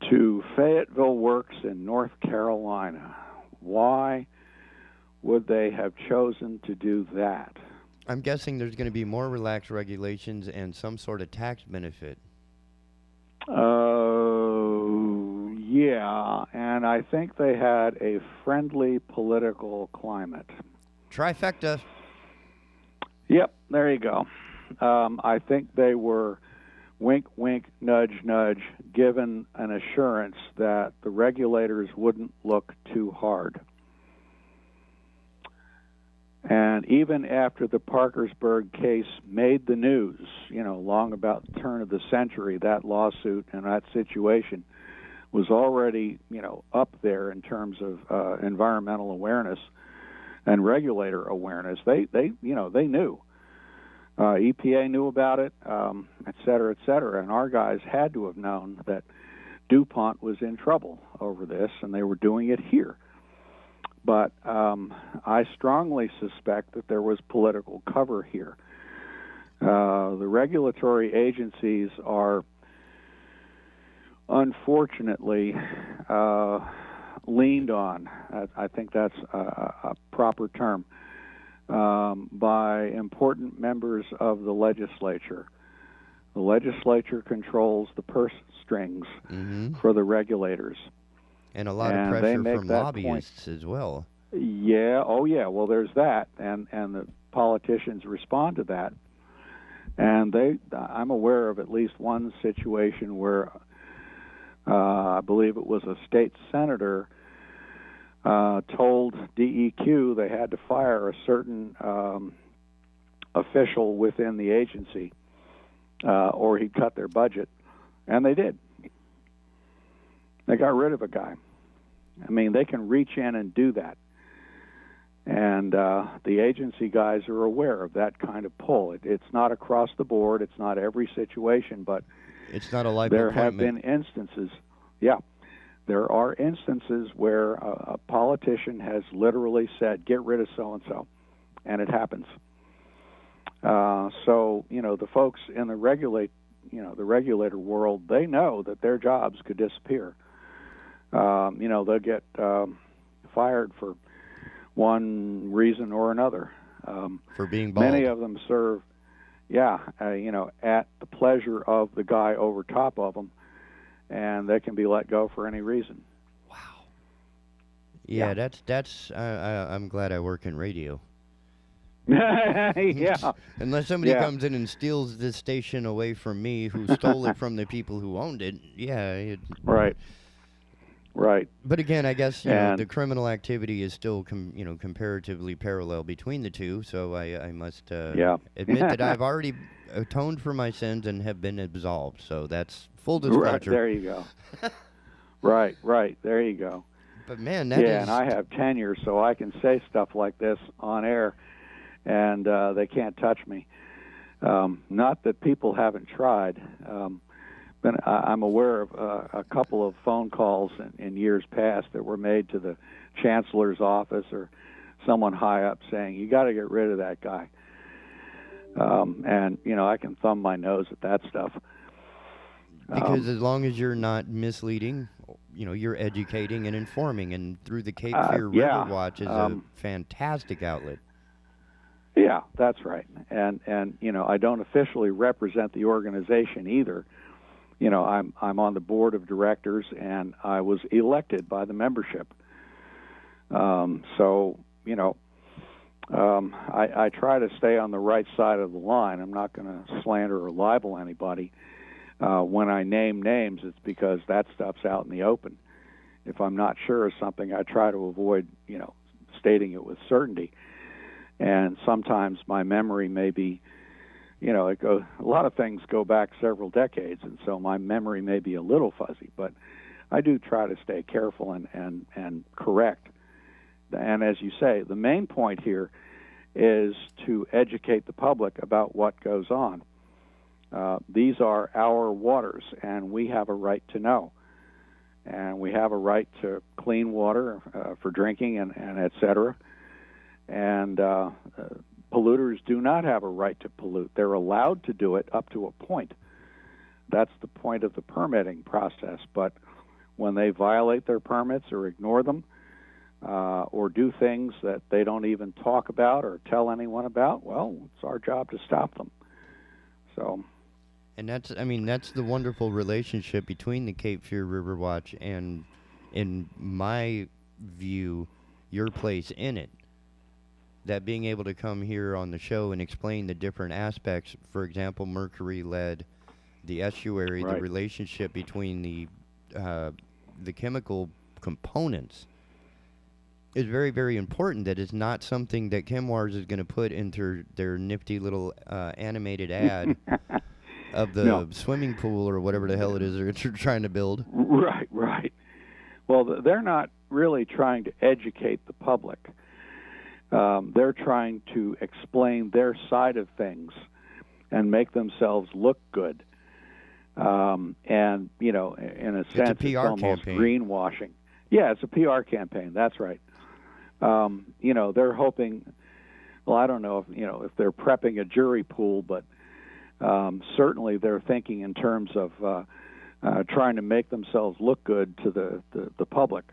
to Fayetteville Works in North Carolina. Why would they have chosen to do that? I'm guessing there's going to be more relaxed regulations and some sort of tax benefit. Yeah, and I think they had a friendly political climate. Trifecta. Yep, there you go. I think they were wink, wink, nudge, nudge, given an assurance that the regulators wouldn't look too hard. And even after the Parkersburg case made the news, you know, long about the turn of the century, that lawsuit and that situation was already, you know, up there in terms of environmental awareness and regulator awareness. They knew. EPA knew about it, et cetera, and our guys had to have known that DuPont was in trouble over this, and they were doing it here. But I strongly suspect that there was political cover here. The regulatory agencies are, unfortunately, leaned on, I think that's a proper term, by important members of the legislature. The legislature controls the purse strings for the regulators. And a lot of pressure from lobbyists as well. Yeah, oh yeah, well there's that, and the politicians respond to that. And I'm aware of at least one situation where I believe it was a state senator told DEQ they had to fire a certain official within the agency or he'd cut their budget, and they did. They got rid of a guy. I mean, they can reach in and do that. And the agency guys are aware of that kind of pull. It's not across the board. It's not every situation, but it's not a life there appointment. have been instances. Yeah, there are instances where a politician has literally said, "Get rid of so and so," and it happens. So you know, the folks in the regulator world, they know that their jobs could disappear. You know, they'll get fired for one reason or another. For being bald. Many of them serve, you know, at the pleasure of the guy over top of them, and they can be let go for any reason. Yeah, that's. I'm glad I work in radio. Yeah. Unless somebody comes in and steals this station away from me, who stole it from the people who owned it. Yeah. Right. Right. But again, I guess you know, the criminal activity is still comparatively parallel between the two. So I must admit that I've already atoned for my sins and have been absolved. So that's full disclosure. Right, there you go. right. There you go. But man, that is... and I have tenure, so I can say stuff like this on air, and they can't touch me. Not that people haven't tried. But I'm aware of a couple of phone calls in years past that were made to the chancellor's office or someone high up saying, "You got to get rid of that guy." And you know, I can thumb my nose at that stuff. Because as long as you're not misleading, you know, you're educating and informing, and through the Cape Fear Riverwatch is a fantastic outlet. Yeah, that's right. And you know, I don't officially represent the organization either. You know, I'm on the board of directors, and I was elected by the membership. So, you know, I try to stay on the right side of the line. I'm not going to slander or libel anybody. When I name names, it's because that stuff's out in the open. If I'm not sure of something, I try to avoid, you know, stating it with certainty. And sometimes my memory may be, you know, a lot of things go back several decades, and so my memory may be a little fuzzy, but I do try to stay careful and correct and as you say, the main point here is to educate the public about what goes on. These are our waters, and we have a right to know. And we have a right to clean water for drinking and et cetera. And polluters do not have a right to pollute. They're allowed to do it up to a point. That's the point of the permitting process. But when they violate their permits or ignore them or do things that they don't even talk about or tell anyone about, well, it's our job to stop them. So... And that's the wonderful relationship between the Cape Fear Riverwatch and, in my view, your place in it. That being able to come here on the show and explain the different aspects, for example, mercury, lead, the estuary, the relationship between the chemical components is very, very important. That is not something that ChemWars is going to put into their nifty little animated ad of the swimming pool or whatever the hell it is they're trying to build. Right. Well, they're not really trying to educate the public. They're trying to explain their side of things and make themselves look good. And, you know, in a sense, it's almost greenwashing. Yeah, it's a PR campaign. That's right. You know, they're hoping, well, I don't know if they're prepping a jury pool, but certainly they're thinking in terms of trying to make themselves look good to the public.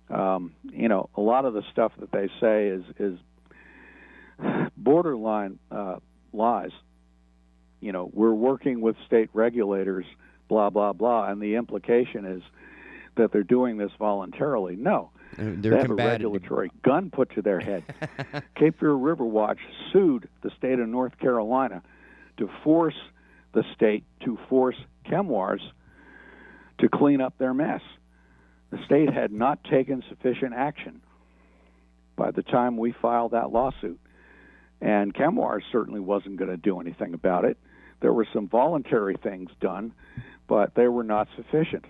You know, a lot of the stuff that they say is borderline lies. You know, we're working with state regulators, blah, blah, blah, and the implication is that they're doing this voluntarily. No. They have a regulatory gun put to their head. Cape Fear Riverwatch sued the state of North Carolina to force the state to force ChemWars to clean up their mess. The state had not taken sufficient action by the time we filed that lawsuit. And ChemWars certainly wasn't going to do anything about it. There were some voluntary things done, but they were not sufficient.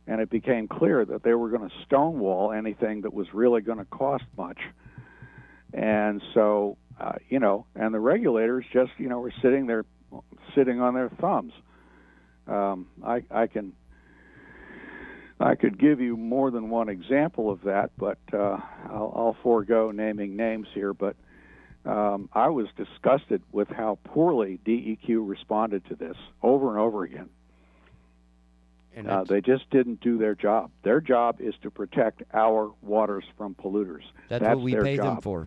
And it became clear that they were going to stonewall anything that was really going to cost much. And so, you know, and the regulators just, you know, were sitting on their thumbs. I could give you more than one example of that, but I'll forego naming names here. But I was disgusted with how poorly DEQ responded to this over and over again. And they just didn't do their job. Their job is to protect our waters from polluters. That's what we pay them for.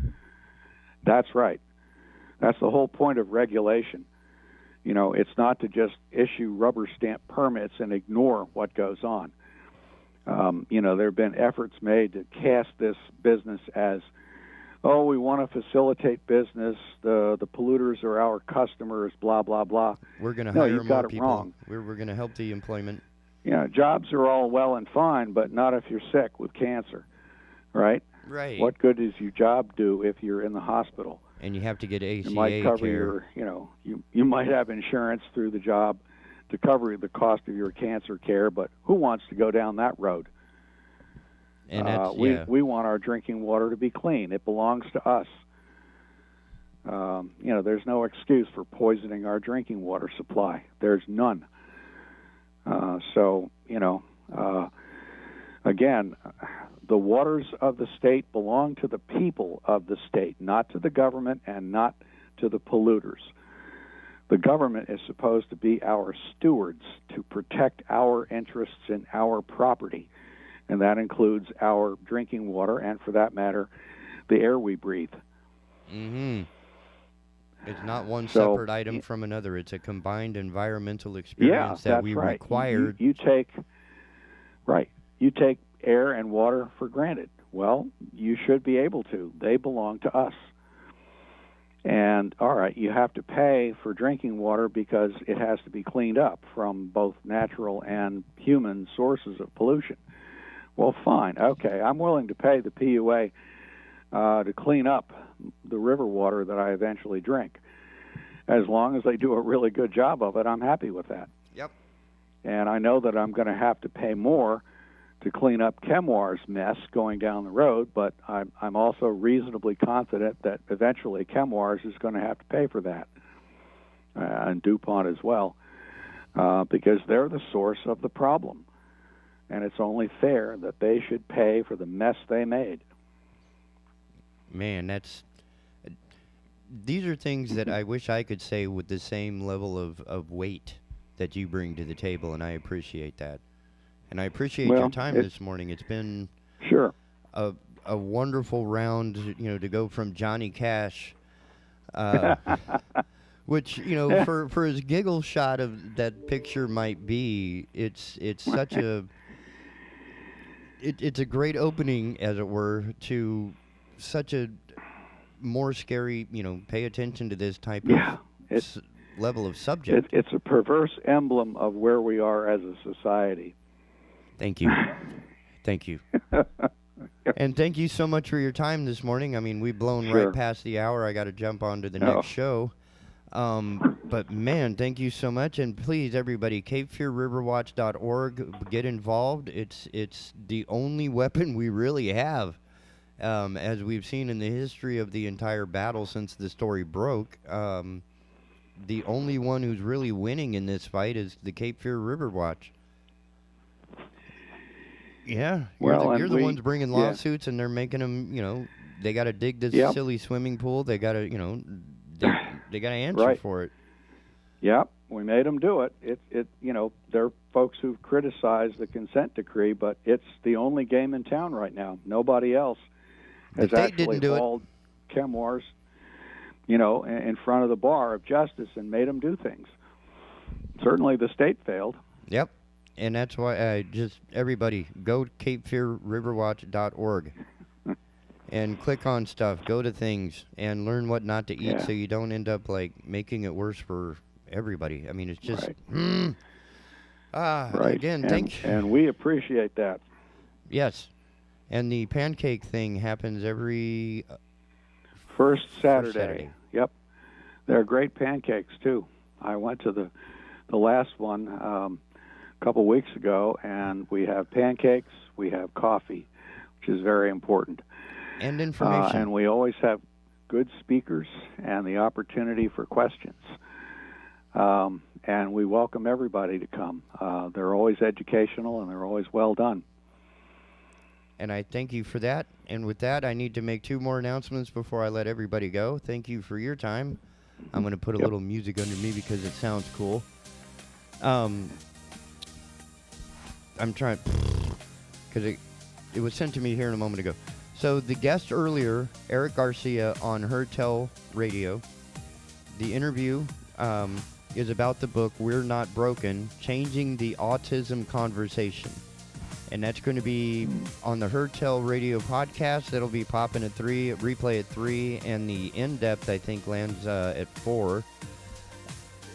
That's right. That's the whole point of regulation. You know, it's not to just issue rubber stamp permits and ignore what goes on. You know, there have been efforts made to cast this business as, oh, we want to facilitate business. The polluters are our customers, blah, blah, blah. We're going to hire you've more got people. It wrong. We're going to help the employment. You know, jobs are all well and fine, but not if you're sick with cancer, right? Right. What good does your job do if you're in the hospital? And you have to get ACA It might cover care. your, you know, you might have insurance through the job to cover the cost of your cancer care, but who wants to go down that road? And that's, we want our drinking water to be clean. It belongs to us. You know, there's no excuse for poisoning our drinking water supply. There's none. So, you know, again, the waters of the state belong to the people of the state, not to the government and not to the polluters. The government is supposed to be our stewards to protect our interests in our property, and that includes our drinking water and, for that matter, the air we breathe. Mm-hmm. It's not one separate item from another. It's a combined environmental experience that we require. You take air and water for granted. Well, you should be able to. They belong to us. And, all right, you have to pay for drinking water because it has to be cleaned up from both natural and human sources of pollution. Well, fine. Okay, I'm willing to pay the PUA to clean up the river water that I eventually drink. As long as they do a really good job of it, I'm happy with that. Yep. And I know that I'm going to have to pay more to clean up Chemours' mess going down the road, but I'm also reasonably confident that eventually Chemours is going to have to pay for that, and DuPont as well, because they're the source of the problem. And it's only fair that they should pay for the mess they made. Man, these are things that I wish I could say with the same level of weight that you bring to the table, and I appreciate that. And I appreciate your time this morning. It's been a wonderful round, to go from Johnny Cash, which, for as giggle shot of that picture might be, it's such a it's a great opening, as it were, to such a more scary, pay attention to this type of level of subject. It's a perverse emblem of where we are as a society. Thank you. Thank you. And thank you so much for your time this morning. I mean, we've blown right past the hour. I got to jump on to the next show. But, man, thank you so much. And please, everybody, CapeFearRiverwatch.org, get involved. It's the only weapon we really have. As we've seen in the history of the entire battle since the story broke, the only one who's really winning in this fight is the Cape Fear Riverwatch. Yeah, you're the ones bringing lawsuits, and they're making them, they got to dig this silly swimming pool. They got to, they got to answer for it. Yep, we made them do it. There are folks who've criticized the consent decree, but it's the only game in town right now. Nobody else has actually hauled Chemours, in front of the bar of justice and made them do things. Certainly the state failed. Yep. And that's why everybody, go to CapeFearRiverwatch.org and click on stuff, go to things, and learn what not to eat so you don't end up, making it worse for everybody. I mean, it's just... Again, thank you. And we appreciate that. Yes. And the pancake thing happens every... First Saturday. Yep. They're great pancakes, too. I went to the last one... a couple weeks ago, and we have pancakes, we have coffee, which is very important. And information. And we always have good speakers and the opportunity for questions. And we welcome everybody to come. They're always educational, and they're always well done. And I thank you for that. And with that, I need to make two more announcements before I let everybody go. Thank you for your time. I'm going to put a little music under me because it sounds cool. I'm trying, because it was sent to me here in a moment ago. So the guest earlier, Eric Garcia on Hertel Radio, the interview is about the book We're Not Broken, Changing the Autism Conversation. And that's going to be on the Hertel Radio podcast. That'll be popping at 3, replay at 3, and the in-depth, I think, lands at 4.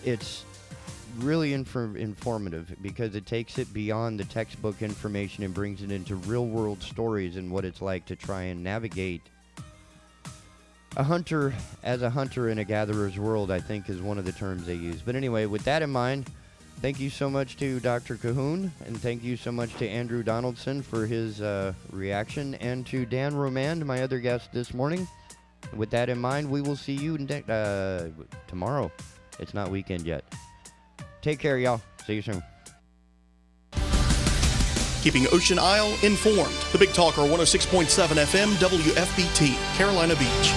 It's really informative because it takes it beyond the textbook information and brings it into real-world stories and what it's like to try and navigate a hunter as a hunter in a gatherer's world, I think, is one of the terms they use. But anyway, with that in mind, thank you so much to Dr. Cahoon, and thank you so much to Andrew Donaldson for his reaction, and to Dan Romand, my other guest this morning. With that in mind, we will see you tomorrow. It's not weekend yet. Take care, y'all. See you soon. Keeping Ocean Isle informed. The Big Talker 106.7 FM WFBT, Carolina Beach.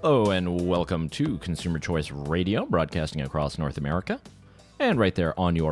Oh, and welcome to Consumer Choice Radio, broadcasting across North America. And right there on your